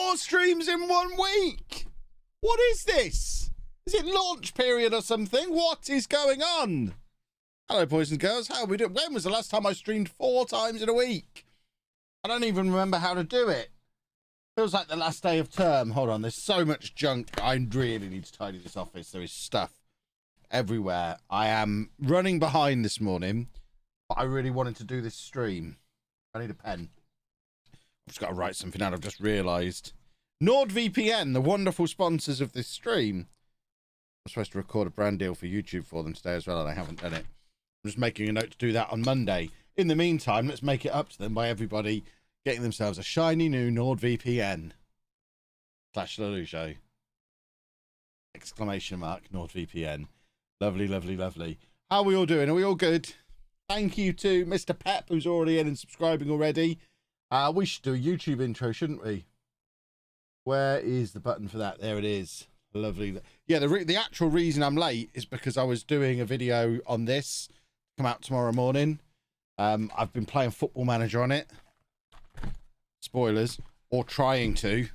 4 streams in 1 week. What is this? Is it launch period or something? What is going on? Hello, boys and girls. How are we doing? When was the last time I streamed 4 times in a week? I don't even remember how to do it. Feels like the last day of term. Hold on. There's so much junk. I really need to tidy this office. There is stuff everywhere. I am running behind this morning, but I really wanted to do this stream. I need a pen. I've just got to write something out. I've just realised. NordVPN, the wonderful sponsors of this stream. I'm supposed to record a brand deal for YouTube for them today as well, and I haven't done it. I'm just making a note to do that on Monday. In the meantime, let's make it up to them by everybody getting themselves a shiny new NordVPN / LOLLUJO. Exclamation mark, NordVPN. Lovely, lovely, lovely. How are we all doing? Are we all good? Thank you to Mr. Pep, who's already in and subscribing already. We should do a YouTube intro, shouldn't we? Where is the button for that? There it is. Lovely. Yeah, the actual reason I'm late is because I was doing a video on this. Come out tomorrow morning. I've been playing Football Manager on it. Spoilers. Or trying to.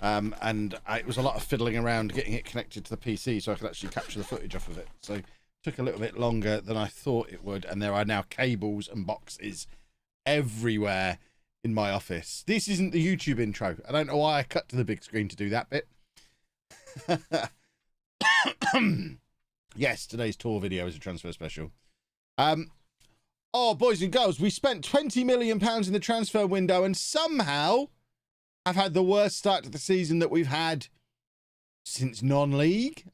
It was a lot of fiddling around getting it connected to the PC so I could actually capture the footage off of it. So it took a little bit longer than I thought it would. And there are now cables and boxes everywhere in my office. This isn't the YouTube intro. I don't know why I cut to the big screen to do that bit. Yes, today's tour video is a transfer special. Oh, boys and girls, we spent £20 million in the transfer window and somehow have had the worst start to the season that we've had since non-league.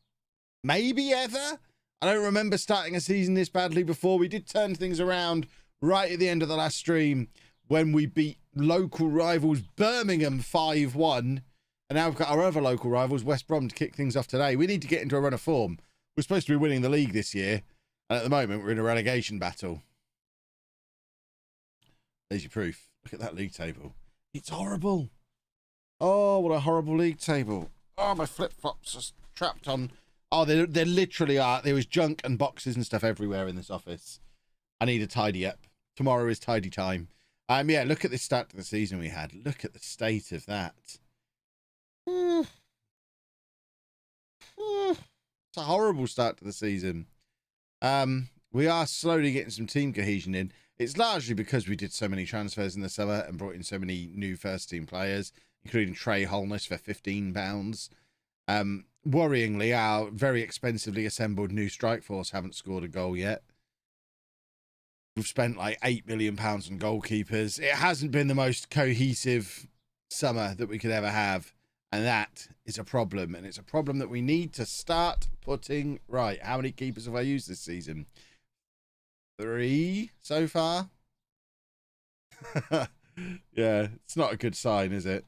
Maybe ever. I don't remember starting a season this badly before. We did turn things around right at the end of the last stream when we beat local rivals Birmingham 5-1. And now we've got our other local rivals, West Brom, to kick things off today. We need to get into a run of form. We're supposed to be winning the league this year. And at the moment, we're in a relegation battle. There's your proof. Look at that league table. It's horrible. Oh, what a horrible league table. Oh, my flip-flops are trapped on. Oh, they literally are. There was junk and boxes and stuff everywhere in this office. I need a tidy up. Tomorrow is tidy time. Yeah, look at the start to the season we had. Look at the state of that. It's a horrible start to the season. We are slowly getting some team cohesion in. It's largely because we did so many transfers in the summer and brought in so many new first-team players, including Trey Holness for £15. Worryingly, our very expensively assembled new strike force haven't scored a goal yet. We've spent like £8 million on goalkeepers. It hasn't been the most cohesive summer that we could ever have. And that is a problem. And it's a problem that we need to start putting right. How many keepers have I used this season? 3 so far. Yeah, it's not a good sign, is it?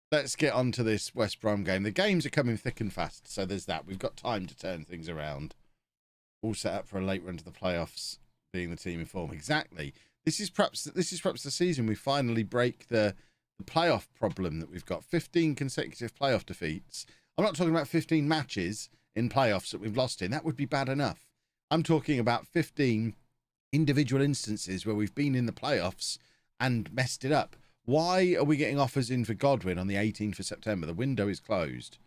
Let's get on to this West Brom game. The games are coming thick and fast. So there's that. We've got time to turn things around. All set up for a late run to the playoffs. Being the team in form. Exactly. This is perhaps the season we finally break the playoff problem that we've got. 15 consecutive playoff defeats. I'm not talking about 15 matches in playoffs that we've lost in. That would be bad enough. I'm talking about 15 individual instances where we've been in the playoffs and messed it up. Why are we getting offers in for Godwin on the 18th of September? The window is closed.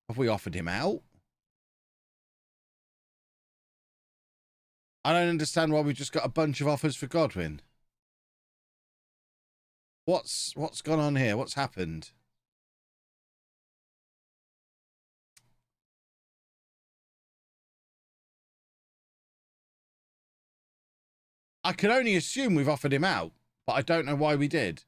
Have we offered him out? I don't understand why we've just got a bunch of offers for Godwin. What's gone on here? What's happened? I can only assume we've offered him out, but I don't know why we did.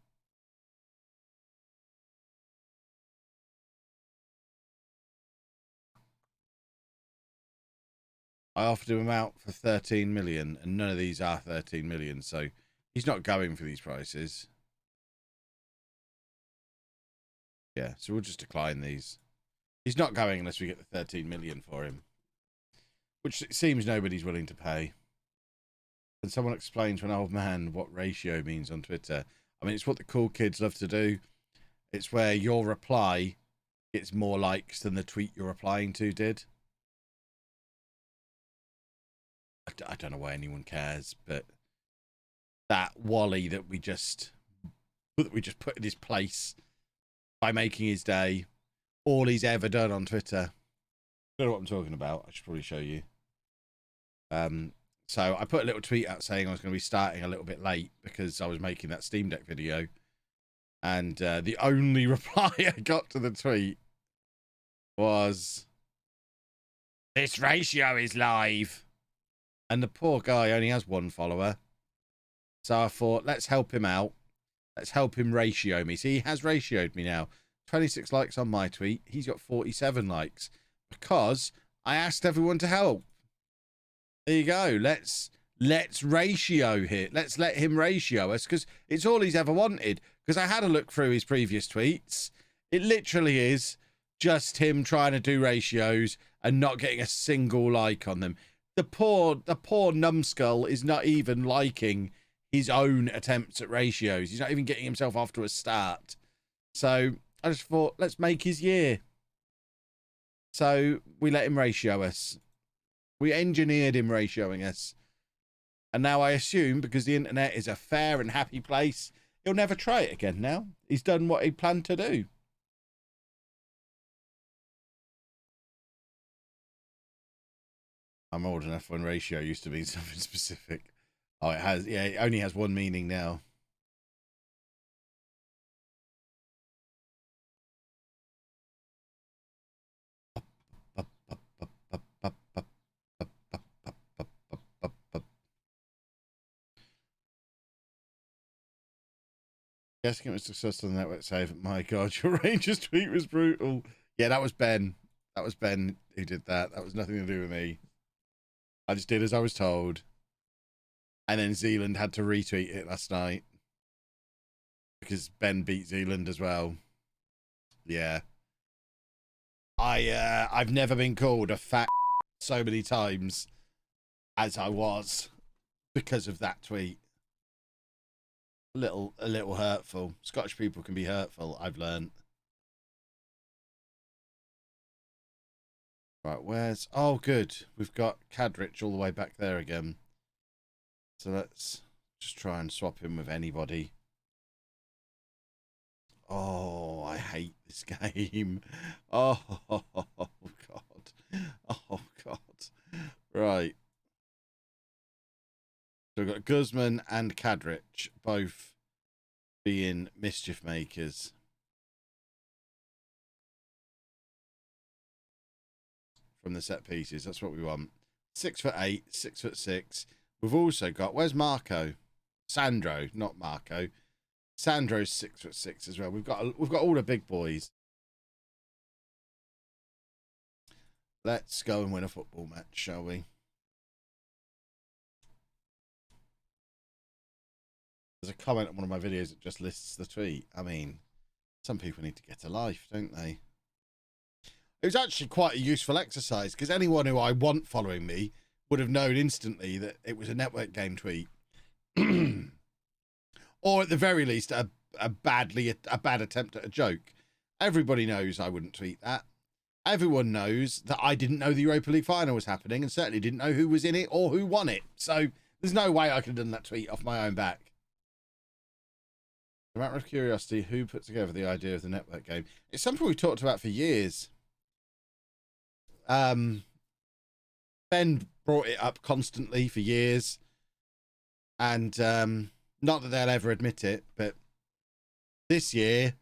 I offered him out for 13 million, and none of these are 13 million, so he's not going for these prices. Yeah, so we'll just decline these. He's not going unless we get the 13 million for him, which it seems nobody's willing to pay. Can someone explain to an old man what ratio means on Twitter? I mean, it's what the cool kids love to do. It's where your reply gets more likes than the tweet you're replying to did. I don't know why anyone cares, but that Wally that we just put in his place by making his day. All he's ever done on Twitter. I don't know what I'm talking about. I should probably show you. So I put a little tweet out saying I was going to be starting a little bit late because I was making that Steam Deck video. And the only reply I got to the tweet was, "This ratio is live." And the poor guy only has 1 follower. So I thought, let's help him out. Let's help him ratio me. See, he has ratioed me now. 26 likes on my tweet. He's got 47 likes because I asked everyone to help. There you go. Let's ratio here. Let's let him ratio us because it's all he's ever wanted. Because I had a look through his previous tweets. It literally is just him trying to do ratios and not getting a single like on them. The poor numbskull is not even liking his own attempts at ratios. He's not even getting himself off to a start. So I just thought, let's make his year. So we let him ratio us. We engineered him ratioing us. And now I assume, because the internet is a fair and happy place, he'll never try it again now. He's done what he planned to do. I'm old enough when ratio used to be something specific. Oh, it has. Yeah, it only has 1 meaning now. Guessing it was successful on the network save. My God, your Rangers tweet was brutal. Yeah, that was Ben. That was Ben who did that. That was nothing to do with me. I just did as I was told. And then Zealand had to retweet it last night. Because Ben beat Zealand as well. Yeah. I've never been called a fat so many times as I was because of that tweet. A little hurtful. Scottish people can be hurtful, I've learned. Right, where's... Oh, good. We've got Cadrich all the way back there again. So let's just try and swap him with anybody. Oh, I hate this game. Oh, God. Oh, God. Right. So we've got Guzman and Cadrich, both being mischief makers. From the set pieces. That's what we want. 6'8", 6'6". We've also got... Where's Marco? Sandro, not Marco. Sandro's 6'6" as well. We've got all the big boys. Let's go and win a football match, shall we? There's a comment on one of my videos that just lists the tweet. I mean, some people need to get a life, don't they? It was actually quite a useful exercise because anyone who I want following me would have known instantly that it was a network game tweet. Or at the very least, a bad attempt at a joke. Everybody knows I wouldn't tweet that. Everyone knows that I didn't know the Europa League final was happening and certainly didn't know who was in it or who won it. So there's no way I could have done that tweet off my own back. A matter of curiosity, who put together the idea of the network game? It's something we've talked about for years. Ben brought it up constantly for years. And not that they'll ever admit it, but this year,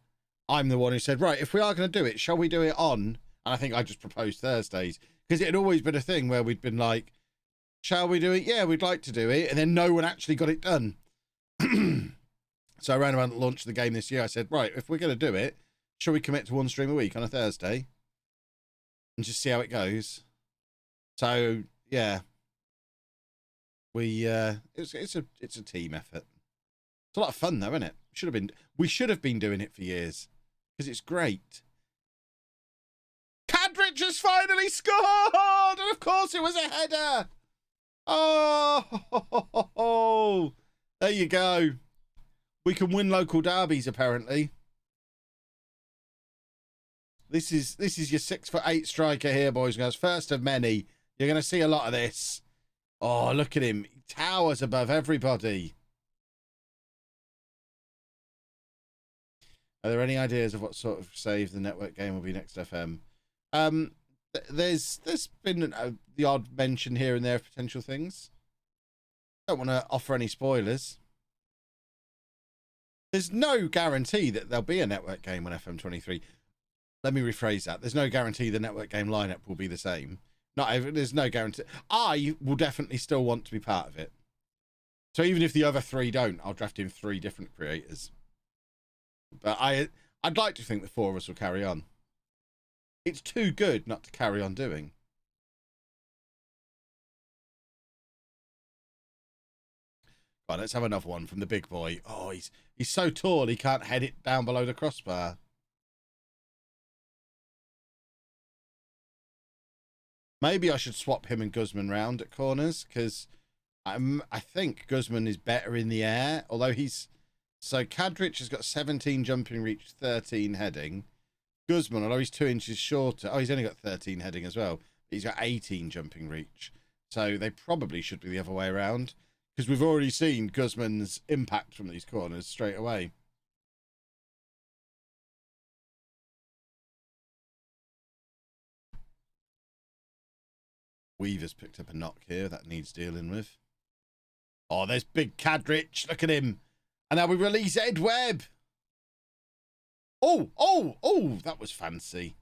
I'm the one who said, right, if we are going to do it, shall we do it on? And I think I just proposed Thursdays. Because it had always been a thing where we'd been like, shall we do it? Yeah, we'd like to do it. And then no one actually got it done. So around the launch of the game this year, I said, right, if we're going to do it, shall we commit to 1 stream a week on a Thursday? And just see how it goes. So, yeah. It's a team effort. It's a lot of fun though, isn't it? We should have been doing it for years. Because it's great. Cadrich has finally scored! And of course it was a header! Oh, there you go. We can win local derbies, apparently. This is your 6'8" striker here, boys and girls. First of many. You're going to see a lot of this. Oh, look at him. He towers above everybody. Are there any ideas of what sort of save the network game will be next FM? There's been the odd mention here and there of potential things. Don't want to offer any spoilers. There's no guarantee that there'll be a network game on FM23. Let me rephrase that. There's no guarantee the network game lineup will be the same. There's no guarantee. I will definitely still want to be part of it. So even if the other three don't, I'll draft in 3 different creators. But I'd like to think the 4 of us will carry on. It's too good not to carry on doing. Right, let's have another one from the big boy. Oh, he's so tall he can't head it down below the crossbar. Maybe I should swap him and Guzman round at corners, because I think Guzman is better in the air, although he's... So Kadrich has got 17 jumping reach, 13 heading. Guzman, although he's 2 inches shorter... Oh, he's only got 13 heading as well. He's got 18 jumping reach. So they probably should be the other way around, because we've already seen Guzman's impact from these corners straight away. Weaver's picked up a knock here that needs dealing with. Oh, there's big Kadrich. Look at him. And now we release Ed Webb. Oh, that was fancy.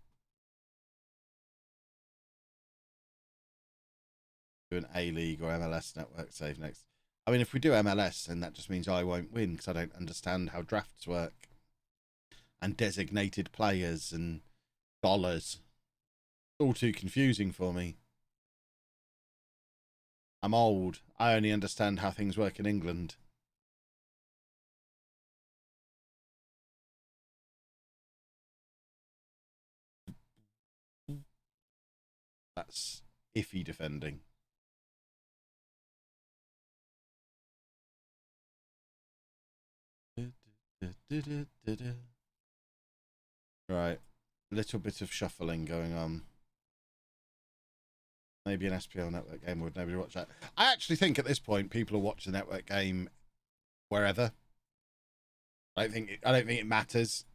Do an A-League or MLS network save next. I mean, if we do MLS, then that just means I won't win, because I don't understand how drafts work. And designated players and dollars. It's all too confusing for me. I'm old. I only understand how things work in England. That's iffy defending. Right. A little bit of shuffling going on. Maybe an SPL network game would nobody watch that. I actually think at this point people will watch the network game wherever. I don't think it matters.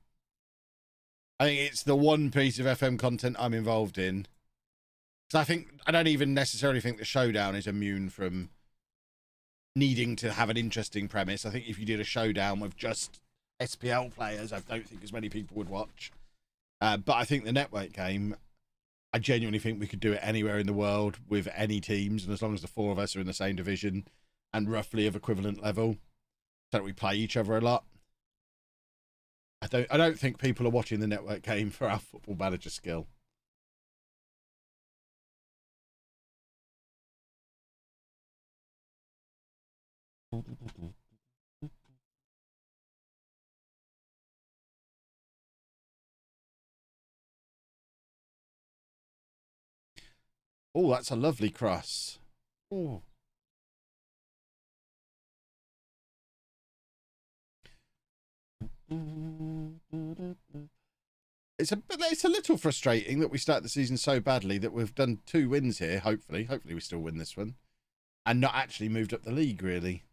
I think it's the one piece of FM content I'm involved in. Because I don't even necessarily think the showdown is immune from needing to have an interesting premise. I think if you did a showdown with just SPL players, I don't think as many people would watch. But I think the network game, I genuinely think we could do it anywhere in the world with any teams, and as long as the 4 of us are in the same division and roughly of equivalent level, so that we play each other a lot. I don't think people are watching the network game for our Football Manager skill. Oh, that's a lovely cross. Oh. It's a little frustrating that we start the season so badly that we've done 2 wins here, hopefully we still win this one, and not actually moved up the league, really.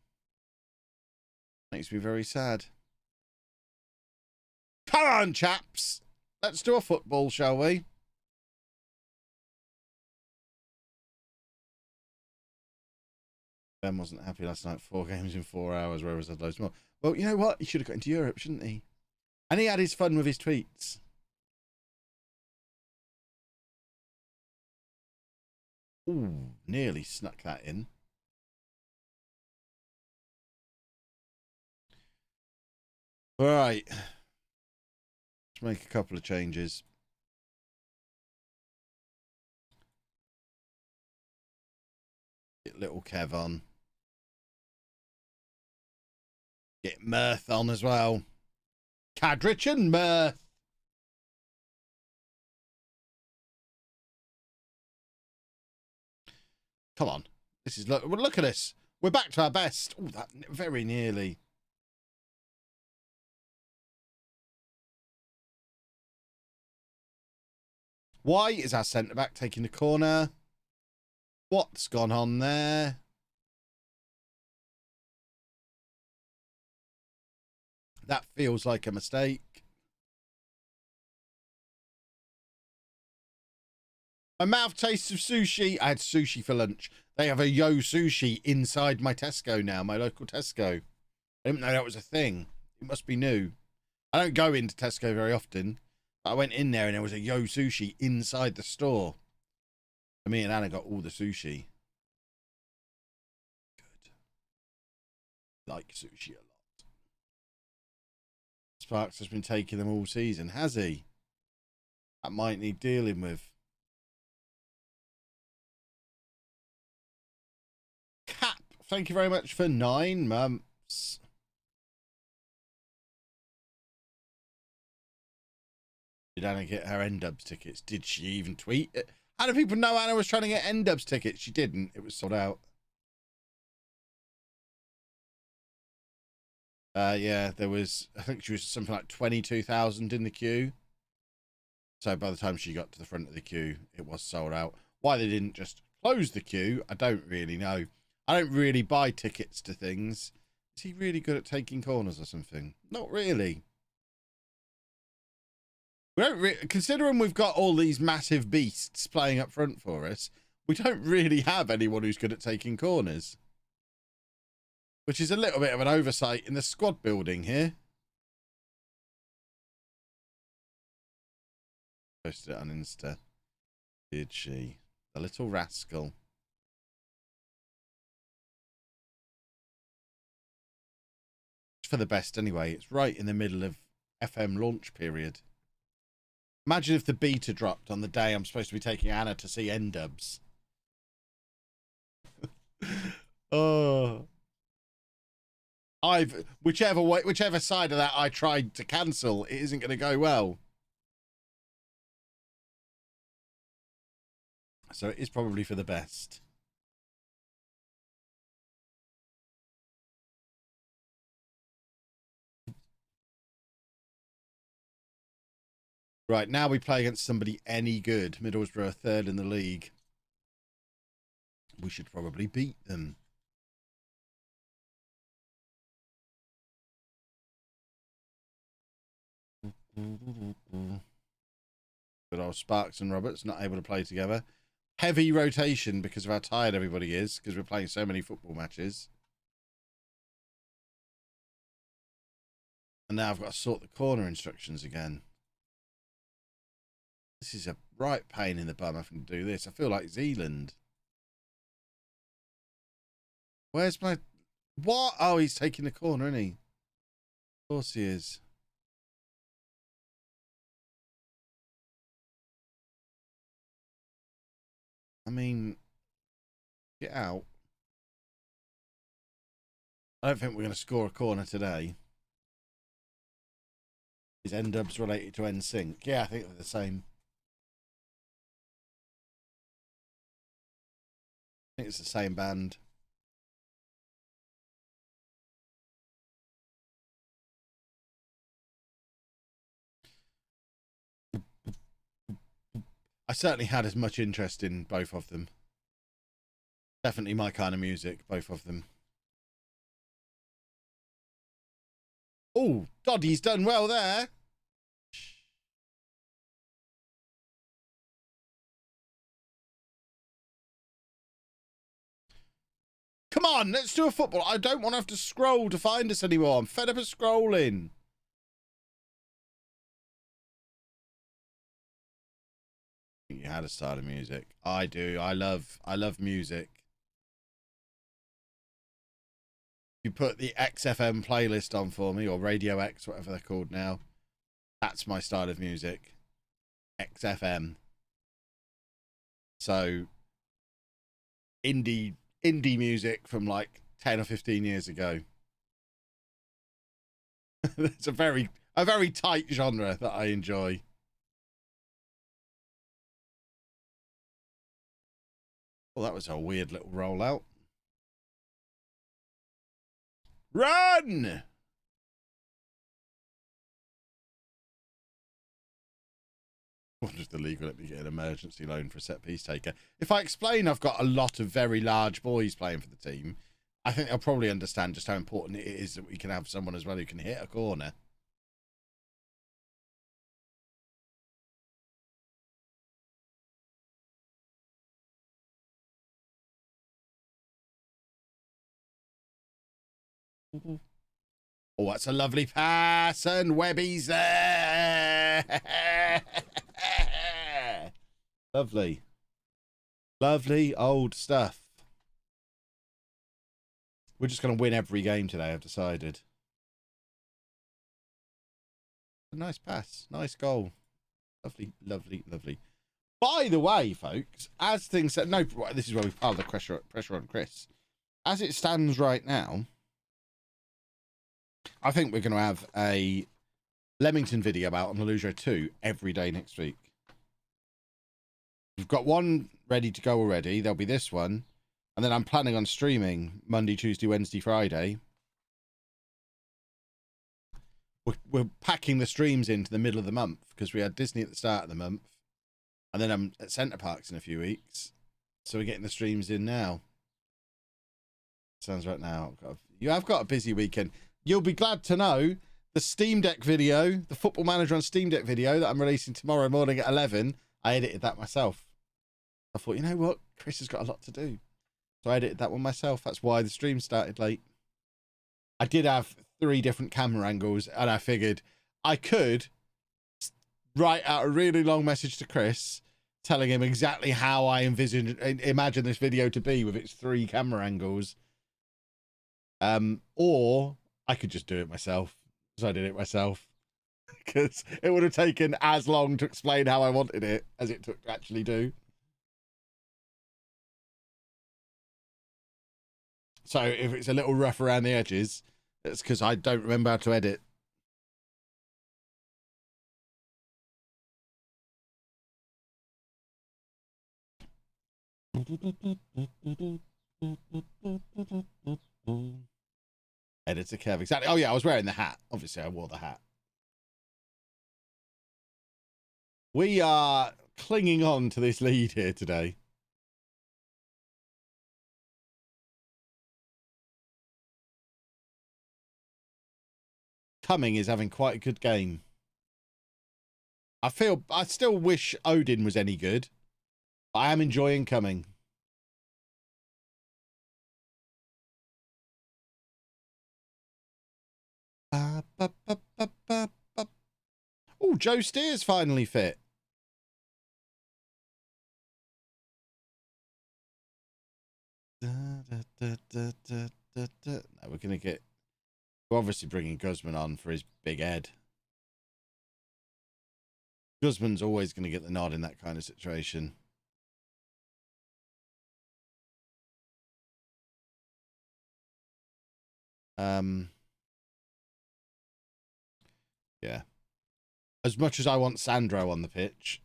Makes me very sad. Come on, chaps, let's do a football, shall we? Ben wasn't happy last night. 4 games in 4 hours, whereas I'd loads more. Well, you know what? He should have got into Europe, shouldn't he? And he had his fun with his tweets. Ooh, nearly snuck that in. All right. Let's make a couple of changes. Get little Kev on. Get Mirth on as well. Kadrich and Mirth. Come on. This is look at this. We're back to our best. Oh, that very nearly. Why is our centre back taking the corner? What's gone on there? That feels like a mistake. My mouth tastes of sushi. I had sushi for lunch. They have a Yo Sushi inside my Tesco now, my local Tesco. I didn't know that was a thing. It must be new. I don't go into Tesco very often. But I went in there and there was a Yo Sushi inside the store. So me and Anna got all the sushi. Good. Like sushi a lot. Sparks has been taking them all season, has he? That might need dealing with. Cap, thank you very much for 9 months. Did Anna get her N-Dubs tickets? Did she even tweet it? How do people know Anna was trying to get N-Dubs tickets? She didn't. It was sold out. Yeah, there was, I think she was something like 22,000 in the queue. So by the time she got to the front of the queue, it was sold out. Why they didn't just close the queue, I don't really know. I don't really buy tickets to things. Is he really good at taking corners or something? Not really. We don't considering we've got all these massive beasts playing up front for us, we don't really have anyone who's good at taking corners. Which is a little bit of an oversight in the squad building here. Posted it on Insta. Did she? The little rascal. It's for the best anyway. It's right in the middle of FM launch period. Imagine if the beta dropped on the day I'm supposed to be taking Anna to see N-Dubs. Oh. Whichever side of that I tried to cancel, it isn't going to go well. So it is probably for the best. Right, now we play against somebody any good. Middlesbrough are 3rd in the league. We should probably beat them. Good old Sparks and Roberts not able to play together. Heavy rotation because of how tired everybody is, because we're playing so many football matches. And now I've got to sort the corner instructions again. This is a right pain in the bum having to do this. I feel like Zealand. Where's my... What? Oh, he's taking the corner, isn't he? Of course he is. I mean, get out. I don't think we're going to score a corner today. Is N-Dubs related to NSYNC? Yeah, I think they're the same. I think it's the same band. I certainly had as much interest in both of them. Definitely my kind of music, both of them. Oh, Doddy's done well there. Come on, let's do a football. I don't want to have to scroll to find us anymore. I'm fed up of scrolling. You had a style of music. I do. I love music. You put the XFM playlist on for me, or Radio X, whatever they're called now. That's my style of music. XFM. So indie music from like 10 or 15 years ago. It's a very tight genre that I enjoy. Well, that was a weird little rollout. Run! I wonder if the league will let me get an emergency loan for a set piece taker. If I explain I've got a lot of very large boys playing for the team, I think they'll probably understand just how important it is that we can have someone as well who can hit a corner. Oh, that's a lovely pass, and Webby's there. Lovely. Lovely old stuff. We're just going to win every game today, I've decided. A nice pass. Nice goal. Lovely, lovely, lovely. By the way, folks, as things... No, this is where we pile the pressure on Chris. As it stands right now, I think we're going to have a Leamington video about on LOLLUJO 2 every day next week. We've got one ready to go already. There'll be this one. And then I'm planning on streaming Monday, Tuesday, Wednesday, Friday. We're packing the streams into the middle of the month because we had Disney at the start of the month. And then I'm at Centre Parks in a few weeks. So we're getting the streams in now. Sounds right now. You have got a busy weekend. You'll be glad to know the Steam Deck video, the Football Manager on Steam Deck video that I'm releasing tomorrow morning at 11. I edited that myself. I thought, you know what? Chris has got a lot to do. So I edited that one myself. That's why the stream started late. I did have 3 different camera angles, and I figured I could write out a really long message to Chris telling him exactly how I imagine this video to be with its 3 camera angles. Or I could just do it myself. So I did it myself. Because it would have taken as long to explain how I wanted it as it took to actually do. So if it's a little rough around the edges, it's because I don't remember how to edit. Editor Kev, exactly. Oh yeah, I was wearing the hat. Obviously, I wore the hat. We are clinging on to this lead here today. Cumming is having quite a good game. I still wish Odin was any good. But I am enjoying Cumming. Oh, Joe Steer's finally fit. No, we're going to get... We're obviously bringing Guzman on for his big head. Guzman's always going to get the nod in that kind of situation. Yeah. As much as I want Sandro on the pitch,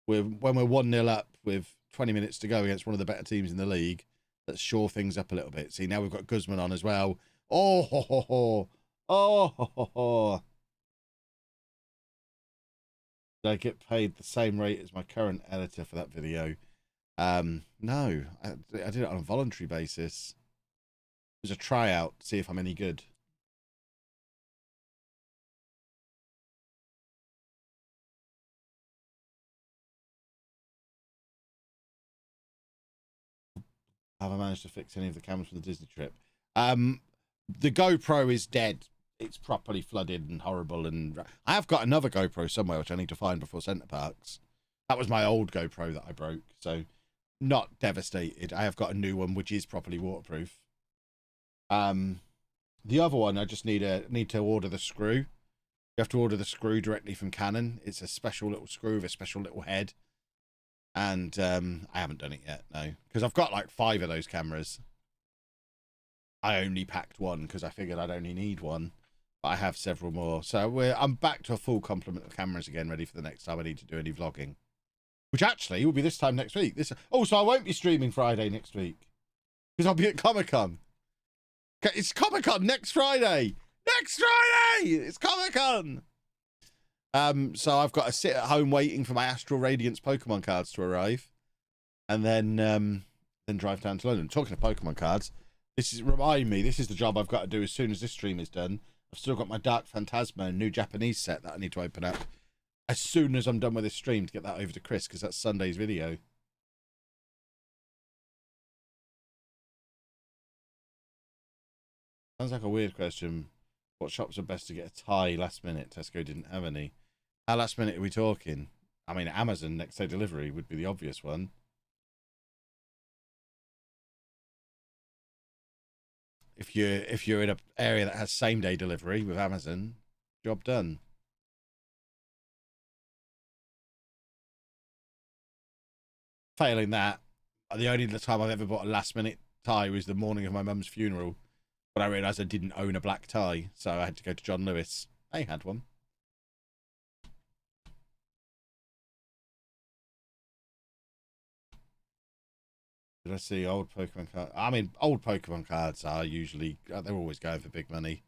when we're 1-0 up with 20 minutes to go against one of the better teams in the league, let's shore things up a little bit. See, now we've got Guzman on as well. Oh, ho, ho, ho. Oh, ho, ho, ho. Did I get paid the same rate as my current editor for that video? No, I did it on a voluntary basis. It was a tryout to see if I'm any good. Have I managed to fix any of the cameras from the Disney trip? The GoPro is dead. It's properly flooded and horrible. And I have got another GoPro somewhere, which I need to find before Centre Parks. That was my old GoPro that I broke. So not devastated. I have got a new one, which is properly waterproof. The other one, I just need to order the screw. You have to order the screw directly from Canon. It's a special little screw with a special little head. And I haven't done it yet, no. Because I've got like 5 of those cameras. I only packed one because I figured I'd only need one. But I have several more. So I'm back to a full complement of cameras again, ready for the next time I need to do any vlogging. Which actually will be this time next week. So I won't be streaming Friday next week. Because I'll be at Comic-Con. It's Comic-Con next Friday. Next Friday! It's Comic-Con! So I've got to sit at home waiting for my Astral Radiance Pokemon cards to arrive. And then drive down to London. Talking of Pokemon cards, remind me, this is the job I've got to do as soon as this stream is done. I've still got my Dark Phantasma new Japanese set that I need to open up as soon as I'm done with this stream to get that over to Chris, because that's Sunday's video. Sounds like a weird question. What shops are best to get a tie last minute? Tesco didn't have any. How last minute are we talking? I mean, Amazon next day delivery would be the obvious one. If you're in an area that has same day delivery with Amazon, job done. Failing that, the only time I've ever bought a last minute tie was the morning of my mum's funeral, when I realised I didn't own a black tie, so I had to go to John Lewis. They had one. Did I see old Pokemon cards? I mean, old Pokemon cards are usually, they're always going for big money.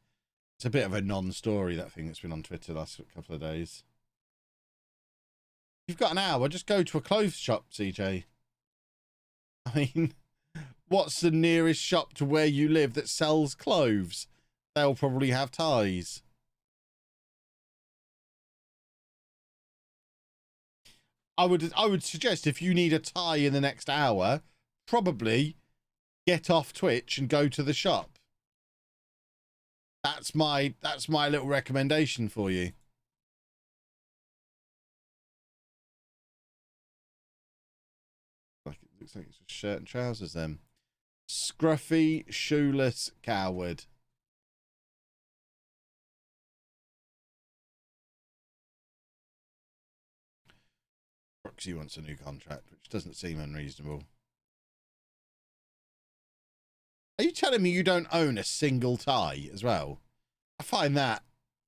It's a bit of a non-story, that thing that's been on Twitter the last couple of days. You've got an hour, just go to a clothes shop, CJ. I mean, what's the nearest shop to where you live that sells clothes? They'll probably have ties. I would suggest if you need a tie in the next hour, probably get off Twitch and go to the shop. That's my little recommendation for you. Looks like it's just shirt and trousers then. Scruffy, shoeless coward. Proxy wants a new contract, which doesn't seem unreasonable. Are you telling me you don't own a single tie as well? I find that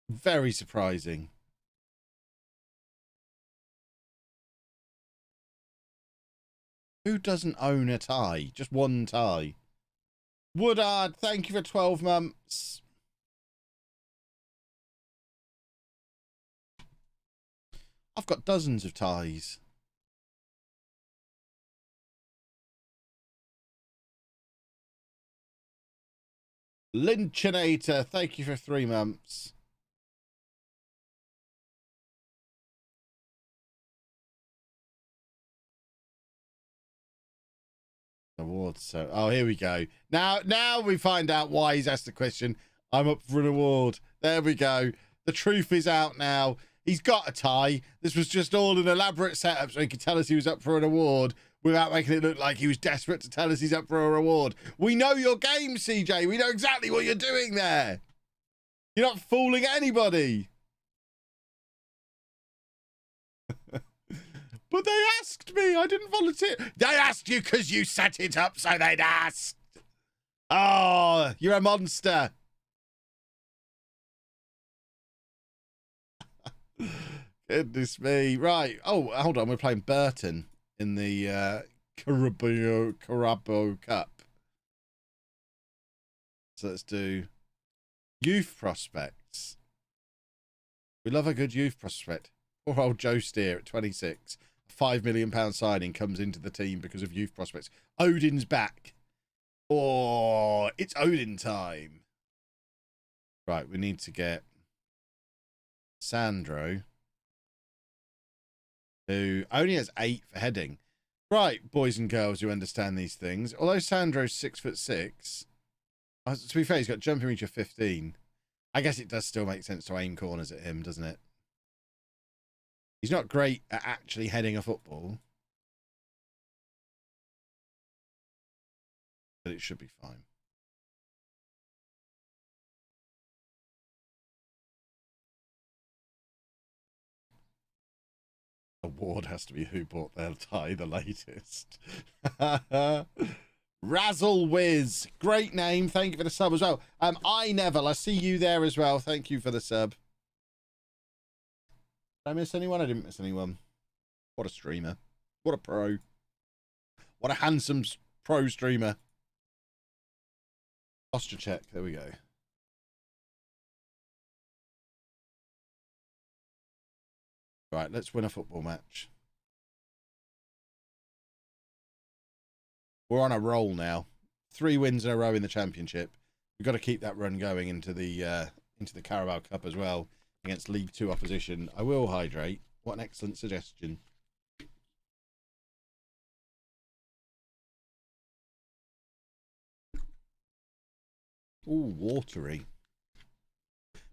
very surprising. Who doesn't own a tie? Just one tie. Woodard, thank you for 12 months. I've got dozens of ties. Lynchinator, thank you for 3 months. Awards, so oh, here we go. Now we find out why he's asked the question. I'm up for an award. There we go. The truth is out now. He's got a tie. This was just all an elaborate setup so he could tell us he was up for an award without making it look like he was desperate to tell us he's up for a reward. We know your game, CJ. We know exactly what you're doing there. You're not fooling anybody. But they asked me. I didn't volunteer. They asked you because you set it up so they'd ask. Oh, you're a monster. Goodness me. Right. Oh, hold on. We're playing Burton in the Carabao Cup. So let's do youth prospects. We love a good youth prospect. Poor old Joe Steer at 26. £5 million signing comes into the team because of youth prospects. Odin's back. Oh, it's Odin time. Right, we need to get Sandro, who only has 8 for heading. Right, boys and girls who understand these things. Although Sandro's 6'6", to be fair, he's got jumping reach of 15. I guess it does still make sense to aim corners at him, doesn't it? He's not great at actually heading a football, but it should be fine. Award has to be who bought their tie the latest. Razzle Whiz, great name. Thank you for the sub as well. I Neville, I see you there as well. Thank you for the sub. Did I miss anyone? I didn't miss anyone. What a streamer. What a pro. What a handsome pro streamer. Posture check. There we go. Right, let's win a football match. We're on a roll now. 3 wins in a row in the championship. We've got to keep that run going into the Carabao Cup as well against League 2 opposition. I will hydrate. What an excellent suggestion. Ooh, watery.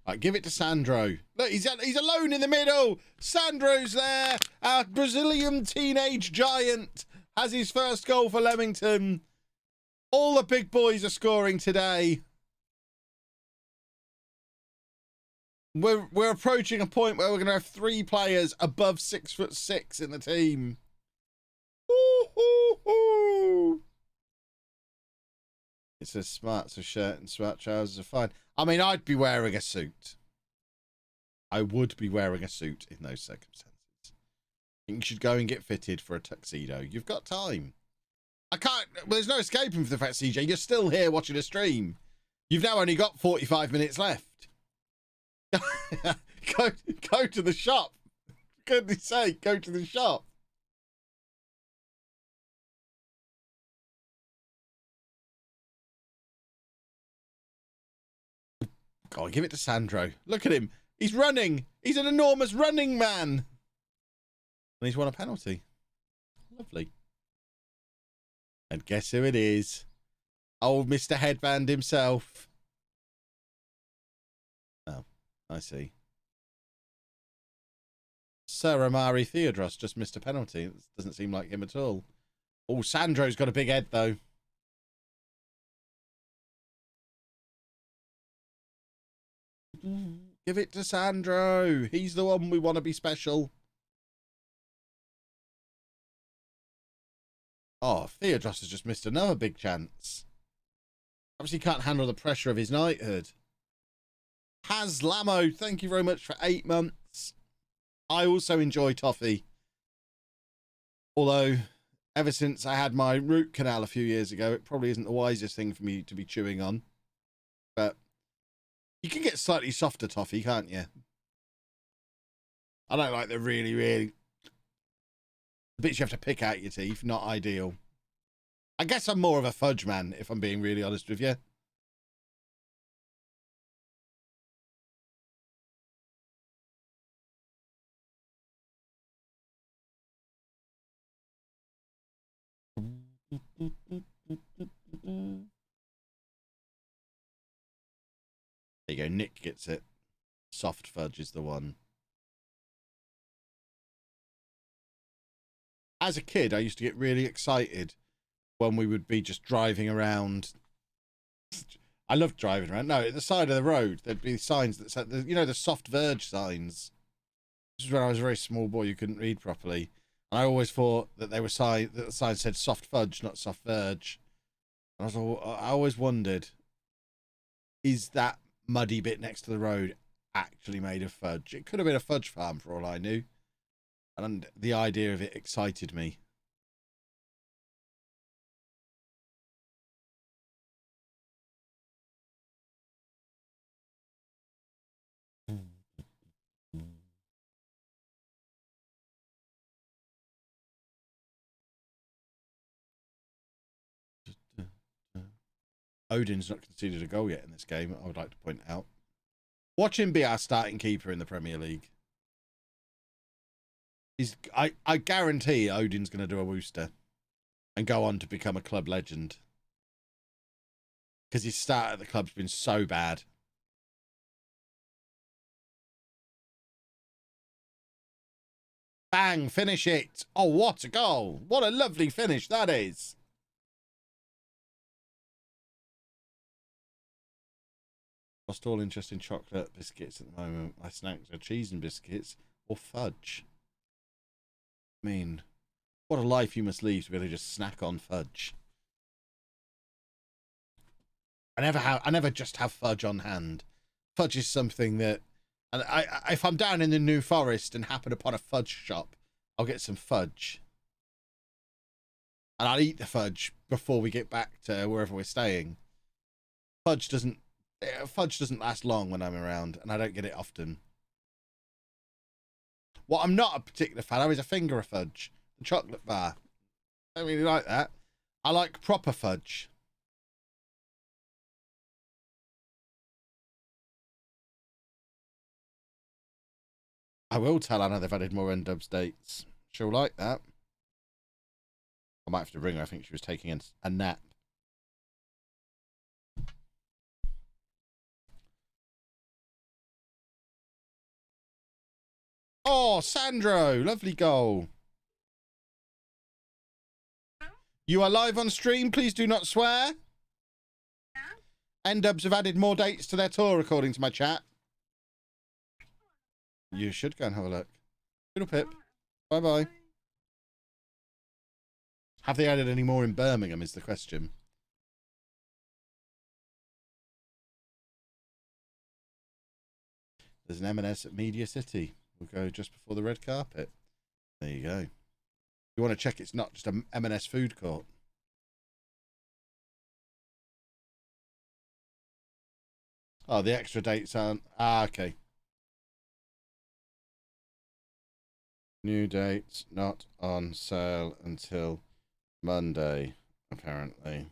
Right, give it to Sandro. Look, he's alone in the middle. Sandro's there. Our Brazilian teenage giant has his first goal for Leamington. All the big boys are scoring today. We're approaching a point where we're going to have 3 players above 6'6" in the team. Woo-hoo-hoo. It says smart, so shirt and smart trousers are fine. I mean, I'd be wearing a suit. I would be wearing a suit in those circumstances. I think you should go and get fitted for a tuxedo. You've got time. I can't. Well, there's no escaping from the fact, CJ. You're still here watching a stream. You've now only got 45 minutes left. go to the shop. For goodness sake, go to the shop. Go on, give it to Sandro. Look at him. He's running. He's an enormous running man. And he's won a penalty. Lovely. And guess who it is? Old Mr. Headband himself. Oh, I see. Sir Amari Theodros just missed a penalty. It doesn't seem like him at all. Oh, Sandro's got a big head, though. Give it to Sandro. He's the one we want to be special. Oh, Theodros has just missed another big chance. Obviously can't handle the pressure of his knighthood. Haslamo, thank you very much for 8 months. I also enjoy toffee. Although, ever since I had my root canal a few years ago, it probably isn't the wisest thing for me to be chewing on. But you can get slightly softer toffee, can't you? I don't like the really, the bits you have to pick out your teeth. Not ideal. I guess I'm more of a fudge man, if I'm being really honest with you. There you go, Nick gets it. Soft fudge is the one. As a kid, I used to get really excited when we would be just driving around. I loved driving around. No, at the side of the road, there'd be signs that said, you know, the soft verge signs. This is when I was a very small boy who couldn't read properly. And I always thought that they were that the sign said soft fudge, not soft verge. And I always wondered, is that muddy bit next to the road actually made of fudge? It could have been a fudge farm for all I knew. And the idea of it excited me. Odin's not conceded a goal yet in this game, I would like to point out. Watch him be our starting keeper in the Premier League. I guarantee Odin's going to do a Worcester and go on to become a club legend. Because his start at the club's been so bad. Bang, finish it. Oh, what a goal. What a lovely finish that is. Lost all interest in chocolate biscuits at the moment. My snacks are cheese and biscuits or fudge. I mean, what a life you must lead to be able to just snack on fudge. I never just have fudge on hand. Fudge is something that, and if I'm down in the New Forest and happen upon a fudge shop, I'll get some fudge. And I'll eat the fudge before we get back to wherever we're staying. Fudge doesn't last long when I'm around, and I don't get it often. What I'm not a particular fan of is a finger of fudge. The chocolate bar. I don't really like that. I like proper fudge. I will tell Anna they've added more N-dubs dates. She'll like that. I might have to ring her. I think she was taking a nap. Oh, Sandro, lovely goal. You are live on stream. Please do not swear. N-Dubs have added more dates to their tour, according to my chat. You should go and have a look. Little Pip. Bye-bye. Have they added any more in Birmingham is the question. There's an M&S at Media City. We'll go just before the red carpet. There you go. You want to check it's not just a M&S food court. Oh, the extra dates aren't... Ah, okay. New dates not on sale until Monday, apparently.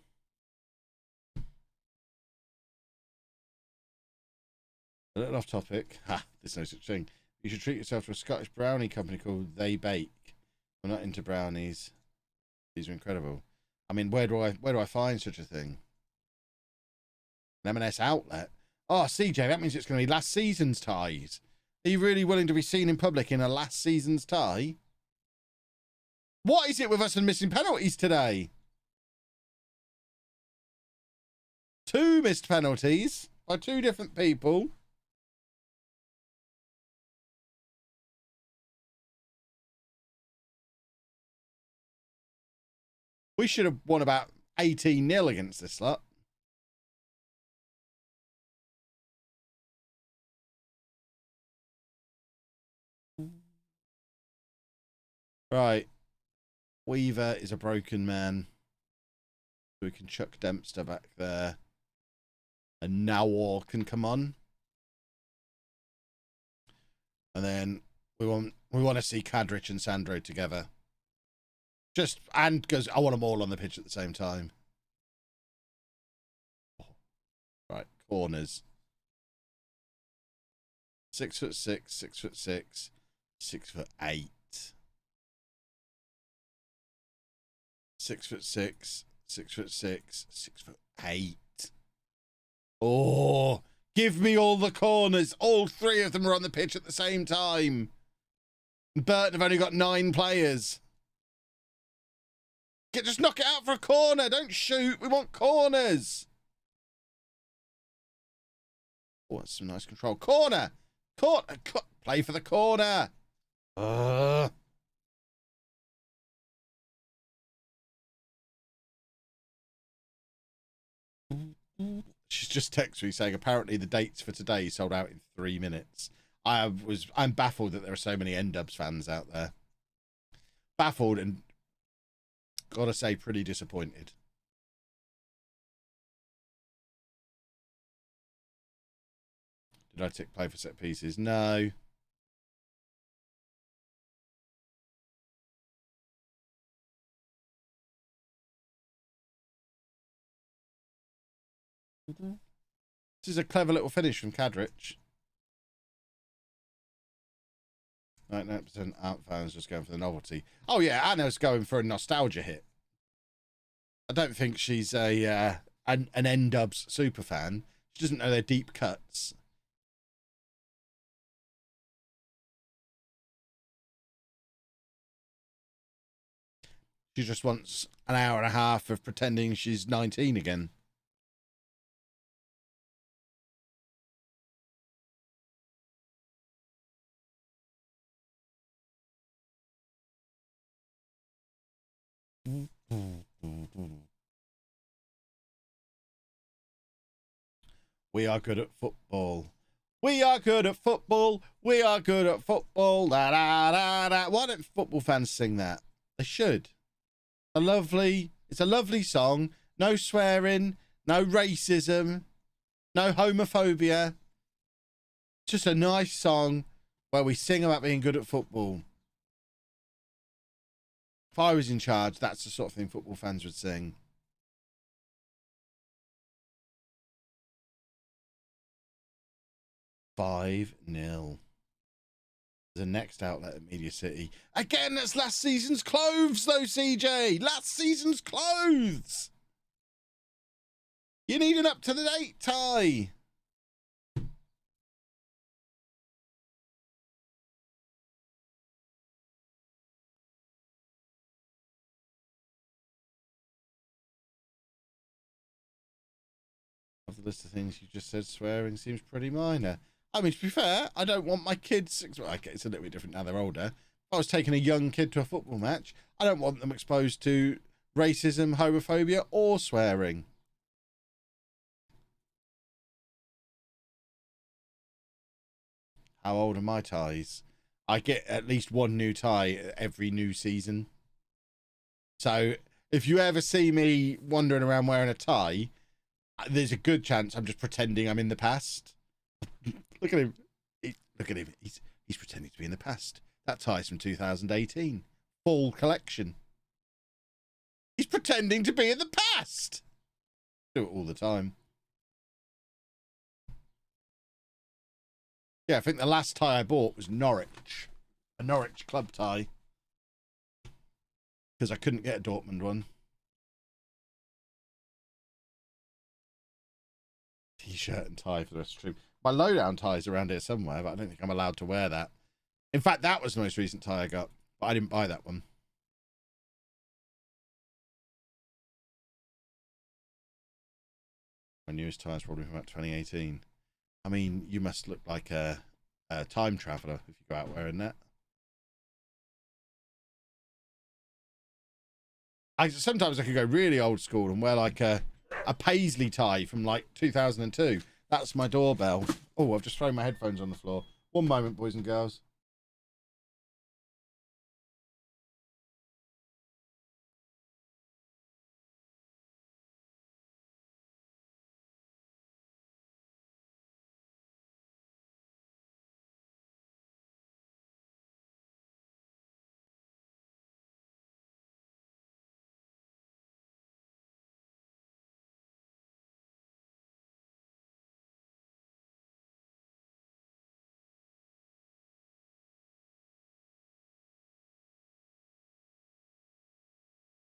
A little off topic. Ha, there's no such thing. You should treat yourself to a Scottish brownie company called They Bake. I'm not into brownies. These are incredible. I mean, where do I find such a thing? An M&S outlet? Oh, CJ, that means it's going to be last season's ties. Are you really willing to be seen in public in a last season's tie? What is it with us and missing penalties today? 2 missed penalties by 2 different people. We should have won about 18-0 against this lot. Right. Weaver is a broken man. We can chuck Dempster back there. And Nawar can come on. And then we want to see Kadrich and Sandro together. Just, and because I want them all on the pitch at the same time. Right, corners. 6'6", 6'6", 6'8". 6'6", 6'6", 6'8". Oh, give me all the corners. All 3 of them are on the pitch at the same time. Burton have only got 9 players. Just knock it out for a corner. Don't shoot. We want corners. Oh, that's some nice control. Corner. Play for the corner. She's just texted me saying apparently the dates for today sold out in 3 minutes. I'm baffled that there are so many N-Dubs fans out there. Baffled and gotta say pretty disappointed. Did I tick play for set pieces? No. This is a clever little finish from Kadrich. 99% Ant fans just going for the novelty. Oh yeah, Anna's going for a nostalgia hit. I don't think she's an N-Dubs super fan. She doesn't know their deep cuts. She just wants an hour and a half of pretending she's 19 again. We are good at football. We are good at football. We are good at football. Da, da, da, da. Why don't football fans sing that? They should. It's a lovely song. No swearing, no racism, no homophobia. Just a nice song where we sing about being good at football. If I was in charge, that's the sort of thing football fans would sing. Five 0. The next outlet at Media City. Again, that's last season's clothes, though, CJ. Last season's clothes. You need an up-to-the-date tie. Of the list of things you just said, swearing seems pretty minor. I mean, to be fair, I don't want my kids... Well, okay, it's a little bit different now they're older. If I was taking a young kid to a football match, I don't want them exposed to racism, homophobia, or swearing. How old are my ties? I get at least one new tie every new season. So if you ever see me wandering around wearing a tie, there's a good chance I'm just pretending I'm in the past. Look at him. Look at him. He's pretending to be in the past. That tie's from 2018. Full collection. He's pretending to be in the past. Do it all the time. Yeah, I think the last tie I bought was Norwich. A Norwich club tie. Because I couldn't get a Dortmund one. T-shirt and tie for the rest of the trip. My lowdown tie's around here somewhere, but I don't think I'm allowed to wear that. In fact, that was the most recent tie I got, but I didn't buy that one. My newest tie is probably from about 2018. I mean, you must look like a time traveller if you go out wearing that. Sometimes I could go really old school and wear like a paisley tie from like 2002. That's my doorbell. Oh, I've just thrown my headphones on the floor. One moment, boys and girls.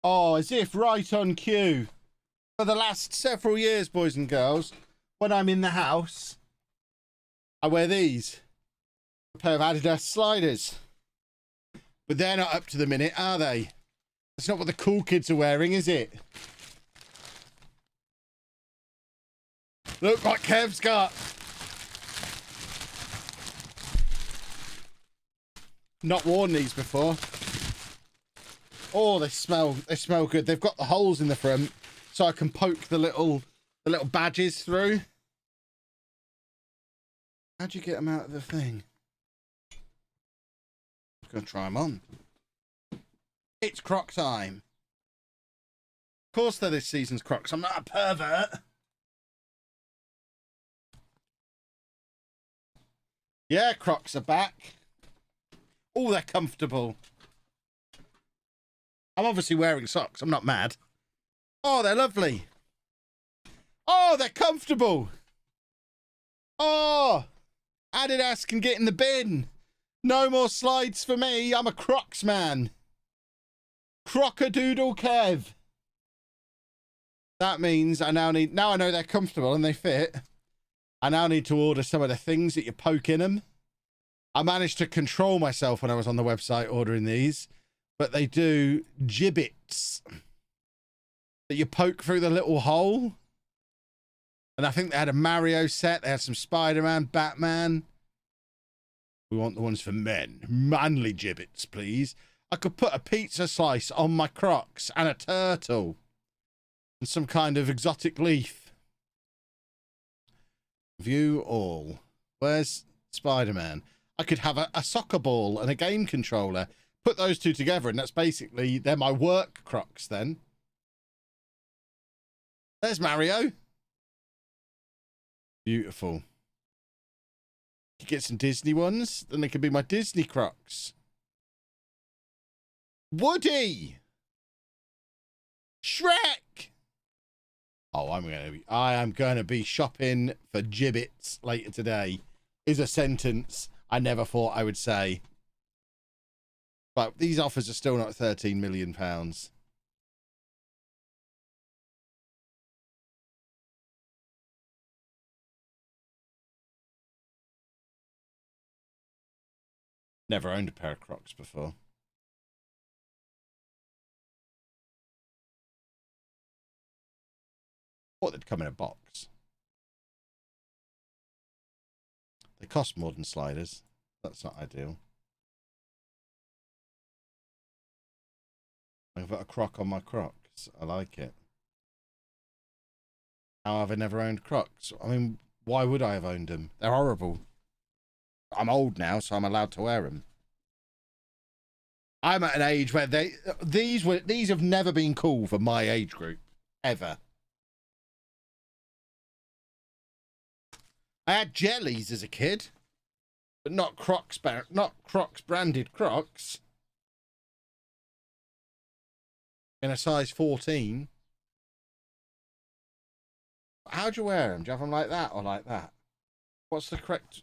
Oh, as if right on cue. For the last several years, boys and girls, when I'm in the house, I wear these. A pair of Adidas sliders. But they're not up to the minute, are they? That's not what the cool kids are wearing, is it? Look what Kev's got. Not worn these before. Oh, they smell good. They've got the holes in the front, so I can poke the little badges through. How'd you get them out of the thing? I'm gonna try them on. It's Croc time. Of course they're this season's Crocs. I'm not a pervert. Yeah, Crocs are back. Oh, they're comfortable. I'm obviously wearing socks. I'm not mad. Oh, they're lovely. Oh, they're comfortable. Oh, Adidas can get in the bin. No more slides for me. I'm a Crocs man. Crocadoodle Kev. That means I now I know they're comfortable and they fit. I now need to order some of the things that you poke in them. I managed to control myself when I was on the website ordering these. But they do gibbets that you poke through the little hole. And I think they had a Mario set. They had some Spider-Man, Batman. We want the ones for men. Manly gibbets, please. I could put a pizza slice on my Crocs and a turtle. And some kind of exotic leaf. View all. Where's Spider-Man? I could have a soccer ball and a game controller. Put those two together, and that's basically, they're my work Crocs then. There's Mario. Beautiful. You get some Disney ones, then they could be my Disney Crocs. Woody. Shrek. Oh, I am going to be shopping for gibbets later today. Is a sentence I never thought I would say. But these offers are still not £13 million. Never owned a pair of Crocs before. Thought they'd come in a box. They cost more than sliders. That's not ideal. I've got a Croc on my Crocs. I like it. How have I never owned Crocs? I mean, why would I have owned them? They're horrible. I'm old now, so I'm allowed to wear them. I'm at an age where these have never been cool for my age group, ever. I had jellies as a kid, but not Crocs branded Crocs. In a size 14. How do you wear them? Do you have them like that or like that? What's the correct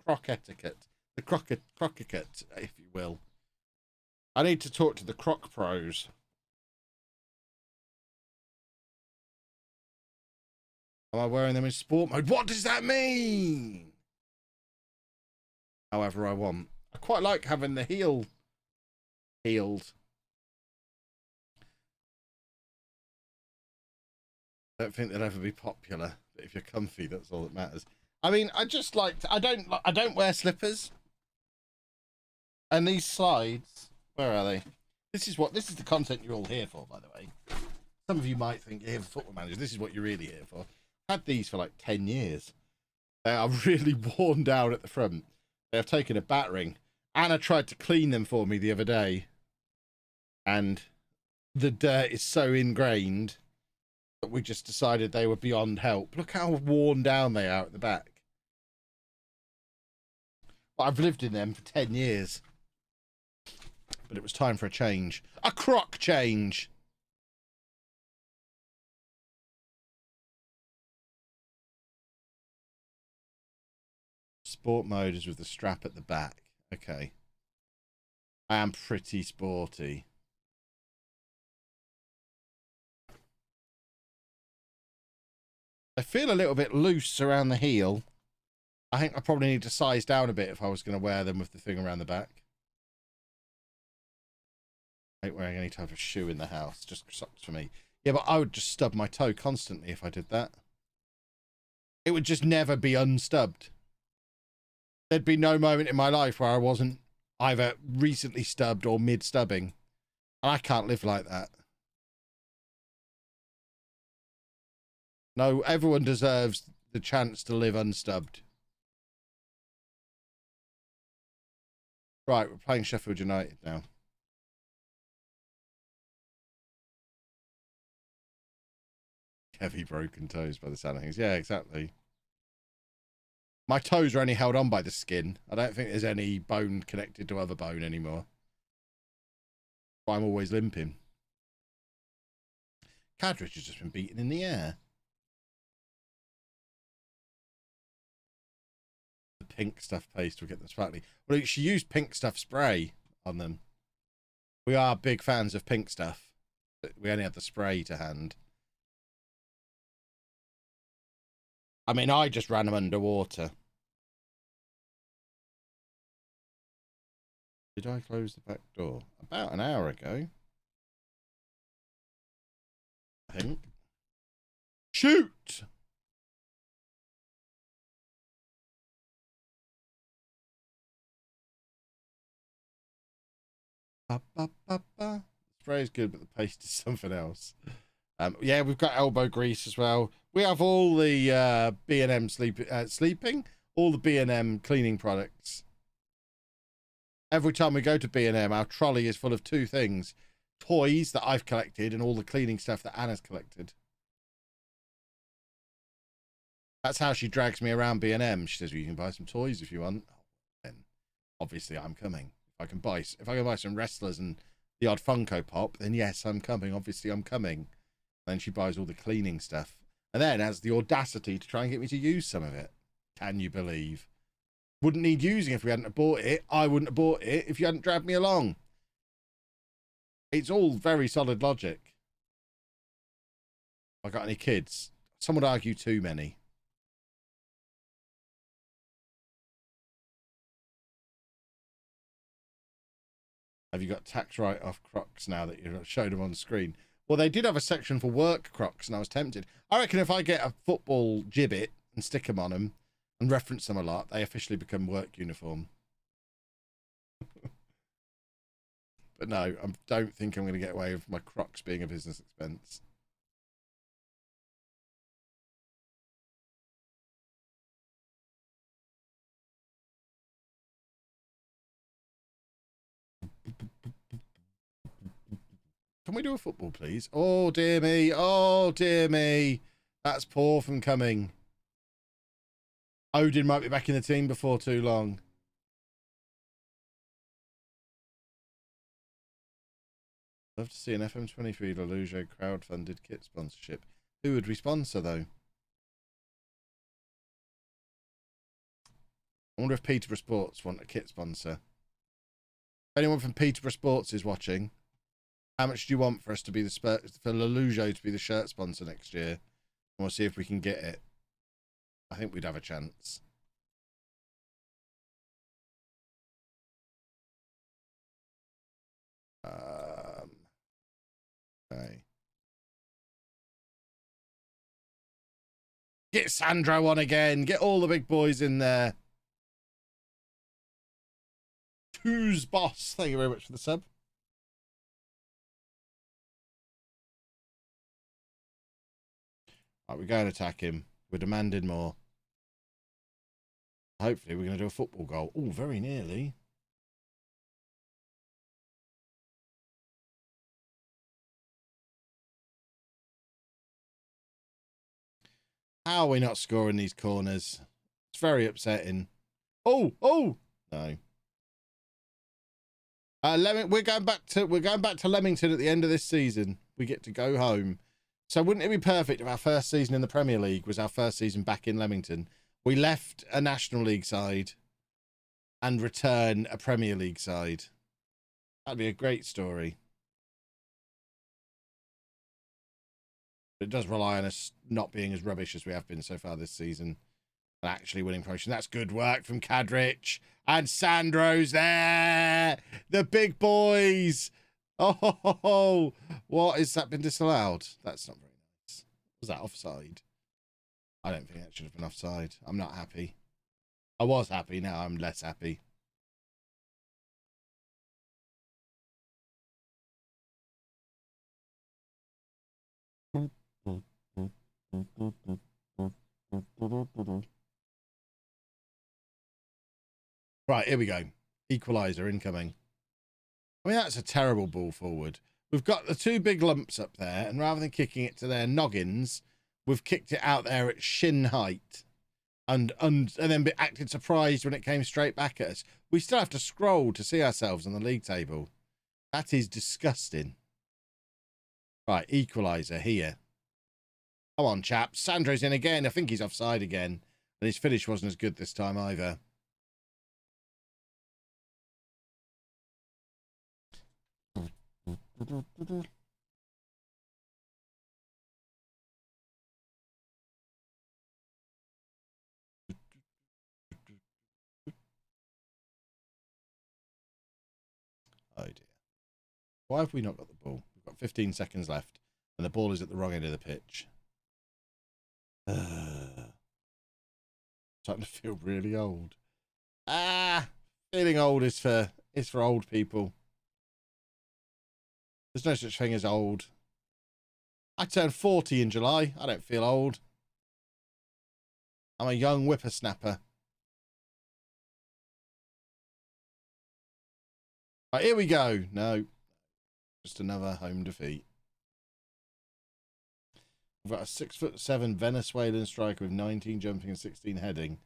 croc etiquette? The croc etiquette, if you will. I need to talk to the croc pros. Am I wearing them in sport mode? What does that mean? However I want. I quite like having the heel heeled. I don't think they'll ever be popular, but if you're comfy, that's all that matters. I mean, I just like I don't wear slippers. And these slides, where are they? This is the content you're all here for, by the way. Some of you might think you're here for Football Manager. This is what you're really here for. I've had these for like 10 years. They are really worn down at the front. They have taken a battering. Anna tried to clean them for me the other day, and the dirt is so ingrained that we just decided they were beyond help. Look how worn down they are at the back. But I've lived in them for 10 years. But it was time for a change. A croc change. Sport mode is with the strap at the back. Okay. I am pretty sporty. I feel a little bit loose around the heel. I think I probably need to size down a bit if I was going to wear them with the thing around the back. I hate wearing any type of shoe in the house. Just sucks for me. Yeah, but I would just stub my toe constantly if I did that. It would just never be unstubbed. There'd be no moment in my life where I wasn't either recently stubbed or mid-stubbing. And I can't live like that. No, everyone deserves the chance to live unstubbed. Right, we're playing Sheffield United now. Heavy broken toes by the sound of things. Yeah, exactly. My toes are only held on by the skin. I don't think there's any bone connected to other bone anymore. But I'm always limping. Cadridge has just been beaten in the air. The pink stuff paste will get them sparkly. Well, she used pink stuff spray on them. We are big fans of pink stuff. But we only have the spray to hand. I mean, I just ran them underwater. Did I close the back door? About an hour ago. I think. Shoot! Ba, ba, ba, ba. The spray is good, but the paste is something else. Yeah, we've got elbow grease as well. We have all the B&M sleeping, all the B&M cleaning products. Every time we go to B&M, our trolley is full of two things. Toys that I've collected and all the cleaning stuff that Anna's collected. That's how she drags me around B&M. She says, well, you can buy some toys if you want. Then obviously I'm coming. If I can buy some wrestlers and the odd Funko Pop, then yes, I'm coming. Obviously I'm coming. Then she buys all the cleaning stuff. And then has the audacity to try and get me to use some of it. Can you believe? Wouldn't need using if we hadn't bought it. I wouldn't have bought it if you hadn't dragged me along. It's all very solid logic. Have I got any kids? Some would argue too many. Have you got tax write-off Crocs now that you showed them on screen? Well, they did have a section for work Crocs, and I was tempted. I reckon if I get a football gibbet and stick them on them, and reference them a lot, they officially become work uniform. But no, I don't think I'm going to get away with my Crocs being a business expense. Can we do a football, please? Oh, dear me. Oh, dear me. That's poor from coming. Odin might be back in the team before too long. Love to see an FM23 LOLLUJO crowd-funded kit sponsorship. Who would we sponsor, though? I wonder if Peterborough Sports want a kit sponsor. If anyone from Peterborough Sports is watching, how much do you want for us to be the for LOLLUJO to be the shirt sponsor next year? And we'll see if we can get it. I think we'd have a chance. Okay. Get Sandro on again. Get all the big boys in there. Who's boss? Thank you very much for the sub. Right, we're going to attack him. We're demanding more. Hopefully we're going to do a football goal. Oh, very nearly. How are we not scoring these corners? It's very upsetting. Oh, oh, no. We're going back to Leamington at the end of this season. We get to go home. So wouldn't it be perfect if our first season in the Premier League was our first season back in Leamington? We left a National League side and return a Premier League side. That'd be a great story. But it does rely on us not being as rubbish as we have been so far this season and actually winning promotion. That's good work from Kadrich. And Sandro's there. The big boys. Oh, what? Has that been disallowed? That's not very nice. Was that offside? I don't think that should have been offside. I'm not happy. I was happy. Now I'm less happy. Right, here we go. Equaliser incoming. I mean, that's a terrible ball forward. We've got the two big lumps up there, and rather than kicking it to their noggins, we've kicked it out there at shin height and then acted surprised when it came straight back at us. We still have to scroll to see ourselves on the league table. That is disgusting. Right, equaliser here. Come on, chaps. Sandro's in again. I think he's offside again. And his finish wasn't as good this time either. Oh dear. Why have we not got the ball? We've got 15 seconds left and the ball is at the wrong end of the pitch. Starting to feel really old. Feeling old is for old people. There's no such thing as old. I turned 40 in July. I don't feel old. I'm a young whippersnapper. Right, here we go. No, just another home defeat. We've got a 6'7" Venezuelan striker with 19 jumping and 16 heading.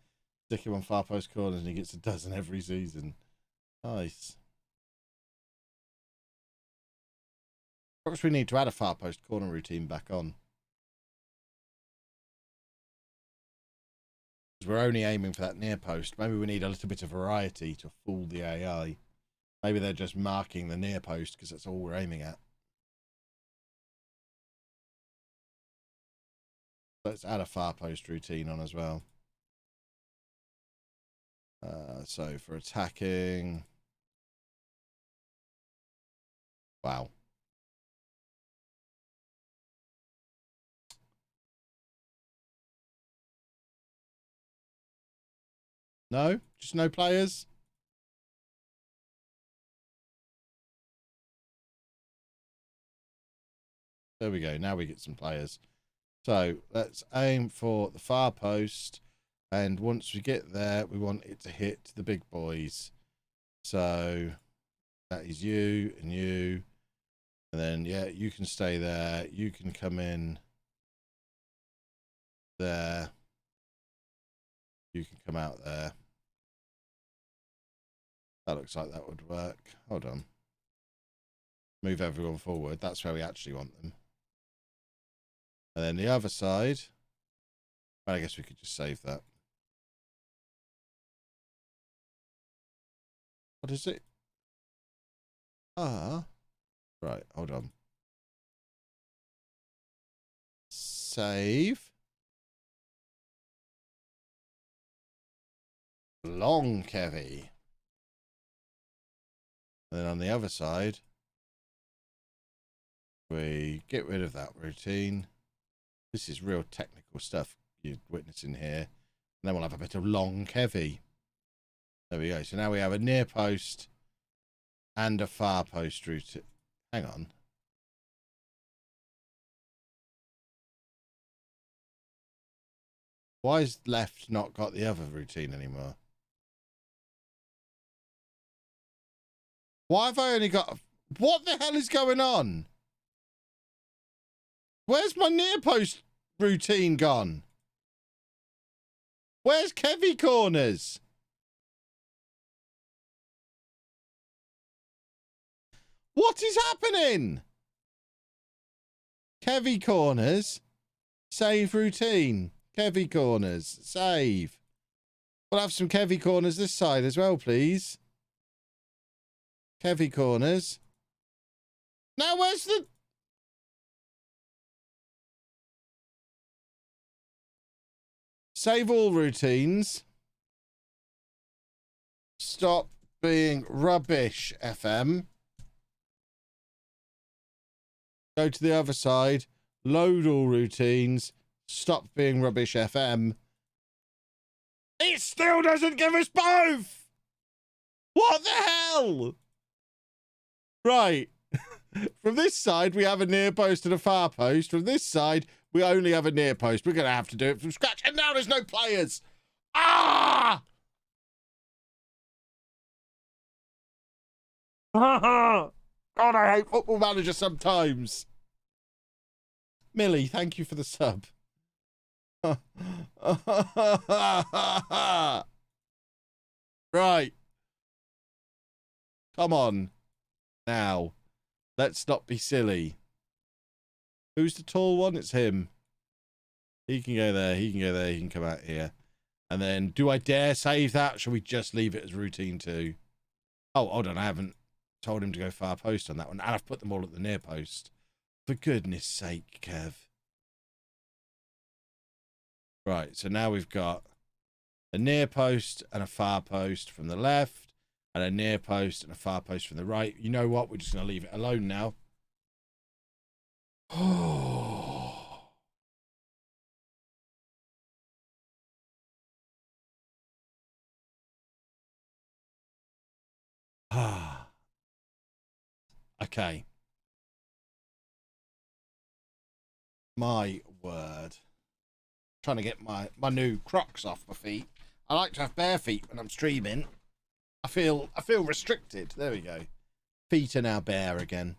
Stick him on far post corners and he gets a dozen every season. Nice. Perhaps we need to add a far post corner routine back on. We're only aiming for that near post. Maybe we need a little bit of variety to fool the AI. Maybe they're just marking the near post because that's all we're aiming at. Let's add a far post routine on as well. So for attacking. Wow. No? Just no players? There we go. Now we get some players. So let's aim for the far post. And once we get there, we want it to hit the big boys. So that is you and you. And then, yeah, you can stay there. You can come in there. You can come out there. That looks like that would work. Hold on. Move everyone forward. That's where we actually want them. And then the other side. Well, I guess we could just save that. What is it? Ah. Right, hold on. Save. Long Kevy. And then on the other side, we get rid of that routine. This is real technical stuff you're witnessing here. And then we'll have a bit of long Kevy. There we go. So now we have a near post and a far post routine. Hang on. Why is left not got the other routine anymore? Why have I only got... What the hell is going on? Where's my near post routine gone? Where's Kevy corners? What is happening? Kevy corners. Save routine. Kevy corners. Save. We'll have some Kevy corners this side as well, please. Kevy corners. Now where's the... Save all routines. Stop being rubbish, FM. Go to the other side. Load all routines. Stop being rubbish, FM. It still doesn't give us both! What the hell? Right. From this side, we have a near post and a far post. From this side, we only have a near post. We're going to have to do it from scratch. And now there's no players. Ah! God, I hate Football Manager sometimes. Millie, thank you for the sub. Right. Come on. Now. Let's not be silly. Who's the tall one? It's him. He can go there. He can go there. He can come out here. And then, do I dare save that? Shall we just leave it as routine 2? Oh, hold on. I haven't told him to go far post on that one. And I've put them all at the near post. For goodness sake, Kev. Right, so now we've got a near post and a far post from the left. And a near post and a far post from the right. You know what? We're just going to leave it alone now. Oh. Ah. Okay. My word. Trying to get my new Crocs off my feet. I like to have bare feet when I'm streaming. I feel restricted. There we go. Feet are now bare again.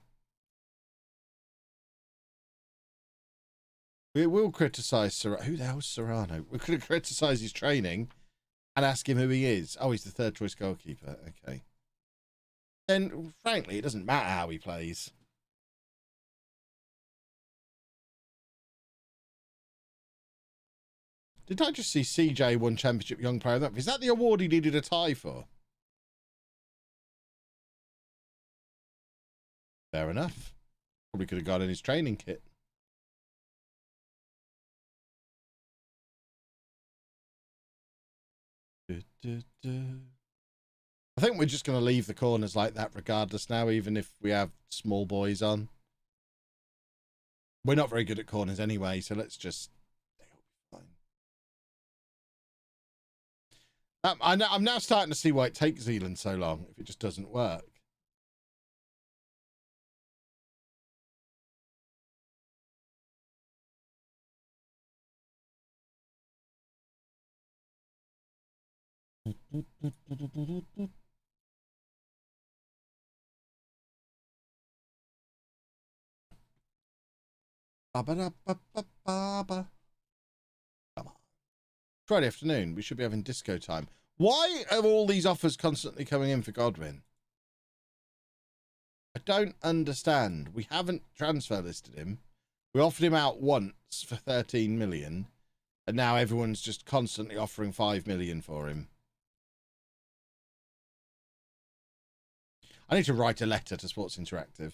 We will criticise Serrano. Who the hell's Serrano? We're going to criticise his training and ask him who he is. Oh, he's the third choice goalkeeper. Okay. Then, frankly, it doesn't matter how he plays. Did I just see CJ won Championship Young Player of the Month? Is that the award he needed a tie for? Fair enough. Probably could have got in his training kit. I think we're just going to leave the corners like that regardless now, even if we have small boys on. We're not very good at corners anyway, so let's just... I'm now starting to see why it takes Zealand so long if it just doesn't work. Ba-ba-da-ba-ba-ba-ba. Come on. Friday afternoon, we should be having disco time. Why are all these offers constantly coming in for Godwin? I don't understand. We haven't transfer listed him. We offered him out once for 13 million, and now everyone's just constantly offering 5 million for him. I need to write a letter to Sports Interactive.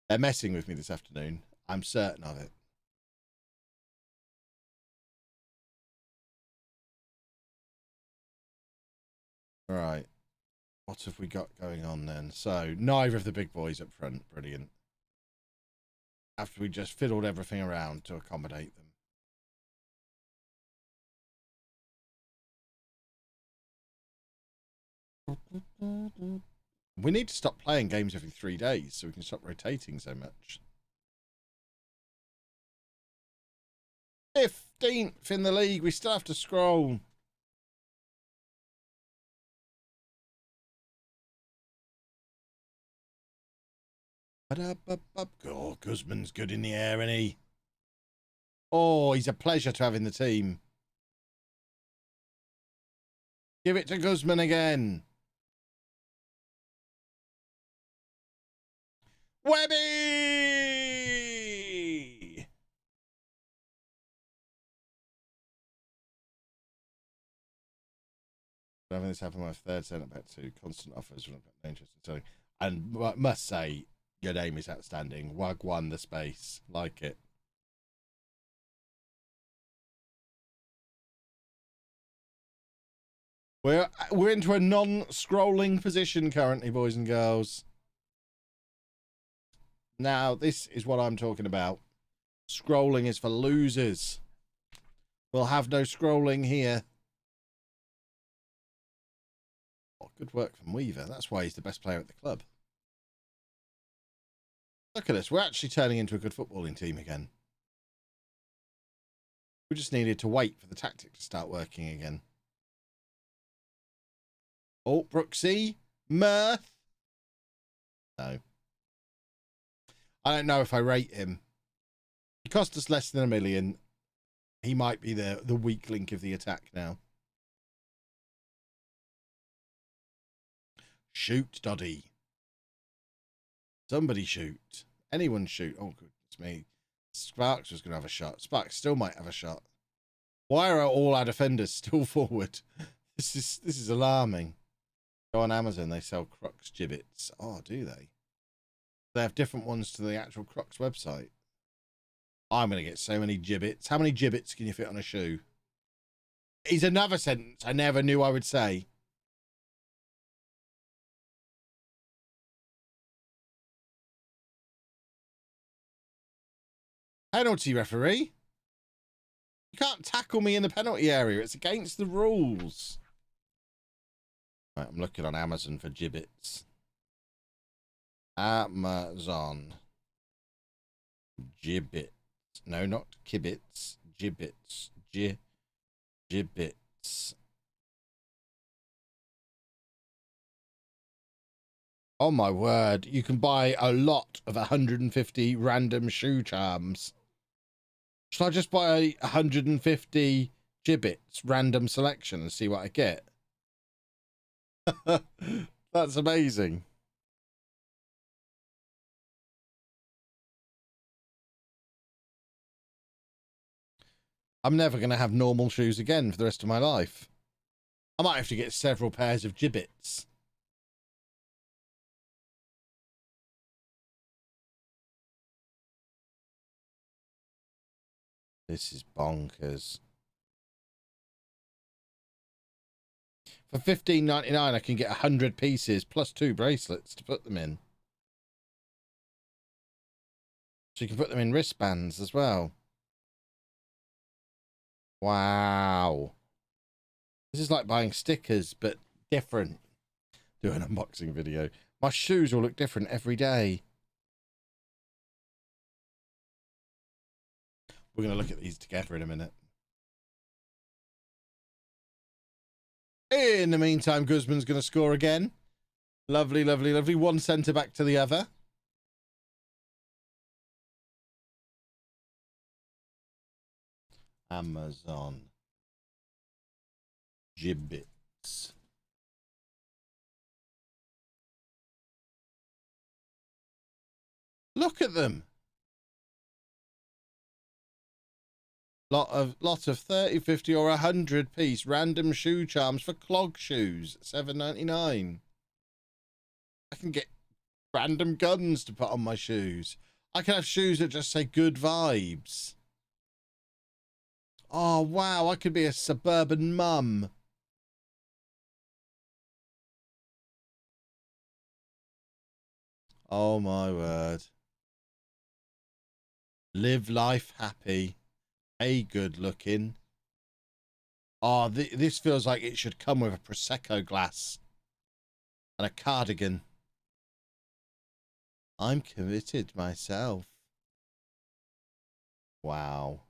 They're messing with me this afternoon. I'm certain of it. All right. What have we got going on then? So, neither of the big boys up front. Brilliant. After we just fiddled everything around to accommodate them. We need to stop playing games every 3 days so we can stop rotating so much. 15th in the league. We still have to scroll. Oh, Guzman's good in the air, isn't he? Oh, he's a pleasure to have in the team. Give it to Guzman again. Webby! Having this happen, my third centre back to constant offers. No interest in selling. And must say, your name is outstanding. Wag won the space. Like it. We're into a non-scrolling position currently, boys and girls. Now, this is what I'm talking about. Scrolling is for losers. We'll have no scrolling here. Oh, good work from Weaver. That's why he's the best player at the club. Look at us. We're actually turning into a good footballing team again. We just needed to wait for the tactic to start working again. Oh, Brooksy. Mirth. No. I don't know if I rate him. He cost us less than $1 million. He might be the weak link of the attack now. Shoot, Doddy. Somebody shoot. Anyone shoot. Oh, goodness me. Sparks was going to have a shot. Sparks still might have a shot. Why are all our defenders still forward? This is alarming. Go on Amazon. They sell Crocs gibbets. Oh, do they? They have different ones to the actual Crocs website. I'm going to get so many gibbets. How many gibbets can you fit on a shoe? Is another sentence I never knew I would say. Penalty, referee. You can't tackle me in the penalty area. It's against the rules. Right, I'm looking on Amazon for gibbets. Amazon. Gibbets. No, not kibits. Gibbets. Gibbets. Oh my word. You can buy a lot of 150 random shoe charms. Should I just buy 150 gibbets random selection and see what I get? That's amazing. I'm never going to have normal shoes again for the rest of my life. I might have to get several pairs of gibbets. This is bonkers. For $15.99, I can get 100 pieces plus 2 bracelets to put them in. So you can put them in wristbands as well. Wow. This is like buying stickers, but different. Do an unboxing video. My shoes all look different every day. We're going to look at these together in a minute. In the meantime, Guzman's going to score again. Lovely, lovely, lovely. One centre back to the other. Amazon. Gibbets. Look at them. Lot of 30, 50 or 100 piece random shoe charms for clog shoes. $7.99. I can get random guns to put on my shoes. I can have shoes that just say good vibes. Oh, wow. I could be a suburban mum. Oh, my word. Live life happy. Hey, good looking. Oh, this feels like it should come with a Prosecco glass and a cardigan. I'm committed myself. Wow.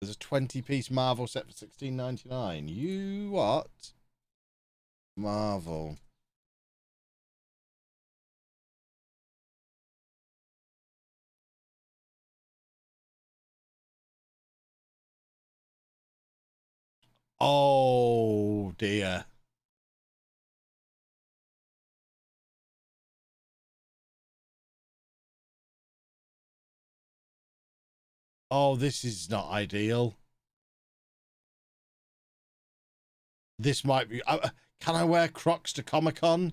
There's a 20-piece Marvel set for $16.99. You what? Marvel. Oh, dear. Oh, this is not ideal. This might be... can I wear Crocs to Comic-Con?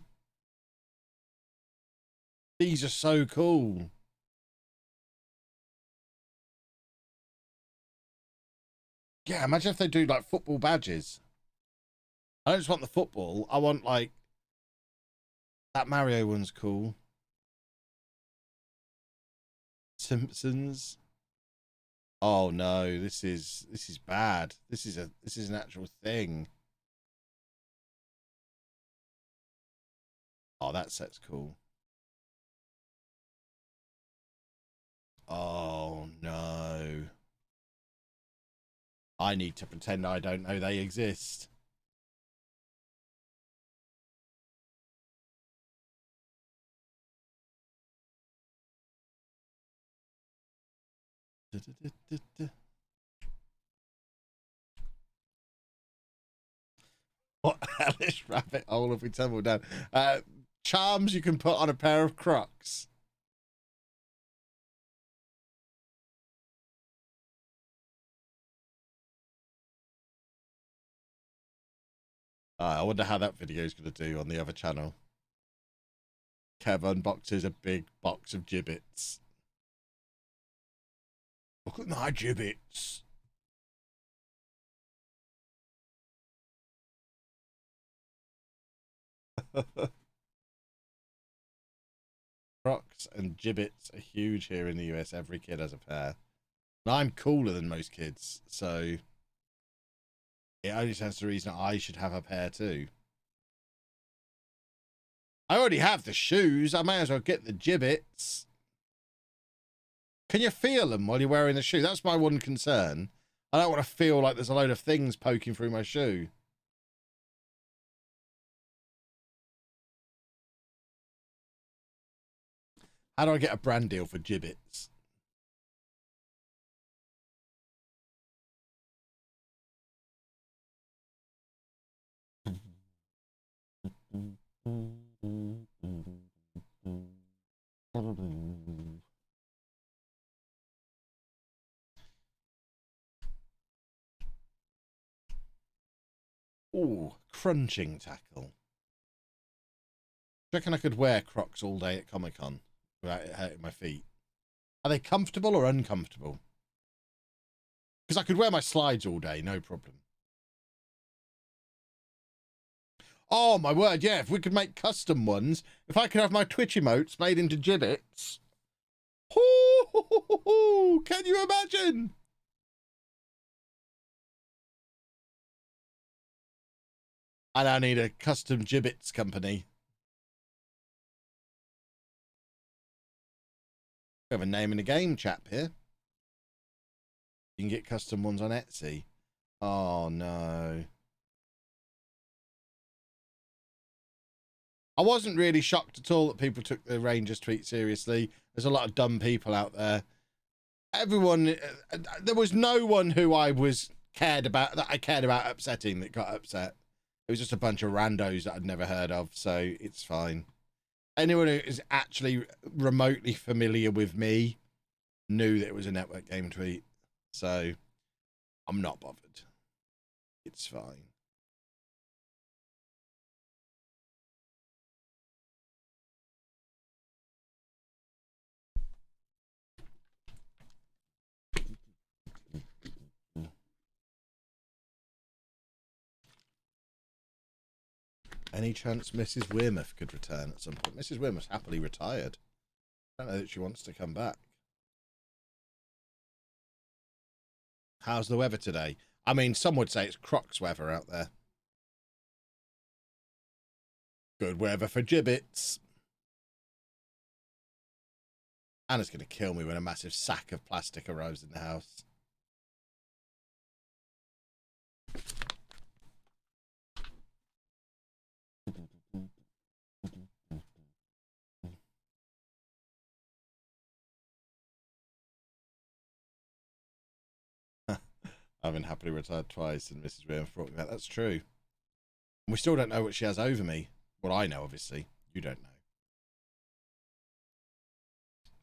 These are so cool. Yeah, imagine if they do, like, football badges. I don't just want the football. I want, like... That Mario one's cool. Simpsons. Oh no, this is bad. This is an actual thing. Oh, that set's cool. Oh no. I need to pretend I don't know they exist. What hellish rabbit hole have we tumbled down? Charms you can put on a pair of Crocs. I wonder how that video is going to do on the other channel. Kev unboxes a big box of gibbets. Look at my gibbets. Crocs and gibbets are huge here in the US. Every kid has a pair. And I'm cooler than most kids, so it only stands to reason I should have a pair too. I already have the shoes. I may as well get the gibbets. Can you feel them while you're wearing the shoe? That's my one concern. I don't want to feel like there's a load of things poking through my shoe. How do I get a brand deal for gibbets? Ooh, crunching tackle. Do you reckon I could wear Crocs all day at Comic-Con without it hurting my feet? Are they comfortable or uncomfortable? Because I could wear my slides all day, no problem. Oh, my word, yeah. If we could make custom ones, if I could have my Twitch emotes made into gibbets. Ooh, can you imagine? I now need a custom gibbets company. We have a name in a game, chap, here. You can get custom ones on Etsy. Oh, no. I wasn't really shocked at all that people took the Rangers tweet seriously. There's a lot of dumb people out there. Everyone, there was no one who I cared about upsetting that got upset. It was just a bunch of randos that I'd never heard of, so it's fine. Anyone who is actually remotely familiar with me knew that it was a network game tweet, so I'm not bothered. It's fine. Any chance Mrs. Wearmouth could return at some point? Mrs. Wearmouth's happily retired. I don't know that she wants to come back. How's the weather today? I mean, some would say it's Crocs weather out there. Good weather for gibbets. Anna's going to kill me when a massive sack of plastic arrives in the house. I've been happily retired twice, and Mrs. Wearmouth brought me back. That's true. And we still don't know what she has over me. Well, I know, obviously. You don't know.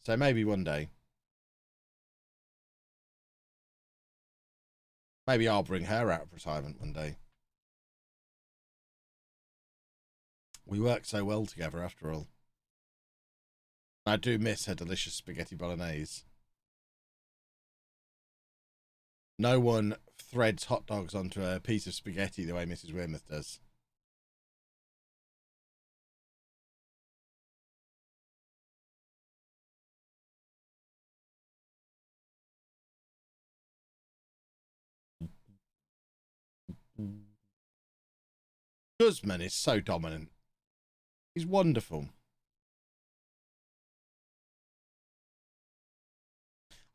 So maybe one day. Maybe I'll bring her out of retirement one day. We work so well together, after all. I do miss her delicious spaghetti bolognese. No one threads hot dogs onto a piece of spaghetti the way Mrs. Wearmouth does. Guzman is so dominant. He's wonderful.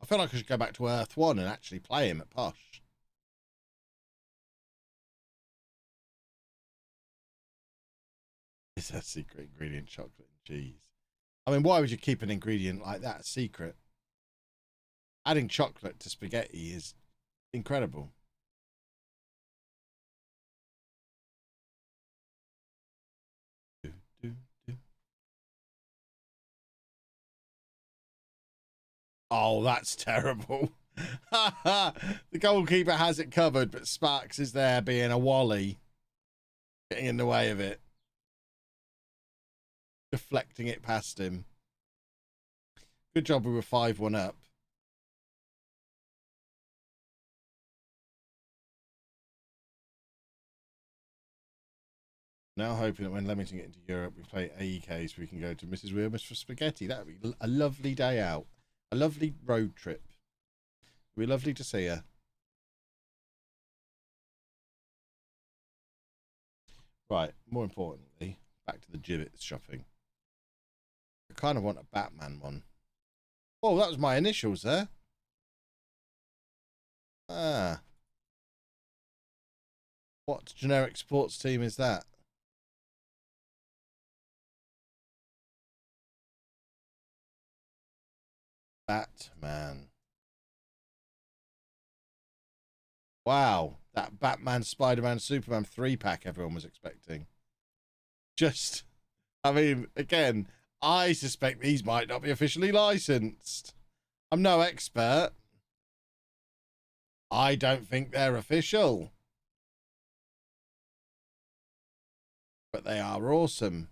I feel like I should go back to Earth 1 and actually play him at Posh. Is that secret ingredient chocolate and cheese? I mean, why would you keep an ingredient like that secret? Adding chocolate to spaghetti is incredible. Oh, that's terrible. The goalkeeper has it covered, but Sparks is there being a wally, getting in the way of it, deflecting it past him. Good job we were 5-1 up. Now hoping that when Leamington get into Europe, we play AEK so we can go to Mrs. Wearmouth for spaghetti. That would be a lovely day out. A lovely road trip. It would be lovely to see her. Right, more importantly, back to the gibbets shopping. I kind of want a Batman one. Oh, that was my initials there. Ah. What generic sports team is that? Batman. Wow, that Batman, Spider-Man, Superman 3-pack everyone was expecting. Just, I mean, again, I suspect these might not be officially licensed. I'm no expert. I don't think they're official. But they are awesome.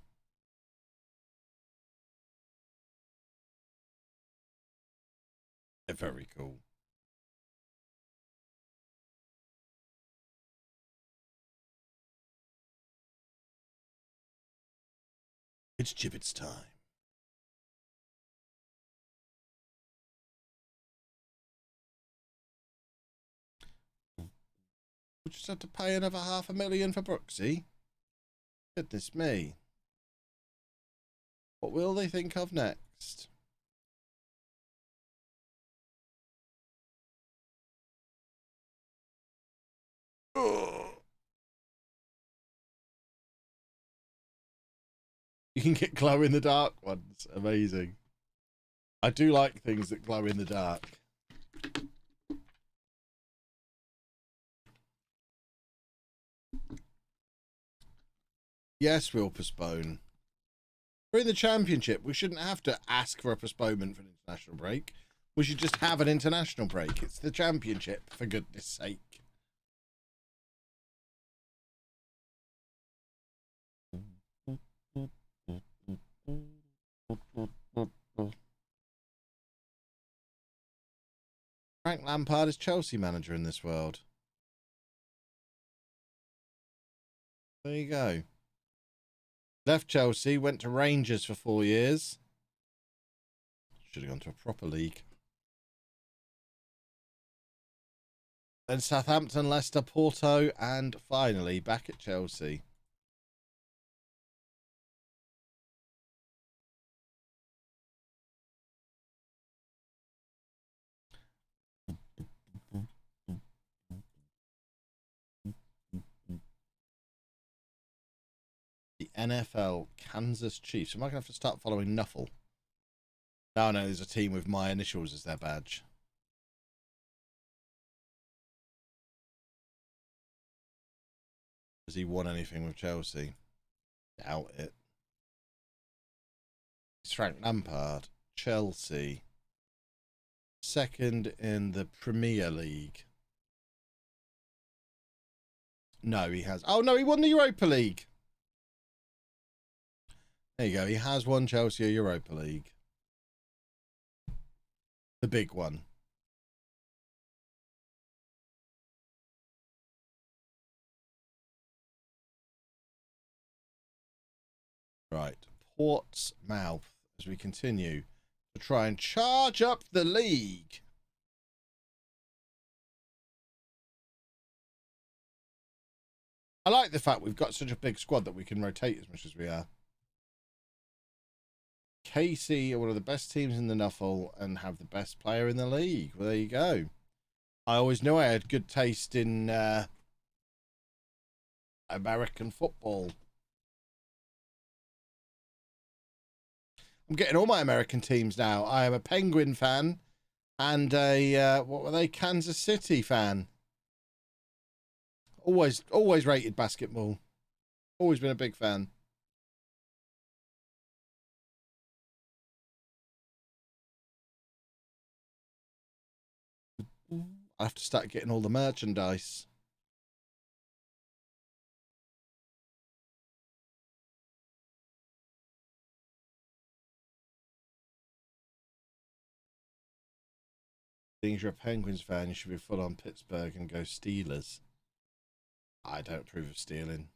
They're very cool. It's Gibbets time. We just have to pay another $500,000 for Brooksy. Goodness me. What will they think of next? Ugh. You can get glow in the dark ones. Amazing. I do like things that glow in the dark. Yes, we'll postpone. We're in the championship. We shouldn't have to ask for a postponement for an international break. We should just have an international break. It's the championship, for goodness sake. Frank Lampard is Chelsea manager in this world. There you go. Left Chelsea, went to Rangers for 4 years. Should have gone to a proper league. Then Southampton, Leicester, Porto, and finally back at Chelsea. The NFL Kansas Chiefs. Am I going to have to start following Nuffle? No, there's a team with my initials as their badge. Has he won anything with Chelsea? Doubt it. It's Frank Lampard. Chelsea. Second in the Premier League. No, he has. Oh, no, he won the Europa League. There you go. He has won Chelsea a Europa League. The big one. Right. Portsmouth as we continue to try and charge up the league. I like the fact we've got such a big squad that we can rotate as much as we are. KC are one of the best teams in the Nuffle and have the best player in the league. Well, there you go. I always knew I had good taste in American football. I'm getting all my American teams now. I am a Penguin fan and a, what were they, Kansas City fan. Always rated basketball. Always been a big fan. I have to start getting all the merchandise. Being you're a Penguins fan, you should be full on Pittsburgh and go Steelers. I don't approve of stealing.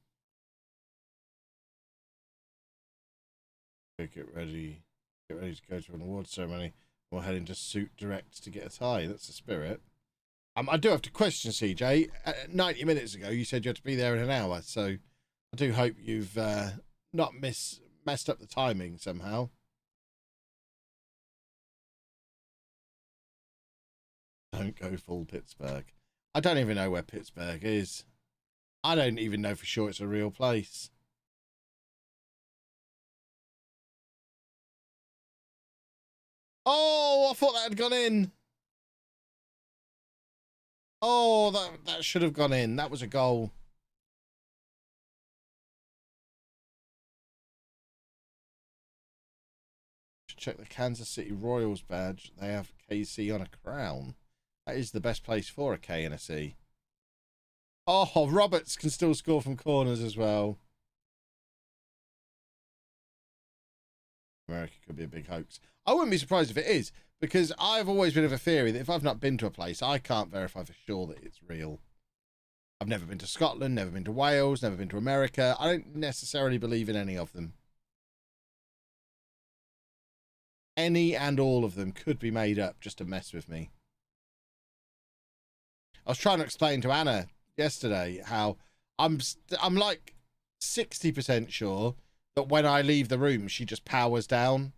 Get ready to go to an award ceremony. We're heading to suit direct to get a tie. That's the spirit. I do have to question, CJ. 90 minutes ago, you said you had to be there in an hour, so I do hope you've not messed up the timing somehow. Don't go full Pittsburgh. I don't even know where Pittsburgh is. I don't even know for sure it's a real place. Oh, I thought that had gone in. Oh, that should have gone in. That was a goal. Check the Kansas City Royals badge. They have KC on a crown. That is the best place for a K and a C. Oh, Roberts can still score from corners as well. America could be a big hoax. I wouldn't be surprised if it is, because I've always been of a theory that if I've not been to a place, I can't verify for sure that it's real. I've never been to Scotland, never been to Wales, never been to America. I don't necessarily believe in any of them. Any and all of them could be made up just to mess with me. I was trying to explain to Anna yesterday how I'm like 60% sure that when I leave the room, she just powers down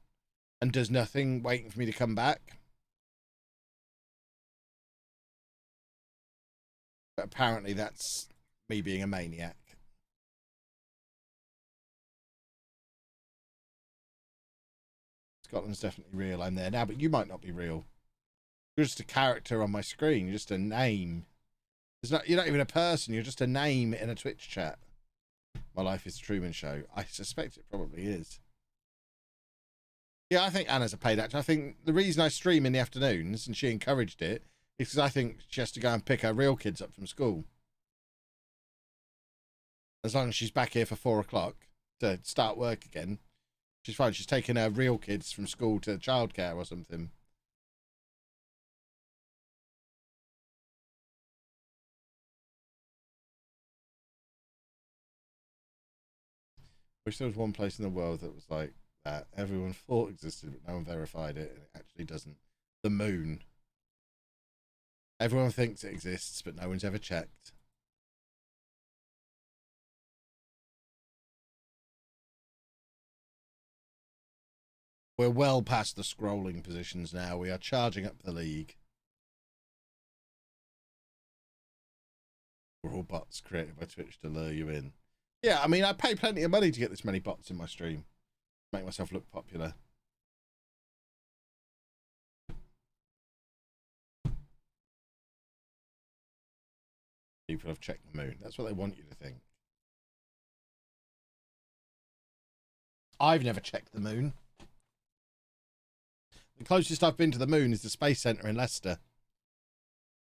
and does nothing, waiting for me to come back. But apparently that's me being a maniac. Scotland's definitely real. I'm there now, but you might not be real. You're just a character on my screen. You're just a name. You're not even a person. You're just a name in a Twitch chat. My Life is a Truman Show. I suspect it probably is. Yeah, I think Anna's a paid actor. I think the reason I stream in the afternoons, and she encouraged it, is because I think she has to go and pick her real kids up from school. As long as she's back here for 4 o'clock to start work again, she's fine. She's taking her real kids from school to childcare or something. Wish there was one place in the world that was like that. Everyone thought existed, but no one verified it, and it actually doesn't. The moon. Everyone thinks it exists, but no one's ever checked. We're well past the scrolling positions now. We are charging up the league. We're all bots created by Twitch to lure you in. Yeah, I mean, I pay plenty of money to get this many bots in my stream. Make myself look popular. People have checked the moon. That's what they want you to think. I've never checked the moon. The closest I've been to the moon is the Space Centre in Leicester.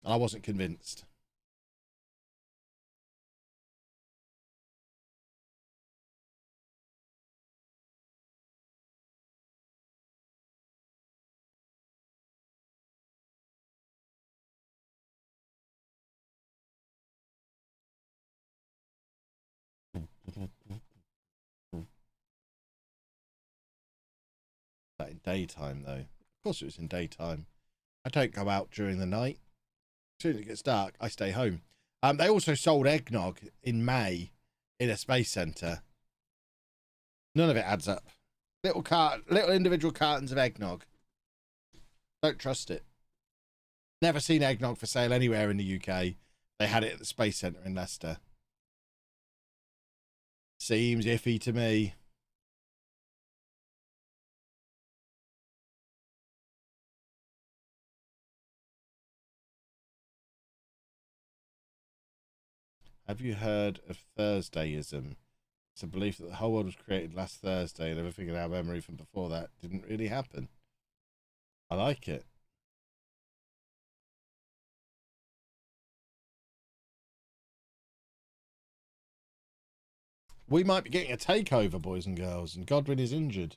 And I wasn't convinced. That in daytime, though. Of course it was in daytime. I don't go out during the night. As soon as it gets dark, I stay home. They also sold eggnog in May in a space centre. None of it adds up. Little individual cartons of eggnog. Don't trust it. Never seen eggnog for sale anywhere in the UK. They had it at the Space Centre in Leicester. Seems iffy to me. Have you heard of Thursdayism? It's a belief that the whole world was created last Thursday and everything in our memory from before that didn't really happen. I like it. We might be getting a takeover, boys and girls, and Godwin is injured.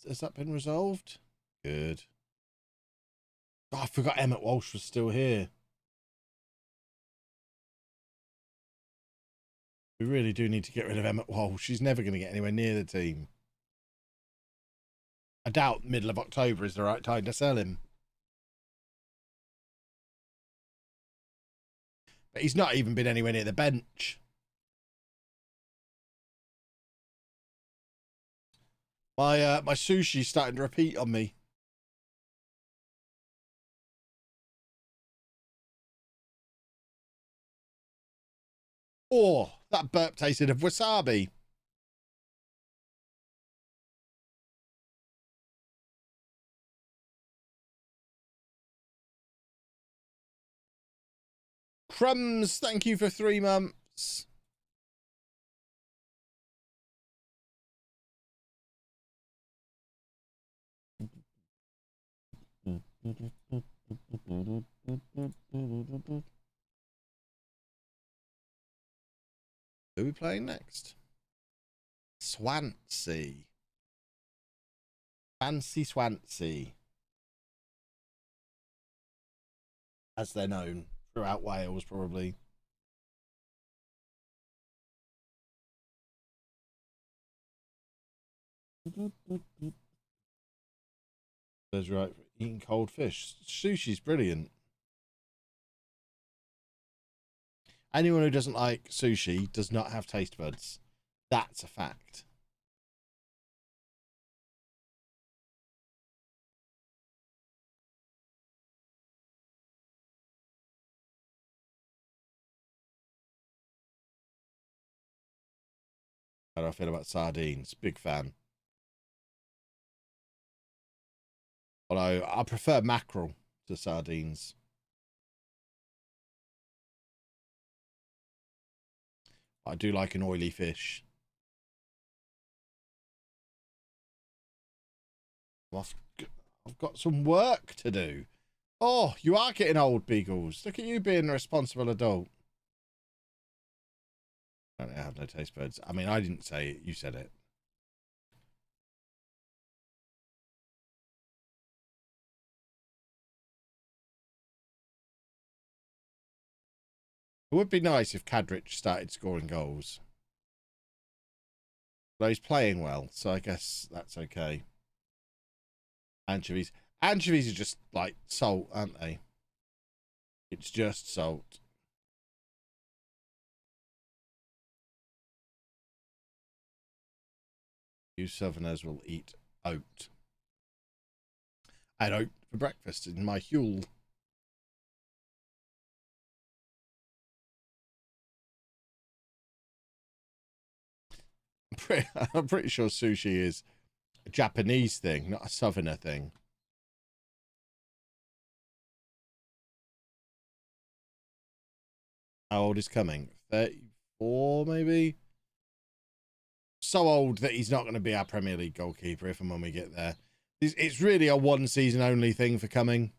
Has that been resolved? Good. Oh, I forgot Emmett Walsh was still here. We really do need to get rid of Emmett Walsh. She's never going to get anywhere near the team. I doubt middle of October is the right time to sell him. But he's not even been anywhere near the bench. My sushi's starting to repeat on me. Oh, that burp tasted of wasabi. Crumbs, thank you for 3 months. Who are we playing next? Swansea. Fancy Swansea, as they're known throughout Wales, probably. That's right. Eating cold fish. Sushi's brilliant. Anyone who doesn't like sushi does not have taste buds. That's a fact. How do I feel about sardines? Big fan. Although I prefer mackerel to sardines. I do like an oily fish. I've got some work to do. Oh, you are getting old, Beagles. Look at you being a responsible adult. I don't have no taste buds. I mean, I didn't say it. You said it. It would be nice if Kadrich started scoring goals. But he's playing well, so I guess that's okay. Anchovies. Anchovies are just like salt, aren't they? It's just salt. You Southerners will eat oat. I had oat for breakfast in my Huel. I'm pretty sure sushi is a Japanese thing, not a Southerner thing. How old is coming? 34, maybe? So old that he's not going to be our Premier League goalkeeper if and when we get there. It's really a one season only thing for coming.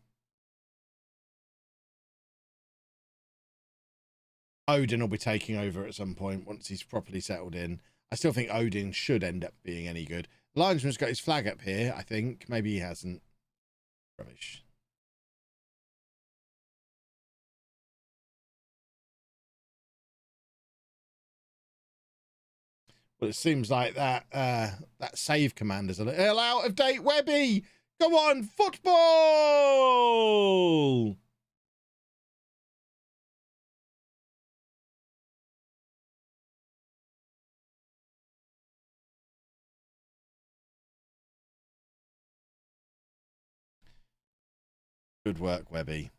Odin will be taking over at some point once he's properly settled in. I still think Odin should end up being any good. Linesman's got his flag up here, I think. Maybe he hasn't. Rubbish. Well, it seems like that save command is a little out of date. Webby, go on, football! Good work, Webby.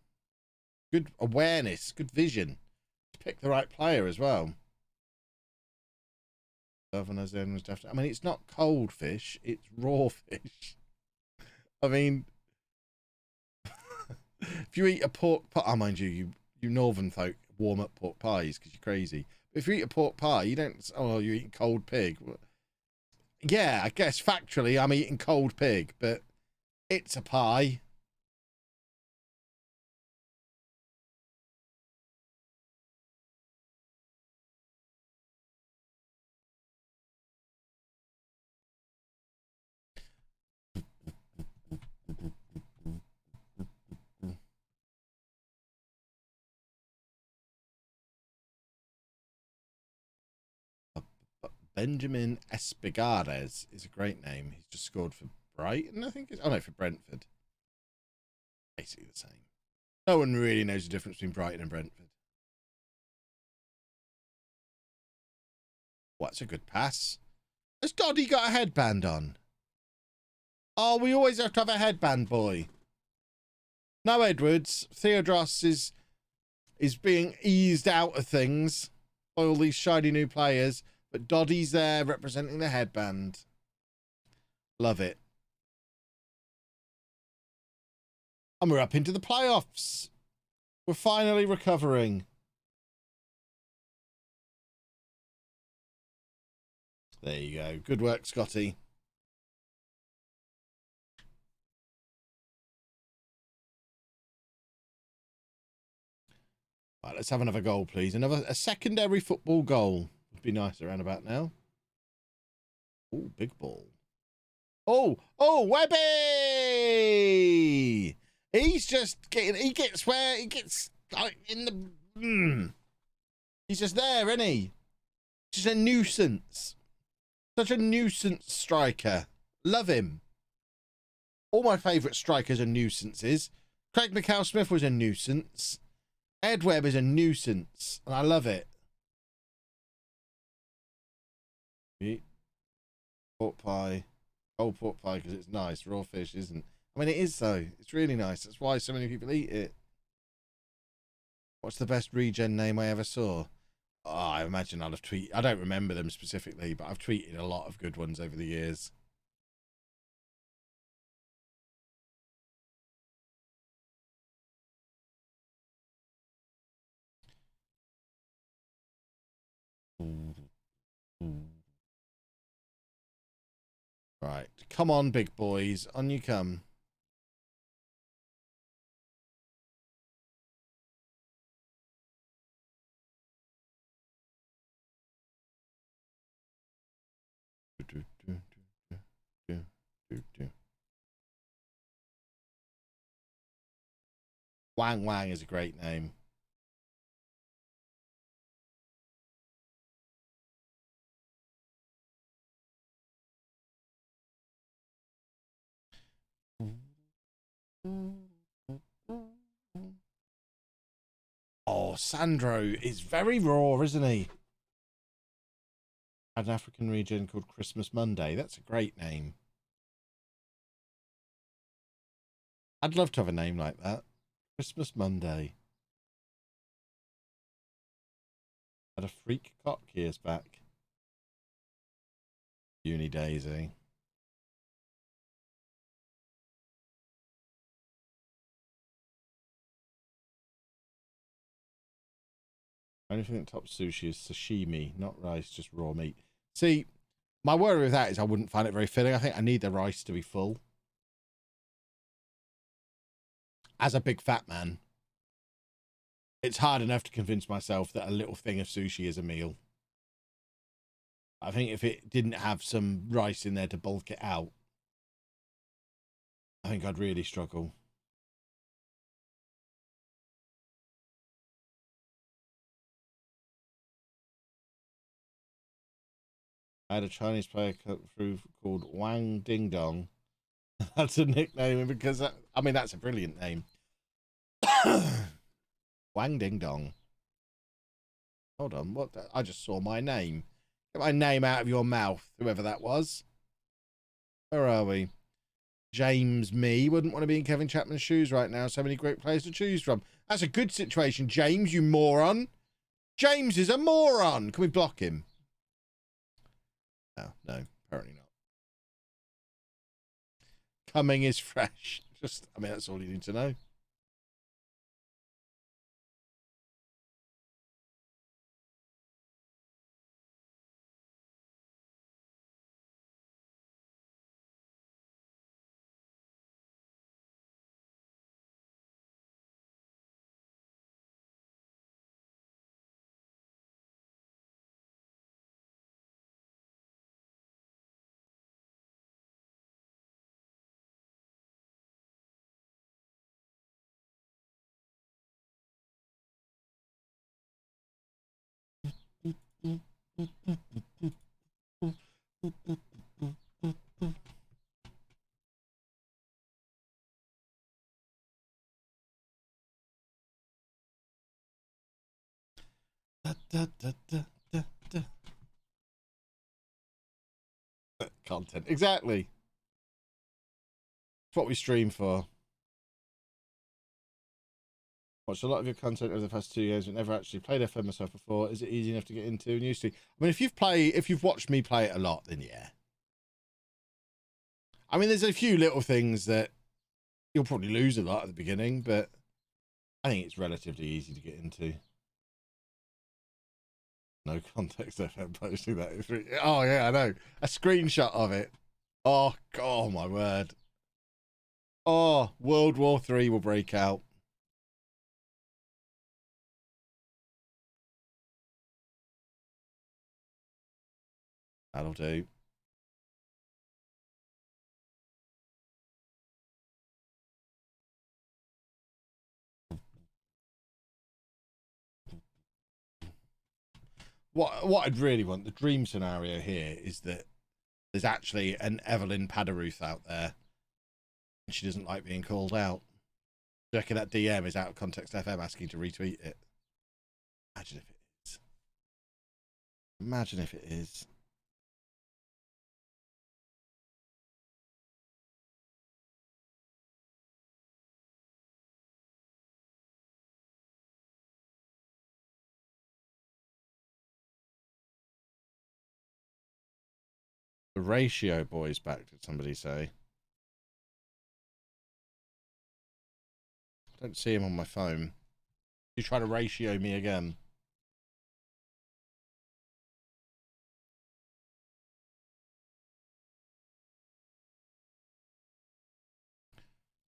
Good awareness, good vision. Pick the right player as well. Southerners then was definitely. I mean, it's not cold fish; it's raw fish. I mean, if you eat a pork pie, oh, mind you, you northern folk warm up pork pies because you're crazy. But if you eat a pork pie, you don't. Oh, you're eating cold pig. Yeah, I guess factually, I'm eating cold pig, but it's a pie. Benjamin Espigares is a great name. He's just scored for Brighton, I think. Oh, no, for Brentford. Basically the same. No one really knows the difference between Brighton and Brentford. What's a good pass? Has Doddy got a headband on? Oh, we always have to have a headband, boy. No, Edwards. Theodros is being eased out of things by all these shiny new players. But Doddy's there representing the headband. Love it. And we're up into the playoffs. We're finally recovering. There you go. Good work, Scotty. Right, let's have another goal, please. A secondary football goal would be nice around about now. Oh, big ball. Oh, Webby! He's just getting, he gets like in the, he's just there, isn't he? Just a nuisance. Such a nuisance striker. Love him. All my favourite strikers are nuisances. Craig McCall-Smith was a nuisance. Ed Webb is a nuisance, and I love it. Pork pie. Cold pork pie because it's nice. Raw fish isn't. I mean, it is though. It's really nice. That's why so many people eat it. What's the best regen name I ever saw? Oh, I imagine I'll have tweeted. I don't remember them specifically, but I've tweeted a lot of good ones over the years. Right, come on, big boys, on you come. Wang Wang is a great name. Oh, Sandro is very raw, isn't he? An African region called Christmas Monday. That's a great name. I'd love to have a name like that. Christmas Monday. Had a freak cock years back. Uni days, eh? Only thing that tops sushi is sashimi, not rice, just raw meat. See, my worry with that is I wouldn't find it very filling. I think I need the rice to be full. As a big fat man, it's hard enough to convince myself that a little thing of sushi is a meal. I think if it didn't have some rice in there to bulk it out, I think I'd really struggle. I had a Chinese player come through called Wang Ding Dong. That's a nickname because, I mean, that's a brilliant name. Wang Ding Dong. Hold on, what? I just saw my name. Get my name out of your mouth, whoever that was. Where are we? James Me wouldn't want to be in Kevin Chapman's shoes right now. So many great players to choose from. That's a good situation, James, you moron. James is a moron. Can we block him? No, apparently not. Coming is fresh. Just, I mean, that's all you need to know. Content, exactly. It's what we stream for. Watched a lot of your content over the past 2 years, but never actually played FM myself before. Is it easy enough to get into and used to? I mean, if you've watched me play it a lot, then yeah. I mean, there's a few little things that you'll probably lose a lot at the beginning, but I think it's relatively easy to get into. No context FM posting that. Oh yeah, I know. A screenshot of it. Oh God, my word. Oh, World War III will break out. That'll do. What I'd really want, the dream scenario here, is that there's actually an Evelyn Padaruth out there and she doesn't like being called out. Do you reckon that DM is out of context FM asking to retweet it? Imagine if it is. Imagine if it is. The ratio boy's back, did somebody say? I don't see him on my phone. You try to ratio me again.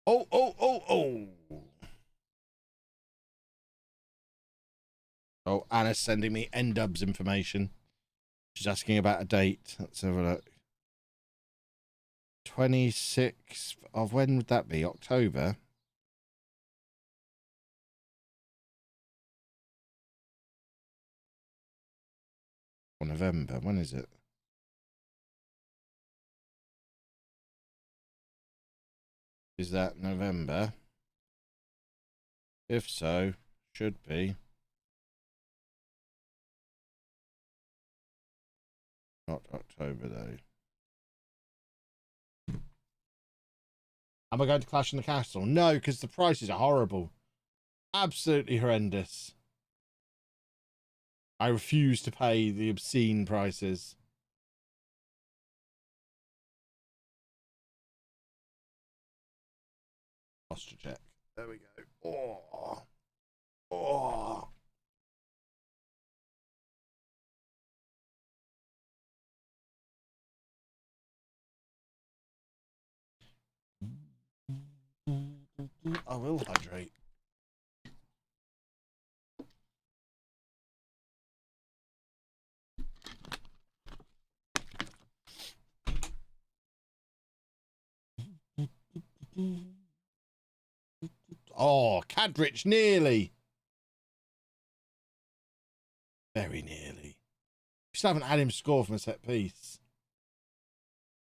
Oh. Oh, Anna's sending me N-dubs information. She's asking about a date. Let's have a look. 26th of, when would that be? October? Or November? When is it? Is that November? If so, should be. Not October, though. Am I going to Clash in the Castle? No, because the prices are horrible. Absolutely horrendous. I refuse to pay the obscene prices. Posture check. There we go. Oh. I will hydrate. Oh, Cadrich, nearly. Very nearly. Still haven't had him score from a set piece.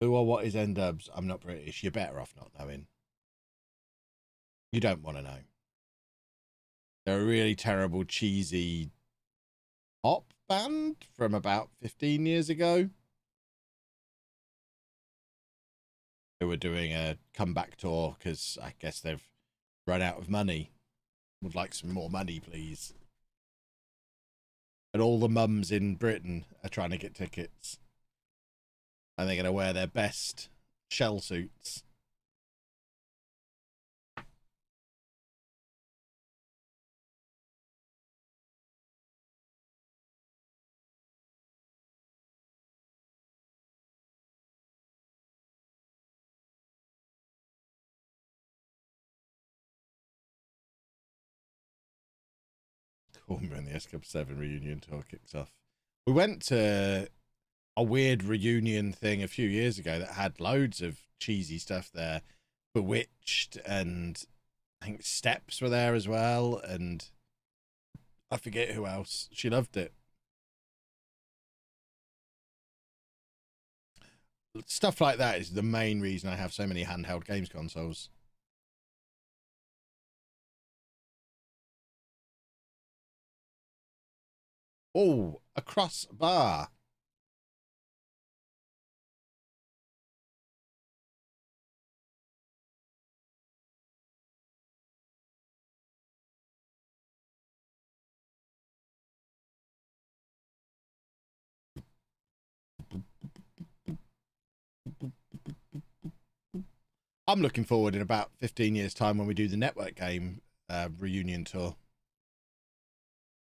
Who or what is N-dubs? I'm not British. You're better off not knowing. You don't want to know. They're a really terrible, cheesy pop band from about 15 years ago. They were doing a comeback tour because I guess they've run out of money. Would like some more money, please. And all the mums in Britain are trying to get tickets. And they're going to wear their best shell suits. When the S Cup 7 reunion tour kicks off. We went to a weird reunion thing a few years ago that had loads of cheesy stuff there. Bewitched, and I think Steps were there as well, and I forget who else. She loved it. Stuff like that is the main reason I have so many handheld games consoles. Oh, a crossbar. I'm looking forward in about 15 years' time when we do the network game reunion tour.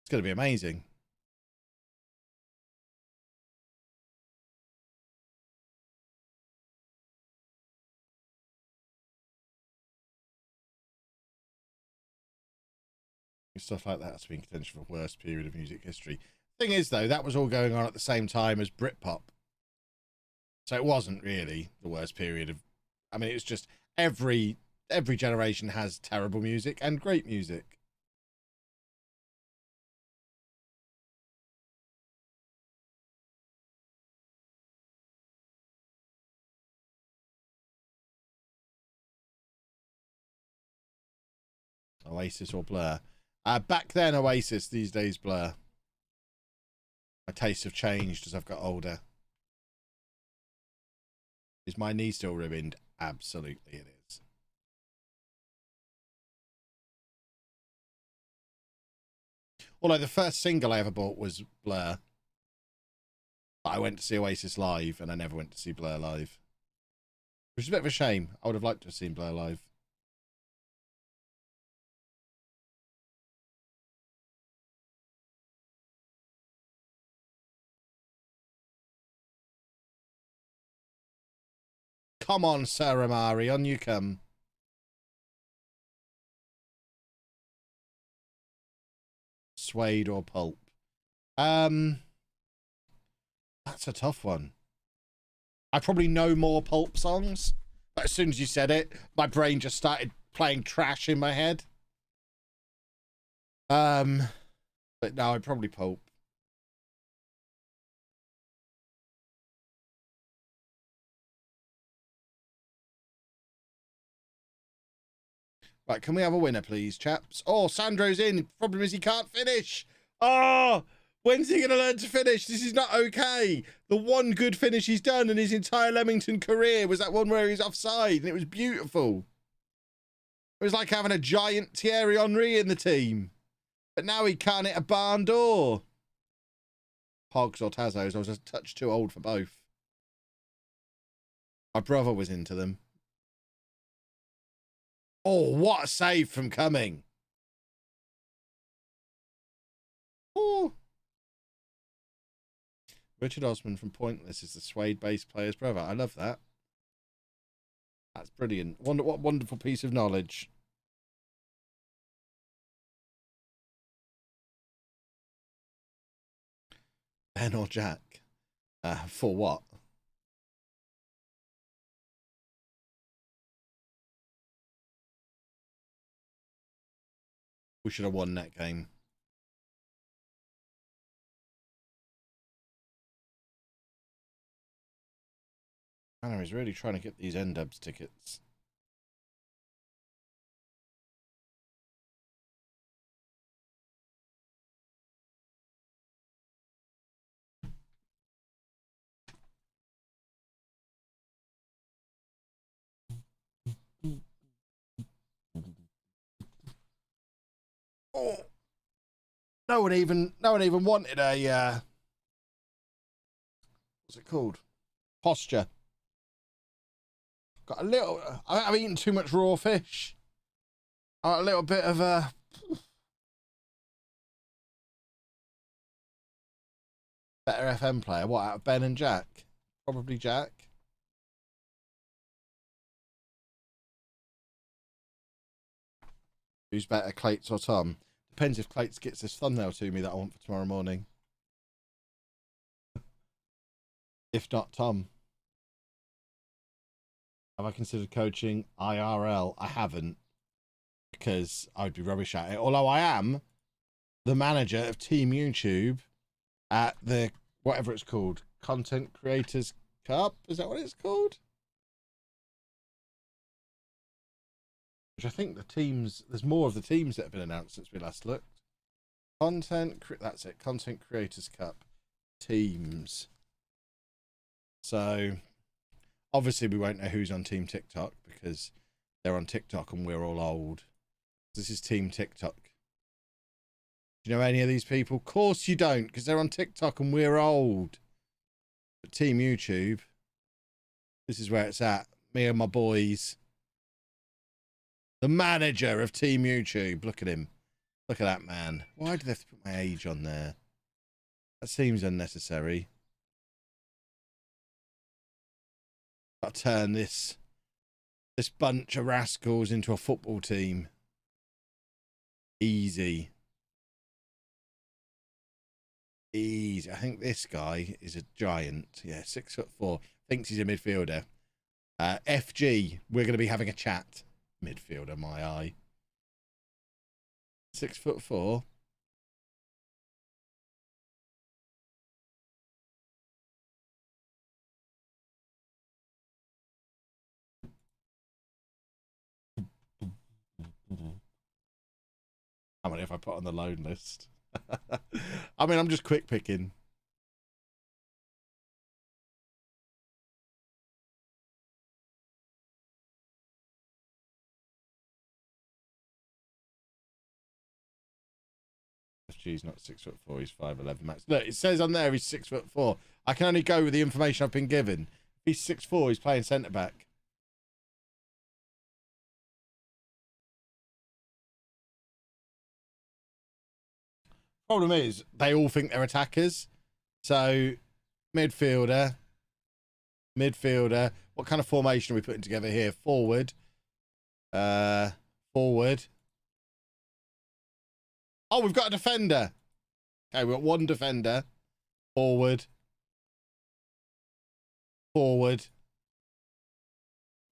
It's going to be amazing. Stuff like that's been contention for worst period of music history. Thing is, though, that was all going on at the same time as Britpop. So it wasn't really the worst period of... I mean, it's just every generation has terrible music and great music. Oasis or Blur? Back then, Oasis. These days, Blur. My tastes have changed as I've got older. Is my knee still ruined? Absolutely it is. Although the first single I ever bought was Blur. I went to see Oasis live and I never went to see Blur live. Which is a bit of a shame. I would have liked to have seen Blur live. Come on, Sir Amari, on you come. Suede or Pulp? That's a tough one. I probably know more Pulp songs, but as soon as you said it, my brain just started playing trash in my head. But no, I'd probably Pulp. Right, can we have a winner, please, chaps? Oh, Sandro's in. Problem is he can't finish. Oh, when's he going to learn to finish? This is not okay. The one good finish he's done in his entire Leamington career was that one where he's offside, and it was beautiful. It was like having a giant Thierry Henry in the team. But now he can't hit a barn door. Hogs or Tazos. I was a touch too old for both. My brother was into them. Oh, what a save from Cumming. Oh. Richard Osman from Pointless is the Suede bass player's brother. I love that. That's brilliant. What a wonderful piece of knowledge. Ben or Jack? For what? We should have won that game. Anna is really trying to get these N-Dubs tickets. Oh, no one even wanted a what's it called? Posture. Got a little. I've eaten too much raw fish. A little bit of a. Better FM player. What, out of Ben and Jack? Probably Jack. Who's better, Clates or Tom? Depends if Clates gets this thumbnail to me that I want for tomorrow morning. If not, Tom. Have I considered coaching IRL? I haven't, because I would be rubbish at it. Although I am the manager of Team YouTube at the, whatever it's called, Content Creators Cup. Is that what it's called? Which I think the teams, there's more of the teams that have been announced since we last looked. That's it, Content Creators Cup teams. So obviously we won't know who's on Team TikTok because they're on TikTok and we're all old. This is Team TikTok. Do you know any of these people? Of course you don't, because they're on TikTok and we're old. But Team YouTube, this is where it's at. Me and my boys. The manager of Team YouTube. Look at him. Look at that man. Why do they have to put my age on there? That seems unnecessary. I'll turn this bunch of rascals into a football team. Easy. Easy. I think this guy is a giant. Yeah, 6'4". I Thinks he's a midfielder. FG, we're going to be having a chat. Midfielder, my eye. 6'4". How many have I put on the loan list? I mean, I'm just quick picking. FG's not 6'4", he's 5'11" max. Look, it says on there he's 6'4". I can only go with the information I've been given. If he's 6'4", he's playing centre back. Problem is, they all think they're attackers. So, midfielder. What kind of formation are we putting together here? Forward. Forward. Oh, we've got a defender. Okay, we've got one defender. Forward. Forward.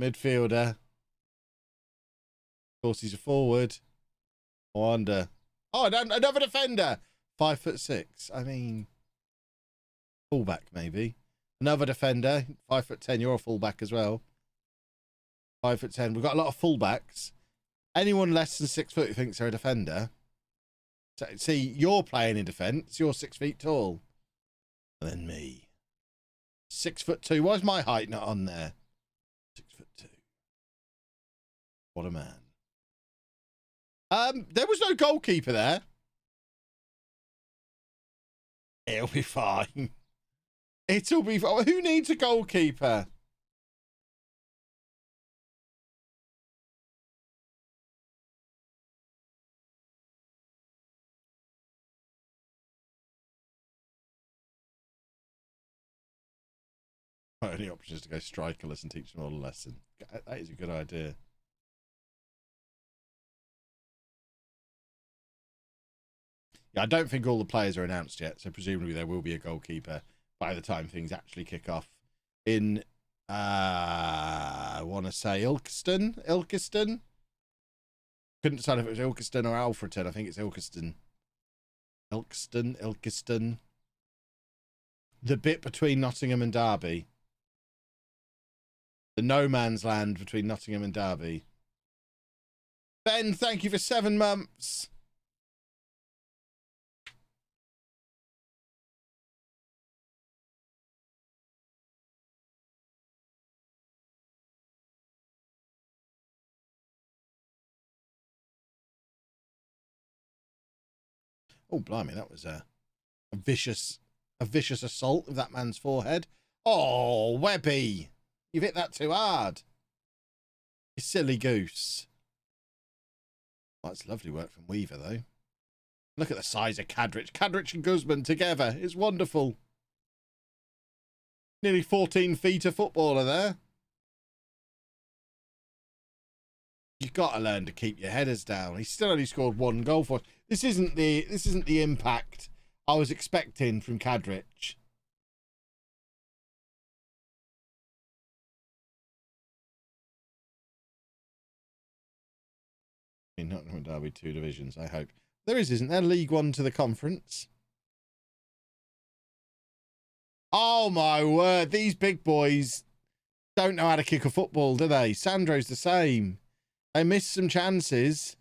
Midfielder. Of course, he's a forward. I wonder. Oh, another defender. 5'6". I mean, fullback maybe. Another defender. 5'10". You're a fullback as well. 5'10". We've got a lot of fullbacks. Anyone less than 6 foot who thinks they're a defender. So, see, you're playing in defence. You're 6 feet tall. And then me. 6'2". Why is my height not on there? 6'2". What a man. There was no goalkeeper there. It'll be fine. It'll be fine. Who needs a goalkeeper? My only option is to go strikerless and teach them all a lesson. That is a good idea. Yeah, I don't think all the players are announced yet, so presumably there will be a goalkeeper by the time things actually kick off in, I want to say Ilkeston? Couldn't decide if it was Ilkeston or Alfreton. I think it's Ilkeston. Ilkeston. The bit between Nottingham and Derby. The no man's land between Nottingham and Derby. Ben, thank you for 7 months. Oh, blimey, that was a vicious assault of that man's forehead. Oh, Webby, you've hit that too hard. You silly goose. Oh, that's lovely work from Weaver, though. Look at the size of Cadrich. Cadrich and Guzman together. It's wonderful. Nearly 14 feet of footballer there. You've got to learn to keep your headers down. He's still only scored 1 goal for us. This isn't the impact I was expecting from Cadrich. Nottingham and Derby 2 divisions, I hope. There isn't there? League 1 to the conference. Oh my word, these big boys don't know how to kick a football, do they? Sandro's the same. They missed some chances.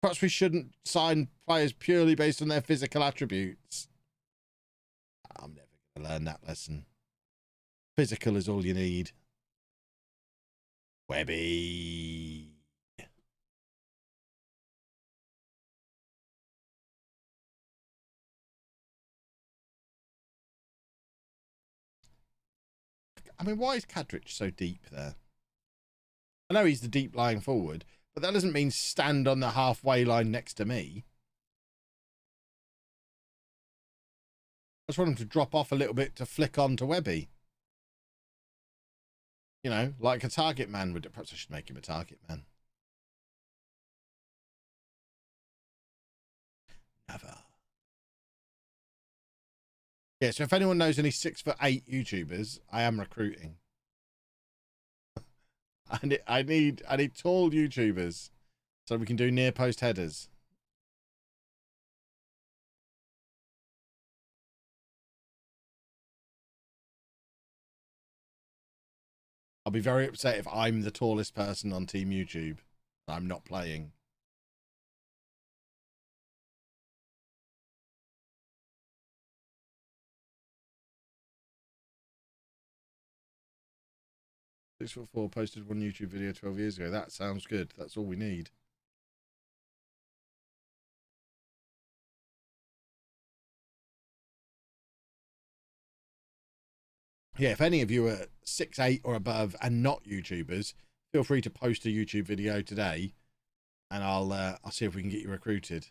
Perhaps we shouldn't sign players purely based on their physical attributes. I'm never going to learn that lesson. Physical is all you need. Webby. I mean, why is Cadrich so deep there? I know he's the deep lying forward, but that doesn't mean stand on the halfway line next to me. I just want him to drop off a little bit to flick on to Webby. You know, like a target man would. Perhaps I should make him a target man. Never. Yeah, so if anyone knows any 6'8" YouTubers, I am recruiting. I need tall YouTubers so we can do near post headers. I'll be very upset if I'm the tallest person on Team YouTube. I'm not playing. .4 posted one YouTube video 12 years ago. That sounds good. That's all we need. Yeah, if any of you are 6'8" or above and not YouTubers, feel free to post a YouTube video today, and I'll see if we can get you recruited.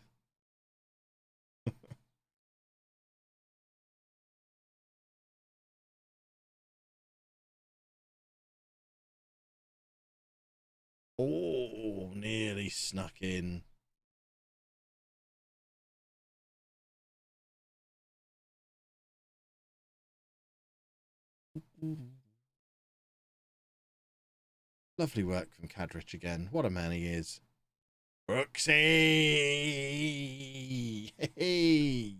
Oh, nearly snuck in. Lovely work from Cadrich again. What a man he is. Brooksy! Hey!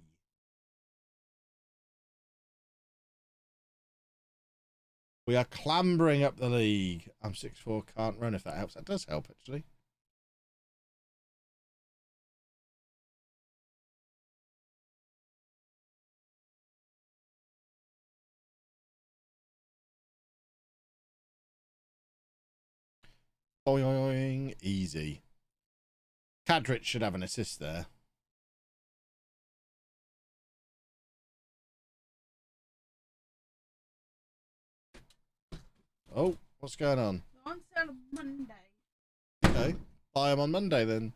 We are clambering up the league. I'm 6'4", can't run, if that helps. That does help, actually. Boing, easy. Cadrich should have an assist there. Oh, what's going on? On sale on Monday. Okay, buy them on Monday then.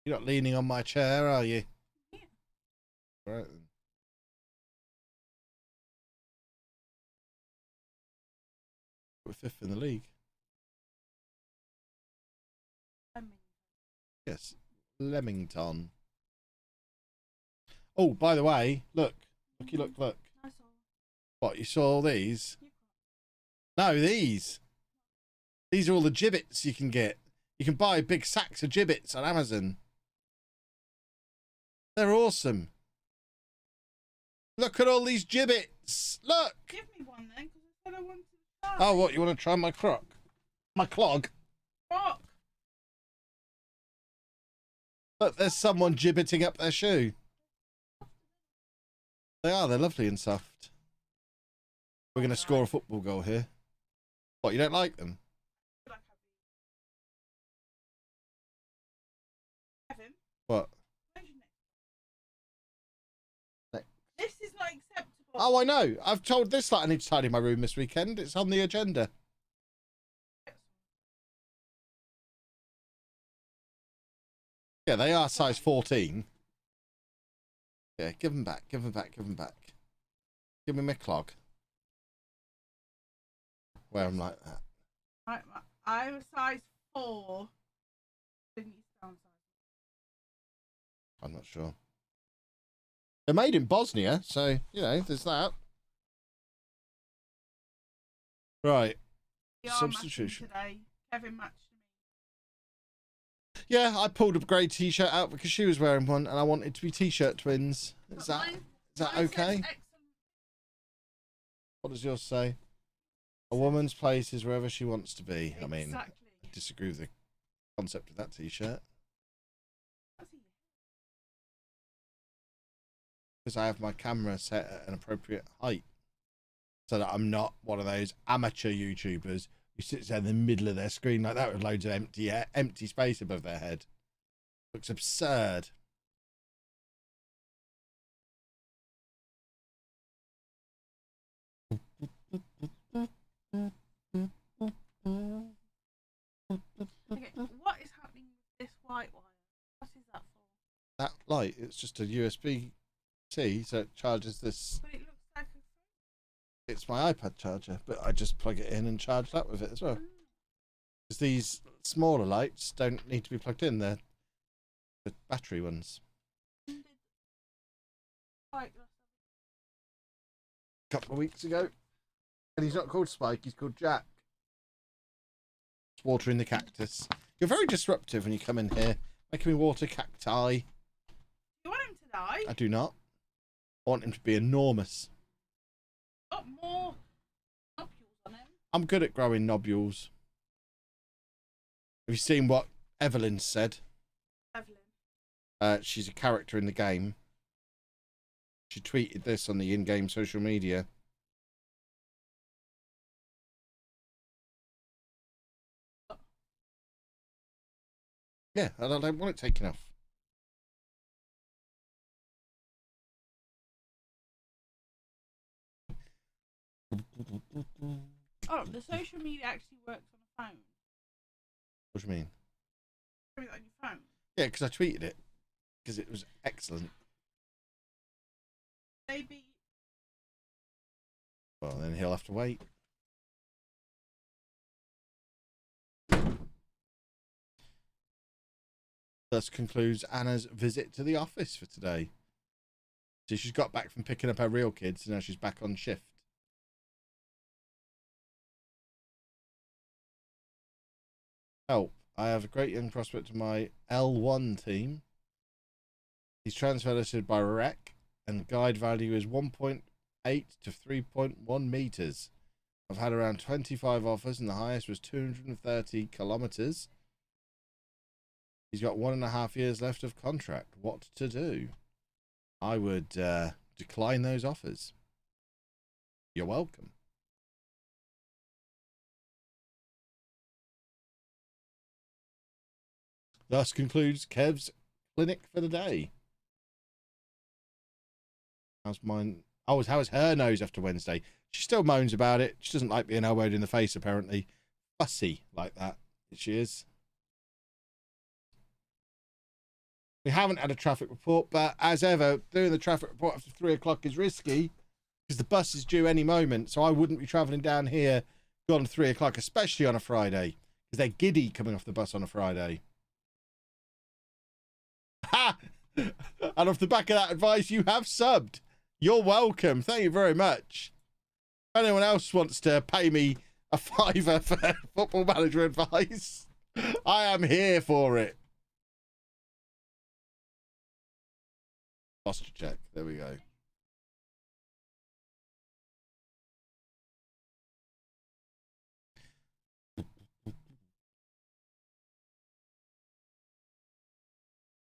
You're not leaning on my chair, are you? Yeah. Right then. We're 5th in the league. Yes, Leamington. Oh, by the way, look. Looky, look. I saw. What, you saw all these? No, these. These are all the gibbets you can get. You can buy big sacks of gibbets on Amazon. They're awesome. Look at all these gibbets. Look. Give me one then, because I said I wanted to try. Oh, what? You want to try my croc? My clog? Rock. Look, there's someone gibbeting up their shoe. They are. They're lovely and soft. We're going to score a football goal here. What, you don't like them? Kevin, What? where's your next? This is not acceptable. Oh, I know. I've told this that I need to tidy my room this weekend. It's on the agenda. Yeah, they are size 14. Yeah, give them back. Give them back. Give them back. Give me my clog. Wear them like that. Right, I'm a size 4. Didn't you sound size? I'm not sure. They're made in Bosnia, so, you know, there's that. Right. We are Substitution. matching today. Kevin matched me. Yeah, I pulled a grey t-shirt out because she was wearing one and I wanted to be t-shirt twins. Is that okay? What does yours say? A woman's place is wherever she wants to be. Exactly. I mean, I disagree with the concept of that t-shirt. Because I have my camera set at an appropriate height. So that I'm not one of those amateur YouTubers who sits there in the middle of their screen like that with loads of empty space above their head. Looks absurd. Okay, what is happening with this white wire? What is that for? That light, it's just a USB-C, so it charges this. But it looks like a... It's my iPad charger, but I just plug it in and charge that with it as well. Because these smaller lights don't need to be plugged in. They're the battery ones. Spike last A couple of weeks ago. And he's not called Spike, he's called Jack. Watering the cactus. You're very disruptive when you come in here, making me water cacti. You want him to die? I do not. I want him to be enormous. Got more nodules on him. I'm good at growing nodules. Have you seen what Evelyn said? Evelyn. She's a character in the game. She tweeted this on the in-game social media. Yeah, I don't want it taken off. Oh, the social media actually works on a phone. What do you mean? On your phone. Yeah, because I tweeted it. Because it was excellent. Maybe. Well, then he'll have to wait. Thus concludes Anna's visit to the office for today. So she's got back from picking up her real kids, and now she's back on shift. Help. I have a great young prospect in my L1 team. He's transferred by rec, and guide value is 1.8 to 3.1 meters. I've had around 25 offers, and the highest was 230 kilometers. He's got 1.5 years left of contract. What to do? I would decline those offers. You're welcome. Thus concludes Kev's clinic for the day. How's mine? Oh, how's her nose after Wednesday? She still moans about it. She doesn't like being elbowed in the face, apparently. Fussy like that. She is. We haven't had a traffic report, but as ever, doing the traffic report after 3 o'clock is risky because the bus is due any moment. So I wouldn't be travelling down here on 3 o'clock, especially on a Friday, because they're giddy coming off the bus on a Friday. Ha! And off the back of that advice, you have subbed. You're welcome. Thank you very much. If anyone else wants to pay me a £5 for football manager advice, I am here for it. Posture check. There we go.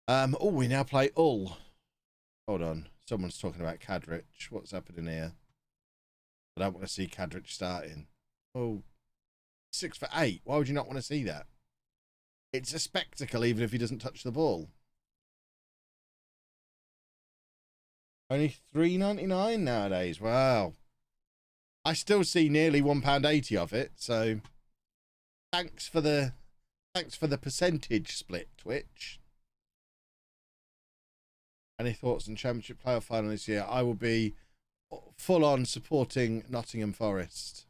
Oh, we now play Ull. Hold on. Someone's talking about Cadrich. What's happening here? I don't want to see Cadrich starting. Oh, 6 for 8. Why would you not want to see that? It's a spectacle, even if he doesn't touch the ball. Only $3.99 nowadays. Wow. I still see nearly £1.80 of it. So, thanks for the percentage split, Twitch. Any thoughts on Championship playoff final this year? I will be full on supporting Nottingham Forest,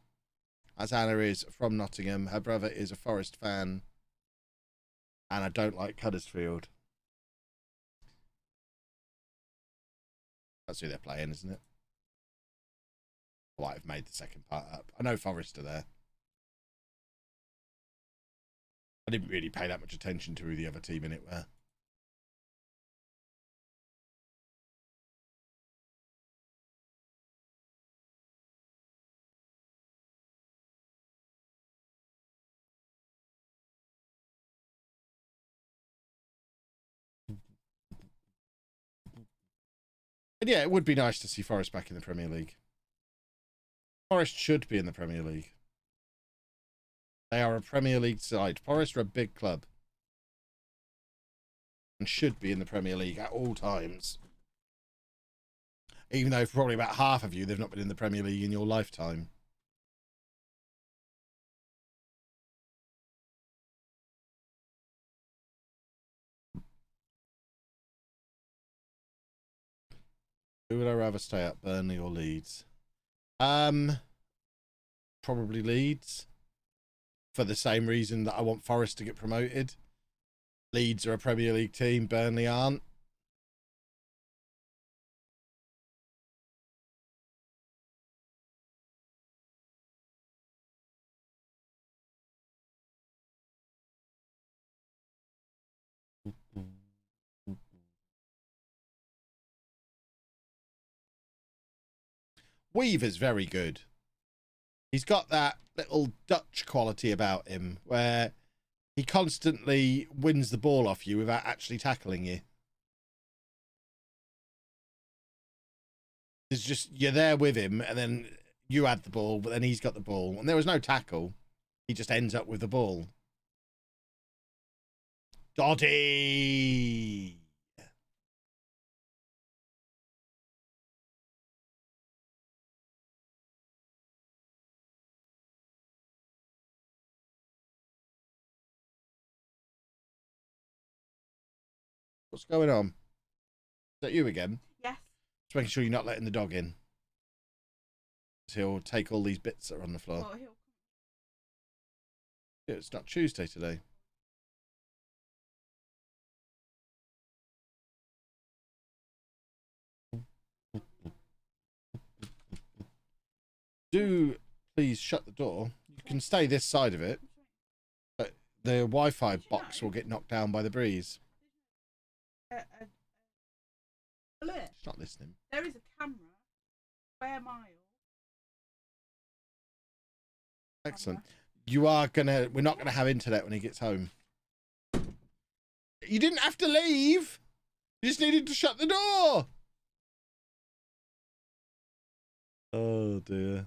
as Anna is from Nottingham. Her brother is a Forest fan, and I don't like Huddersfield. That's who they're playing, isn't it? I might have made the second part up. I know Forest are there. I didn't really pay that much attention to who the other team in it were. But yeah, it would be nice to see Forest back in the Premier League. Forest should be in the Premier League. They are a Premier League side. Forest are a big club. And should be in the Premier League at all times. Even though for probably about half of you, they've not been in the Premier League in your lifetime. Who would I rather stay at, Burnley or Leeds? Probably Leeds. For the same reason that I want Forest to get promoted. Leeds are a Premier League team, Burnley aren't. Weaver's very good. He's got that little Dutch quality about him where he constantly wins the ball off you without actually tackling you. It's just, you're there with him, and then you had the ball, but then he's got the ball. And there was no tackle. He just ends up with the ball. Doddy! What's going on? Is that you again? Yes. Just making sure you're not letting the dog in. He'll take all these bits that are on the floor. Well, Yeah, it's not Tuesday today. Do please shut the door. You can stay this side of it, but the Wi-Fi box will get knocked down by the breeze. It's not listening. There is a camera. Square mile. Excellent. We're not gonna have internet when he gets home. You didn't have to leave. You just needed to shut the door. Oh dear.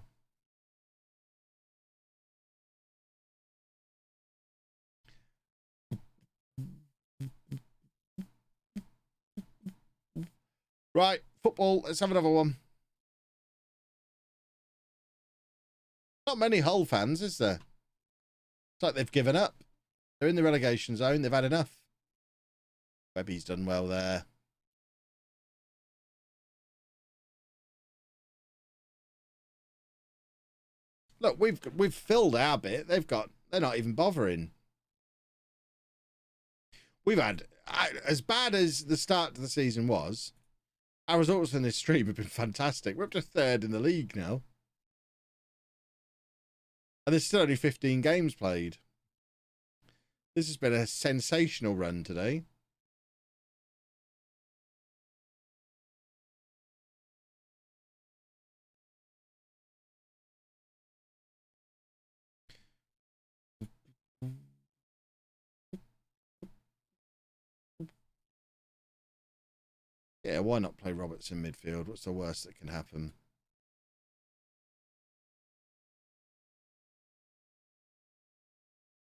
Right, football. Let's have another one. Not many Hull fans, is there? It's like they've given up. They're in the relegation zone. They've had enough. Webby's done well there. Look, we've filled our bit. They're not even bothering. We've had, as bad as the start to the season was, our results in this stream have been fantastic. We're up to 3rd in the league now. And there's still only 15 games played. This has been a sensational run today. Yeah, why not play Roberts in midfield? What's the worst that can happen?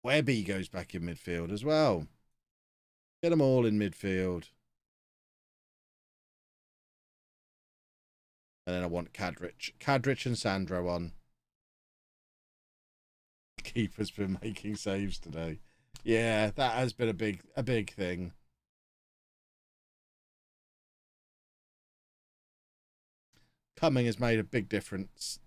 Webby goes back in midfield as well. Get them all in midfield. And then I want Cadrich and Sandro on. Keeper's been making saves today. Yeah, that has been a big thing. Coming has made a big difference.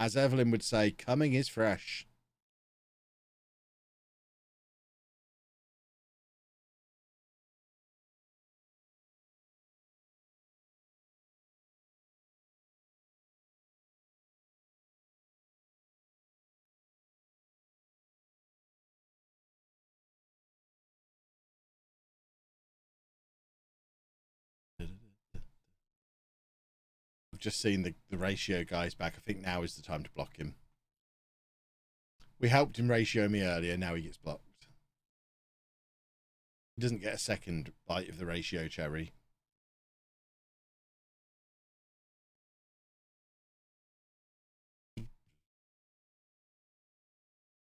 As Evelyn would say, coming is fresh. I've just seen the ratio guys back. I think now is the time to block him. We helped him ratio me earlier. Now he gets blocked. He doesn't get a second bite of the ratio cherry.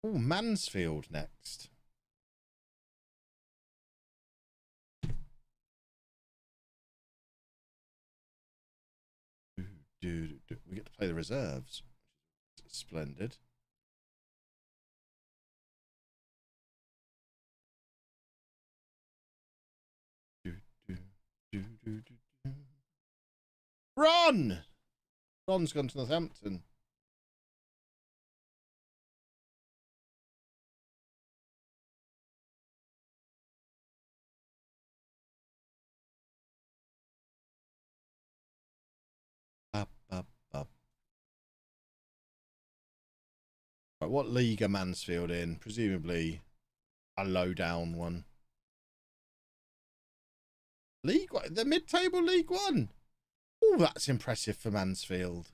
Oh, Mansfield next. We get to play the reserves. Splendid. Ron! Ron's gone to Northampton. Right, what league are Mansfield in? Presumably a low down one. League One, the mid-table League One. Oh, that's impressive for Mansfield.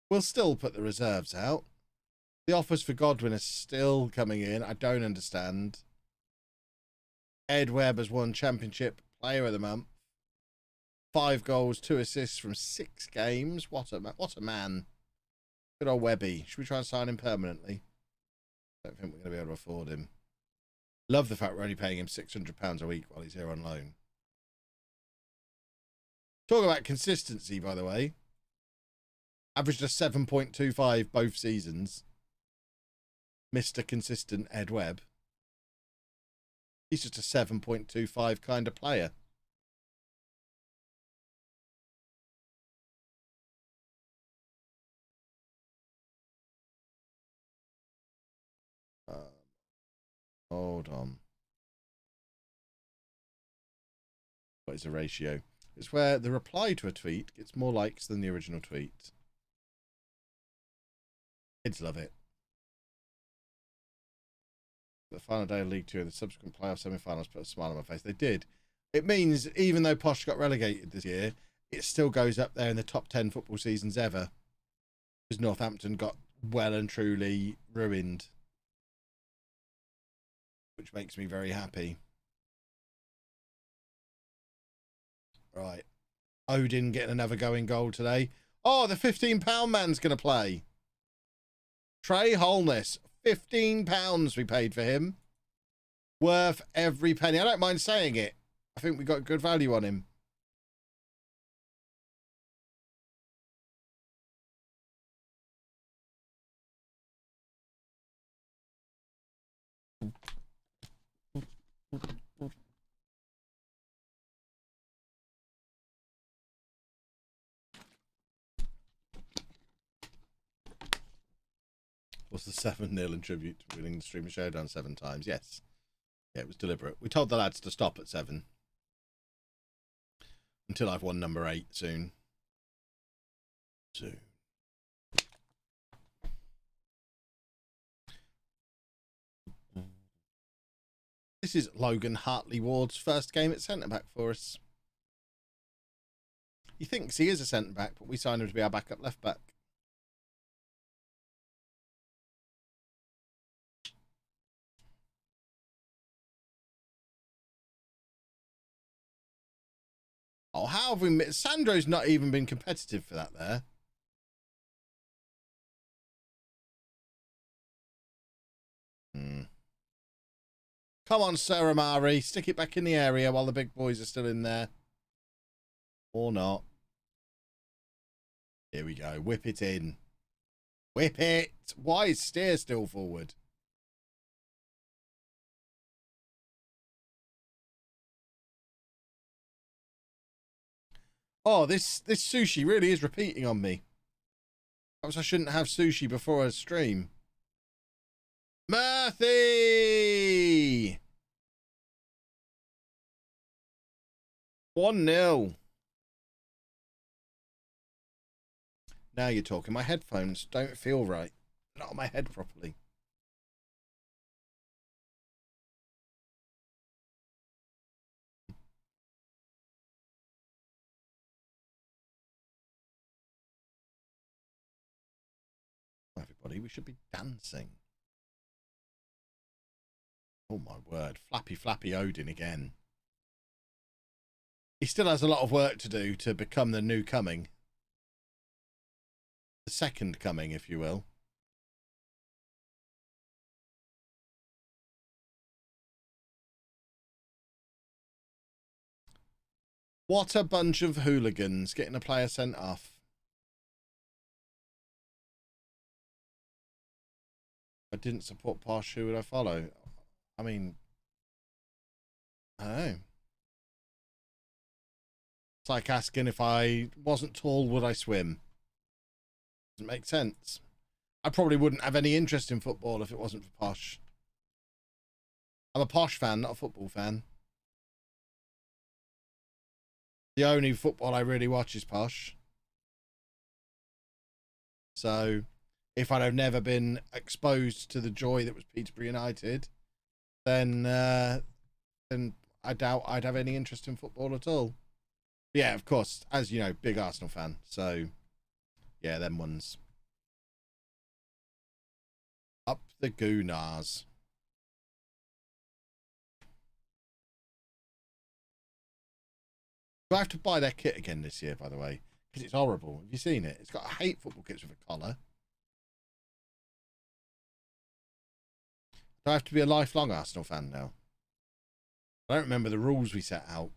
We'll still put the reserves out. The offers for Godwin are still coming in. I don't understand. Ed Webb has won Championship Player of the Month. 5 goals, 2 assists from 6 games. What a man. Good old Webby. Should we try and sign him permanently? I don't think we're going to be able to afford him. Love the fact we're only paying him £600 a week while he's here on loan. Talk about consistency, by the way. Averaged a 7.25 both seasons. Mr. Consistent Ed Webb. He's just a 7.25 kind of player. Hold on. What is the ratio? It's where the reply to a tweet gets more likes than the original tweet. Kids love it. The final day of League Two, the subsequent playoff semi-finals put a smile on my face. They did. It means even though Posh got relegated this year, it still goes up there in the top 10 football seasons ever. Because Northampton got well and truly ruined. Which makes me very happy. Right. Odin getting another going goal today. Oh, the £15 man's going to play. Trey Holness. £15 we paid for him. Worth every penny. I don't mind saying it. I think we got good value on him. Was the 7-0 in tribute to winning the Streamer Showdown 7 times? Yes. Yeah, it was deliberate. We told the lads to stop at 7. Until I've won number 8 soon. Soon. This is Logan Hartley Ward's first game at centre-back for us. He thinks he is a centre-back, but we signed him to be our backup left-back. Oh, how have we... Sandro's not even been competitive for that there. Come on, Sir Amari. Stick it back in the area while the big boys are still in there. Or not. Here we go. Whip it in. Whip it. Why is Steer still forward? Oh, this sushi really is repeating on me. Perhaps I shouldn't have sushi before a stream. Murphy! 1-0. Now you're talking. My headphones don't feel right. Not on my head properly. Everybody, we should be dancing. Oh my word. Flappy, flappy Odin again. He still has a lot of work to do to become the new coming. The second coming, if you will. What a bunch of hooligans getting a player sent off. I didn't support Posh, who would I follow? I mean, I don't know. It's like asking if I wasn't tall, would I swim? Doesn't make sense. I probably wouldn't have any interest in football if it wasn't for Posh. I'm a Posh fan, not a football fan. The only football I really watch is Posh. So... if I'd have never been exposed to the joy that was Peterborough United, then I doubt I'd have any interest in football at all. But yeah, of course, as you know, big Arsenal fan. So yeah, them ones. Up the Gooners. Do I have to buy their kit again this year, by the way? Because it's horrible. Have you seen it? It's got, I hate football kits with a collar. Do I have to be a lifelong Arsenal fan now? I don't remember the rules we set out.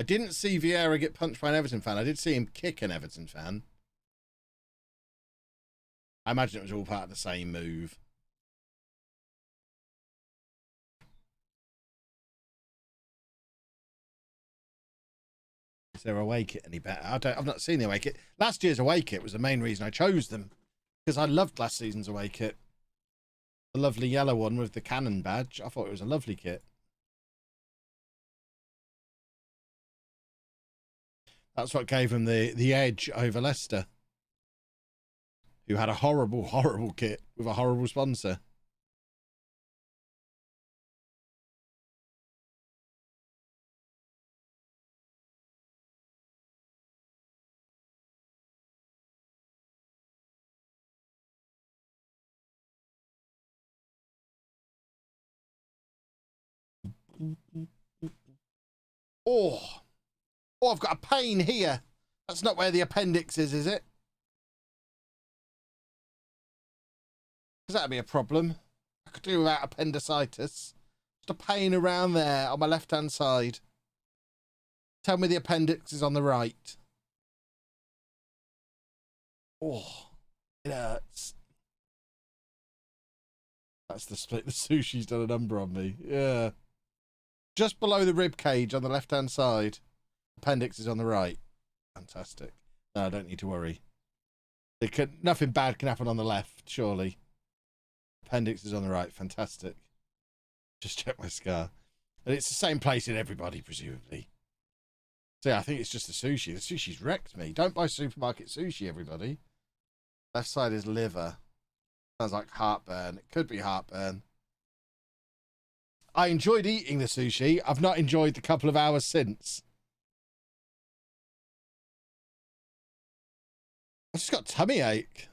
I didn't see Vieira get punched by an Everton fan. I did see him kick an Everton fan. I imagine it was all part of the same move. Is their away kit any better? I've not seen the away kit. Last year's away kit was the main reason I chose them, because I loved last season's away kit. The lovely yellow one with the cannon badge. I thought it was a lovely kit. That's what gave them the edge over Leicester, who had a horrible, horrible kit with a horrible sponsor. Oh, I've got a pain here. That's not where the appendix is it? Because that'd be a problem. I could do without appendicitis. Just a pain around there on my left-hand side. Tell me the appendix is on the right. Oh, it hurts. That's the split. The sushi's done a number on me. Yeah. Just below the rib cage on the left-hand side. Appendix is on the right. Fantastic. No, I don't need to worry. Nothing bad can happen on the left, surely. Appendix is on the right. Fantastic. Just check my scar. And it's the same place in everybody, presumably. So yeah, I think it's just the sushi. The sushi's wrecked me. Don't buy supermarket sushi, everybody. Left side is liver. Sounds like heartburn. It could be heartburn. I enjoyed eating the sushi. I've not enjoyed the couple of hours since. I just got tummy ache.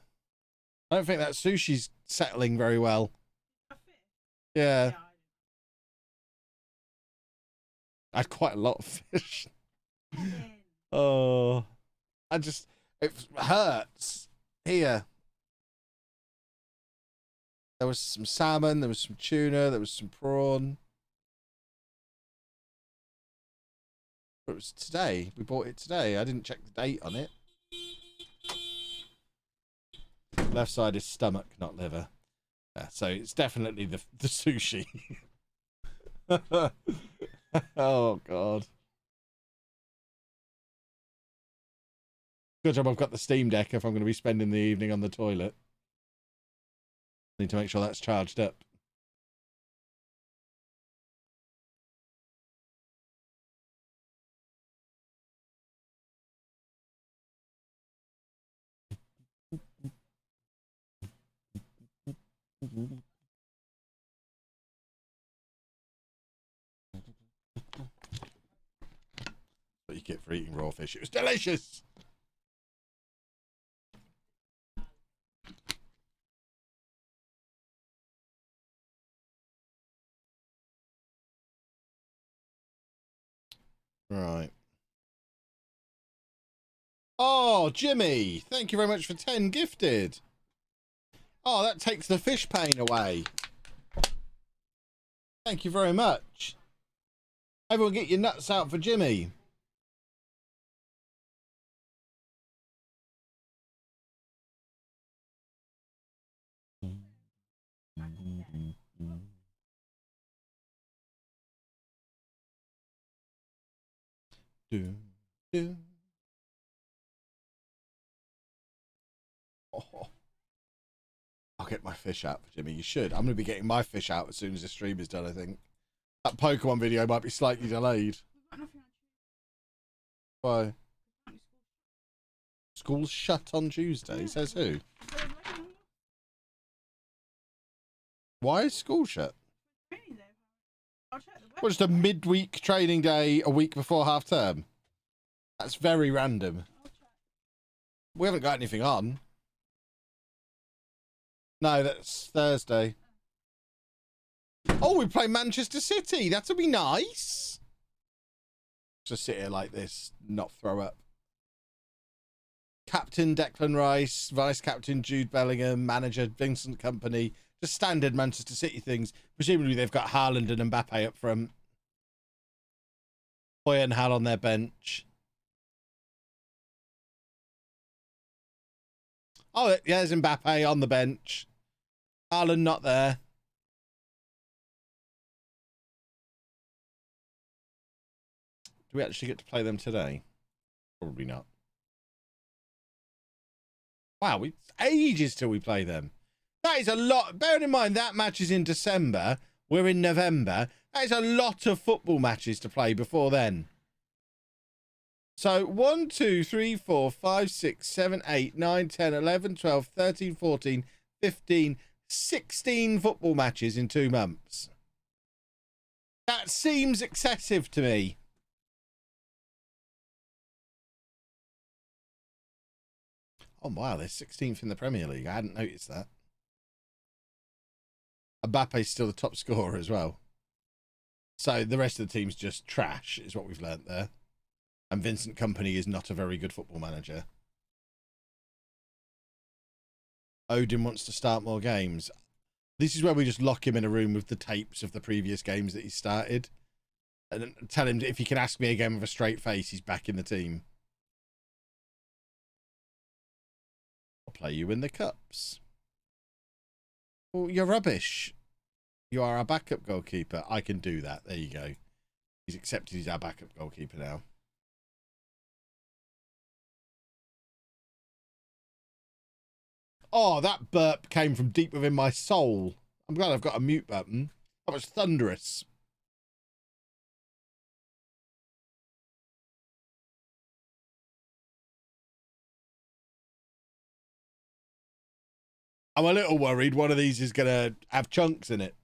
I don't think that sushi's settling very well. Yeah. I had quite a lot of fish. Oh, it hurts here. There was some salmon, there was some tuna, there was some prawn. But it was today. We bought it today. I didn't check the date on it. Left side is stomach, not liver. Yeah, so it's definitely the sushi. Oh, God. Good job I've got the Steam Deck if I'm going to be spending the evening on the toilet. Need to make sure that's charged up. What you get for eating raw fish. It was delicious. Right. Oh, Jimmy, thank you very much for 10 gifted. Oh, that takes the fish pain away. Thank you very much. Everyone get your nuts out for Jimmy. Oh. I'll get my fish out for Jimmy. You should. I'm going to be getting my fish out as soon as the stream is done, I think. That Pokemon video might be slightly delayed. Why? School's shut on Tuesday, says who? Why is school shut? Training day. I'll check the website. Well, just a midweek training day a week before half term. That's very random. I'll check. We haven't got anything on. No, that's Thursday. Oh, we play Manchester City. That'll be nice. Just sit here like this, not throw up. Captain Declan Rice, Vice Captain Jude Bellingham, Manager Vincent Kompany. Just standard Manchester City things. Presumably they've got Haaland and Mbappe up front. Hoy and Hal on their bench. Oh, yeah, there's Mbappe on the bench. Haaland not there. Do we actually get to play them today? Probably not. Wow, it's ages till we play them. That is a lot. Bearing in mind that match is in December. We're in November. That is a lot of football matches to play before then. So 1, 2, 3, 4, 5, 6, 7, 8, 9, 10, 11, 12, 13, 14, 15, 16 football matches in 2 months. That seems excessive to me. Oh, wow, they're 16th in the Premier League. I hadn't noticed that. Mbappe's still the top scorer as well. So the rest of the team's just trash, is what we've learnt there. And Vincent Kompany is not a very good football manager. Odin wants to start more games. This is where we just lock him in a room with the tapes of the previous games that he started. And tell him that if he can ask me again with a straight face, he's back in the team. I'll play you in the cups. Well, you're rubbish. You are our backup goalkeeper. I can do that. There you go. He's accepted he's our backup goalkeeper now. Oh, that burp came from deep within my soul. I'm glad I've got a mute button. That was thunderous. I'm a little worried one of these is going to have chunks in it.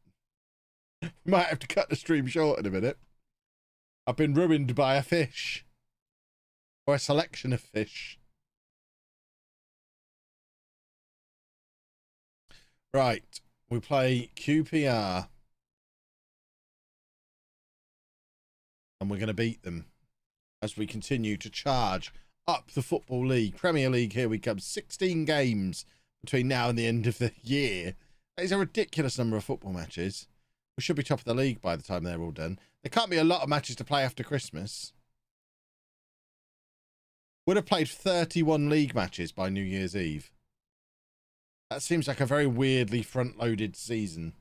We might have to cut the stream short in a minute. I've been ruined by a fish. Or a selection of fish. Right. We play QPR. And we're going to beat them. As we continue to charge up the Football League. Premier League, here we come. 16 games between now and the end of the year. That is a ridiculous number of football matches. We should be top of the league by the time they're all done. There can't be a lot of matches to play after Christmas. Would have played 31 league matches by New Year's Eve. That seems like a very weirdly front-loaded season.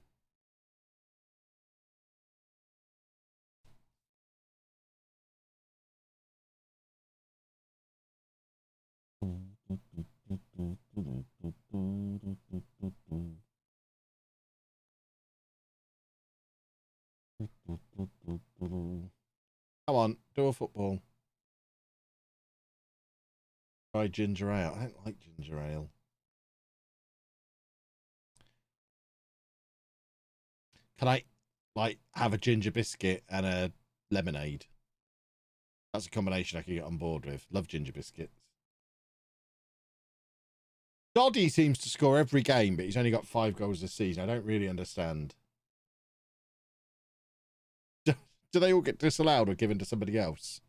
Come on, do a football. Try ginger ale. I don't like ginger ale. Can I, like, have a ginger biscuit and a lemonade? That's a combination I can get on board with. Love ginger biscuits. Doddy seems to score every game, but he's only got 5 goals this season. I don't really understand. Do they all get disallowed or given to somebody else?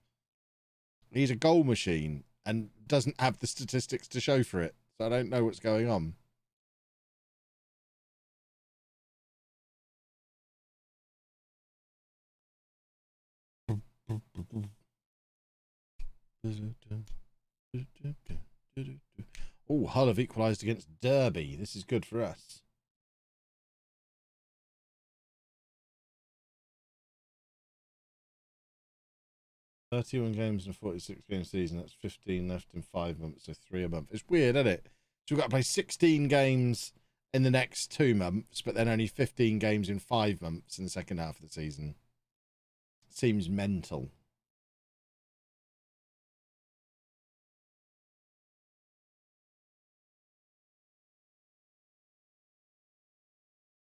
He's a goal machine and doesn't have the statistics to show for it. So I don't know what's going on. Oh, Hull have equalised against Derby. This is good for us. "31 games in a 46-game season. That's 15 left in 5 months, so 3 a month." It's weird, isn't it? So we've got to play 16 games in the next 2 months, but then only 15 games in 5 months in the second half of the season. Seems mental.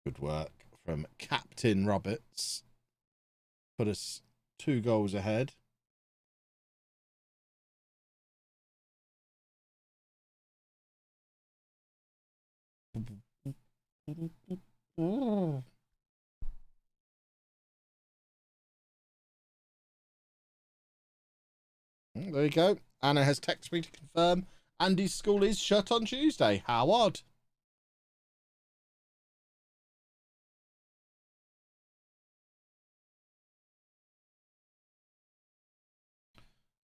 Good work. from Captain Roberts. Put us 2 goals ahead. There you go. Anna has texted me to confirm Andy's school is shut on Tuesday. How odd.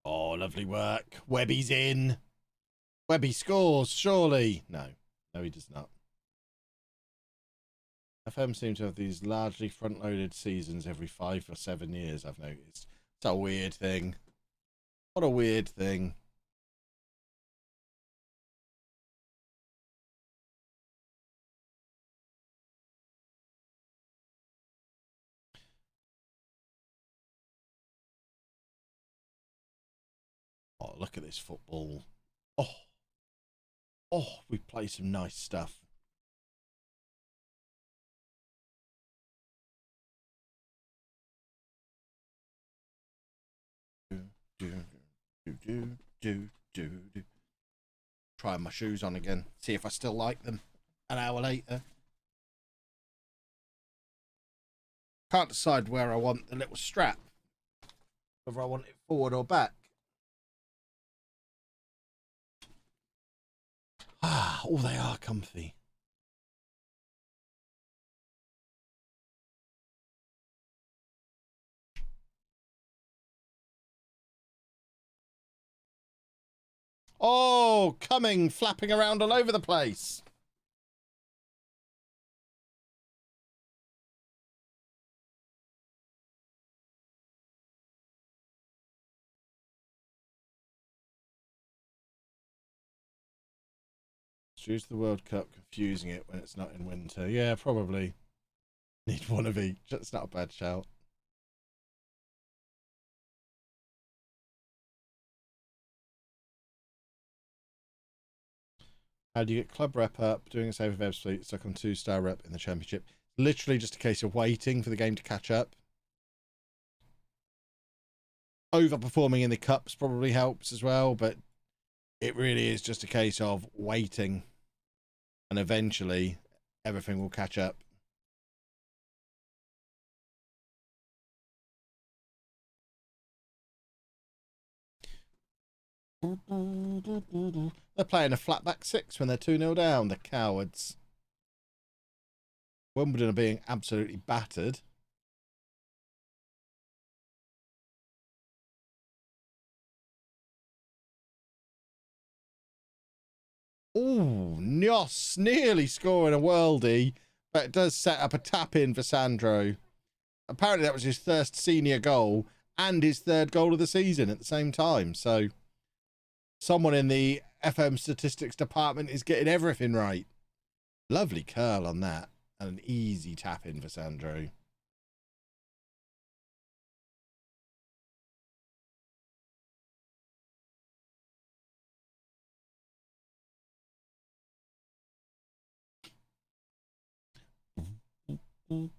Oh, lovely work. Webby's in. Webby scores, surely. No, he does not. FM seem to have these largely front-loaded seasons every 5 or 7 years, I've noticed. It's a weird thing. What a weird thing. Oh, look at this football. Oh, we play some nice stuff. Trying my shoes on again. See if I still like them an hour later. Can't decide where I want the little strap. Whether I want it forward or back. Oh, they are comfy. Oh, coming, flapping around all over the place. Choose the World Cup, confusing it when it's not in winter. Yeah, probably. Need one of each. That's not a bad shout. How do you get club rep up, doing a save of Ev's fleet, stuck on 2-star rep in the championship? Literally just a case of waiting for the game to catch up. Overperforming in the cups probably helps as well, but it really is just a case of waiting. And eventually everything will catch up. They're playing a flat back 6 when they're 2-0 down, the cowards. Wimbledon are being absolutely battered. Oh, Nios nearly scoring a worldie, but it does set up a tap-in for Sandro. Apparently that was his first senior goal and his 3rd goal of the season at the same time. So someone in the FM statistics department is getting everything right. Lovely curl on that and an easy tap-in for Sandro. Come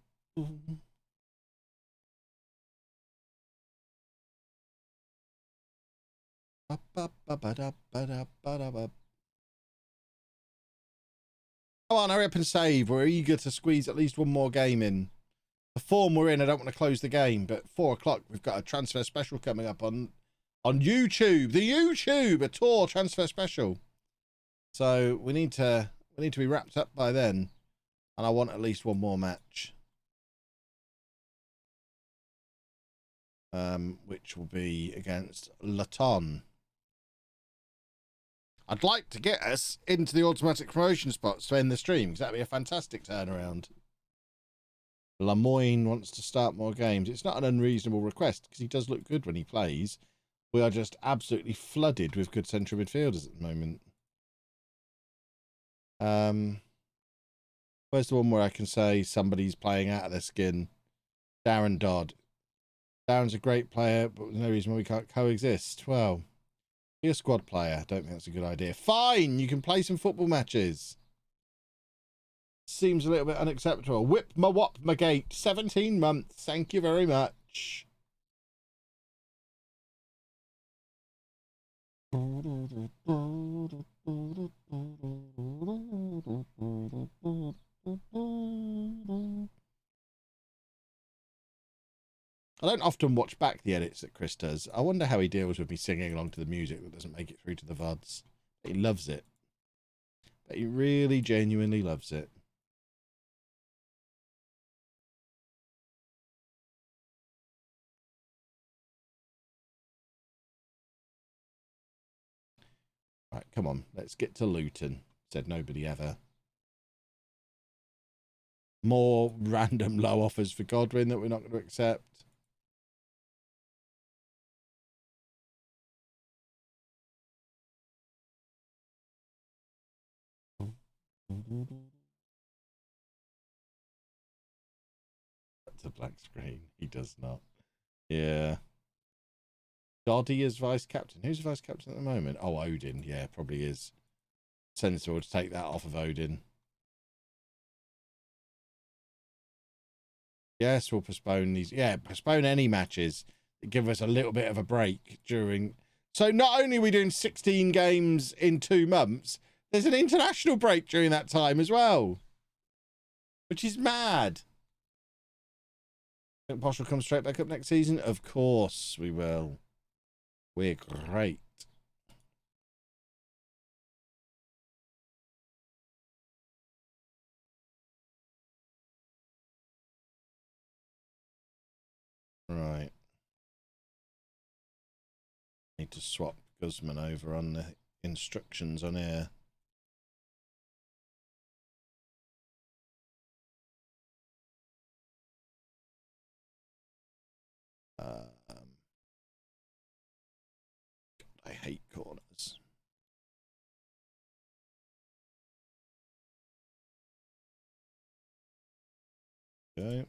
on, hurry up and save. We're eager to squeeze at least one more game in. The form we're in, I don't want to close the game, but 4 o'clock, we've got a transfer special coming up on YouTube. The YouTube, a tour transfer special. So we need to be wrapped up by then. And I want at least one more match. Which will be against Laton. I'd like to get us into the automatic promotion spots to end the stream, because that'd be a fantastic turnaround. Lemoyne wants to start more games. It's not an unreasonable request, because he does look good when he plays. We are just absolutely flooded with good central midfielders at the moment. Where's the one where I can say somebody's playing out of their skin? Darren Dodd. Darren's a great player, but there's no reason why we can't coexist. Well, be a squad player. I don't think that's a good idea. Fine, you can play some football matches. Seems a little bit unacceptable. Whip my wop my gate. 17 months. Thank you very much. I don't often watch back the edits that Chris does. I wonder how he deals with me singing along to the music that doesn't make it through to the VODs. He loves it. But he really genuinely loves it. Right, come on. Let's get to Luton. Said nobody ever. More random low offers for Godwin that we're not going to accept. That's a blank screen. He does not. Yeah. Doddy is vice captain. Who's vice captain at the moment? Oh, Odin. Yeah, probably is. Sensible to take that off of Odin. Yes, we'll postpone these. Yeah, postpone any matches that give us a little bit of a break during. So not only are we doing 16 games in 2 months, there's an international break during that time as well, which is mad. Think Posh will come straight back up next season? Of course we will. We're great. Right. Need to swap Guzman over on the instructions on here. God, I hate corners. Okay.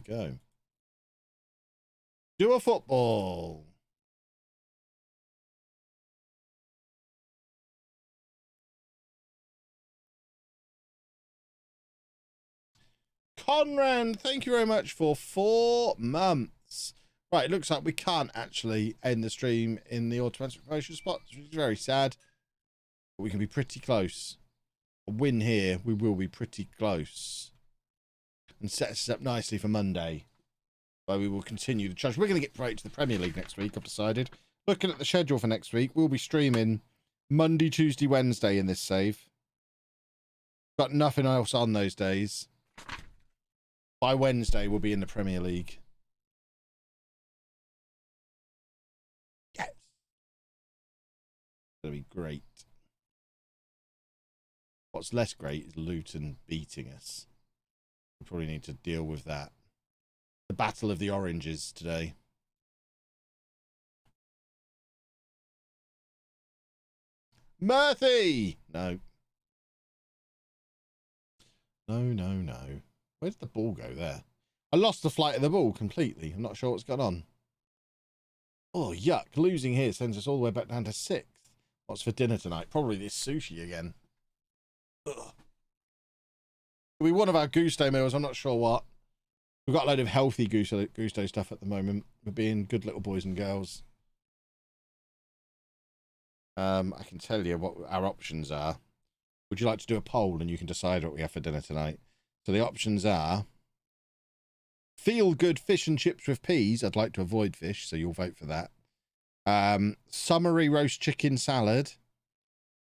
Go. Do a football. Conran, thank you very much for 4 months. Right, it looks like we can't actually end the stream in the automatic promotion spots, which is very sad. But we can be pretty close. A win here, we will be pretty close. And set us up nicely for Monday, where we will continue the charge. We're going to get right to the Premier League next week, I've decided. Looking at the schedule for next week, we'll be streaming Monday, Tuesday, Wednesday in this save. Got nothing else on those days. By Wednesday, we'll be in the Premier League. Yes. It's going to be great. What's less great is Luton beating us. We probably need to deal with that. The Battle of the Oranges today. Murphy! No. No. Where did the ball go there? I lost the flight of the ball completely. I'm not sure what's going on. Oh, yuck. Losing here sends us all the way back down to 6th. What's for dinner tonight? Probably this sushi again. Ugh. It'll be one of our Gusto meals. I'm not sure what. We've got a load of healthy Gusto stuff at the moment. We're being good little boys and girls. I can tell you what our options are. Would you like to do a poll and you can decide what we have for dinner tonight? So the options are feel good fish and chips with peas. I'd like to avoid fish, so you'll vote for that. Summery roast chicken salad,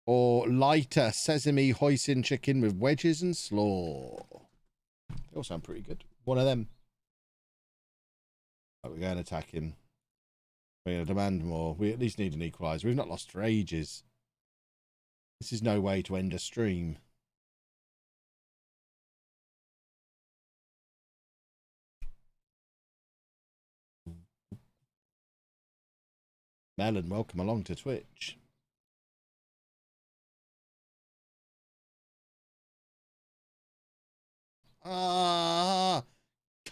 or lighter sesame hoisin chicken with wedges and slaw. They all sound pretty good. One of them. Right, we're going attacking. We're going to demand more. We at least need an equaliser. We've not lost for ages. This is no way to end a stream. Melon, welcome along to Twitch.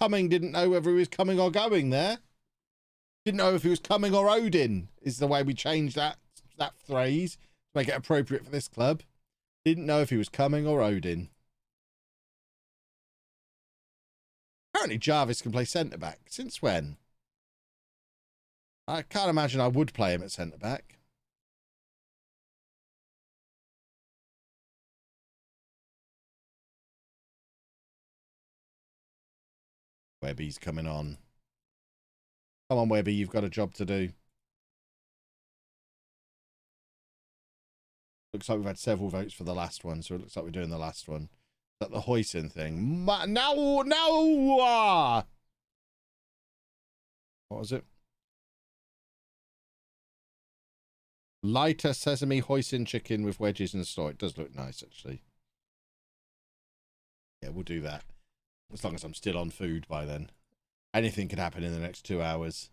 coming didn't know whether he was coming or going there. Didn't know if he was coming or Odin, is the way we changed that phrase to make it appropriate for this club. Didn't know if he was coming or Odin. Apparently Jarvis can play centre-back. Since when? I can't imagine I would play him at centre-back. Webby's coming on. Come on, Webby, you've got a job to do. Looks like we've had several votes for the last one, so it looks like we're doing the last one. Is that the hoisin thing? Now! What was it? Lighter sesame hoisin chicken with wedges and store. It does look nice, actually. Yeah, we'll do that. As long as I'm still on food by then. Anything could happen in the next 2 hours.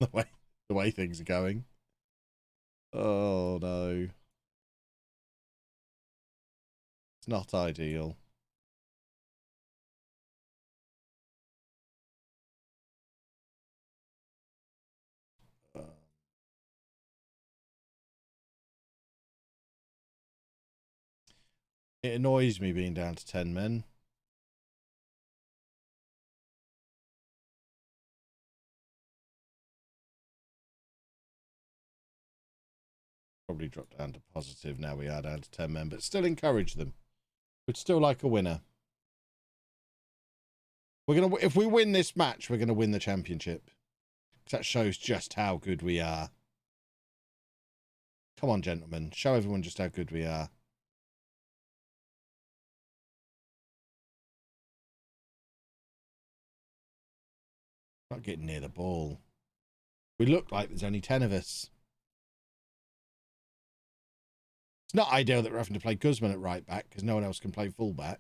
The way things are going. Oh no. It's not ideal. It annoys me being down to 10 men. Probably drop down to positive now we are down to 10 men, but still encourage them. We'd still like a winner. If we win this match, we're gonna win the championship. That shows just how good we are. Come on, gentlemen, show everyone just how good we are. Not getting near the ball. We look like there's only 10 of us. It's not ideal that we're having to play Guzman at right back because no one else can play full back.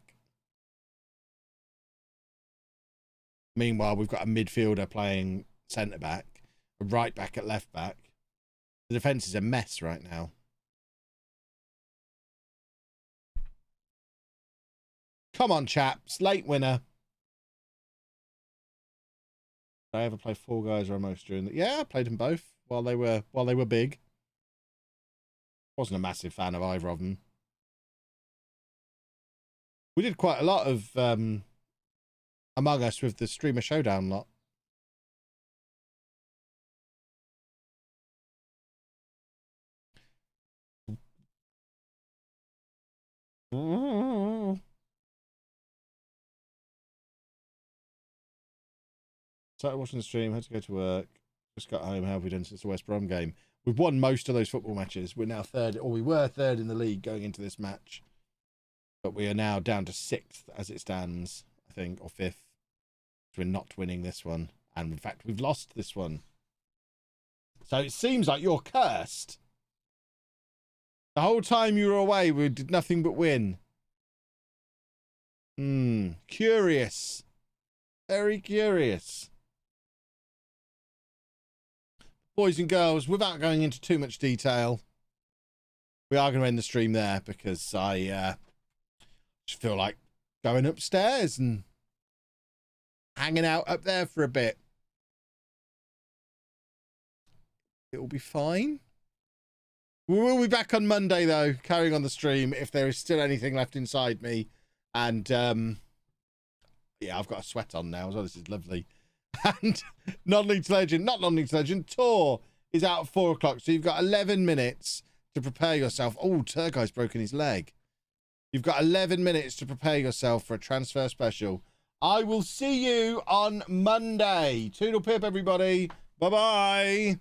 Meanwhile, we've got a midfielder playing centre back, a right back at left back. The defence is a mess right now. Come on, chaps. Late winner. Did I ever play Fall Guys or Almost during the... Yeah, I played them both while they were big. Wasn't a massive fan of either of them. We did quite a lot of Among Us with the Streamer Showdown lot. Started watching the stream, had to go to work. Just got home. How have we done since the West Brom game? We've won most of those football matches. We're now third, or we were third in the league going into this match. But we are now down to 6th as it stands, I think, or 5th. So we're not winning this one. And in fact, we've lost this one. So it seems like you're cursed. The whole time you were away, we did nothing but win. Curious. Very curious. Boys and girls, without going into too much detail, we are going to end the stream there because I just feel like going upstairs and hanging out up there for a bit. It'll be fine. We will be back on Monday, though, carrying on the stream if there is still anything left inside me. And, yeah, I've got a sweat on now as well. This is lovely. And Non-League Legend Tour is out at 4 o'clock. So you've got 11 minutes to prepare yourself. Oh, Turguy's broken his leg. You've got 11 minutes to prepare yourself for a transfer special. I will see you on Monday. Toodle pip, everybody. Bye-bye.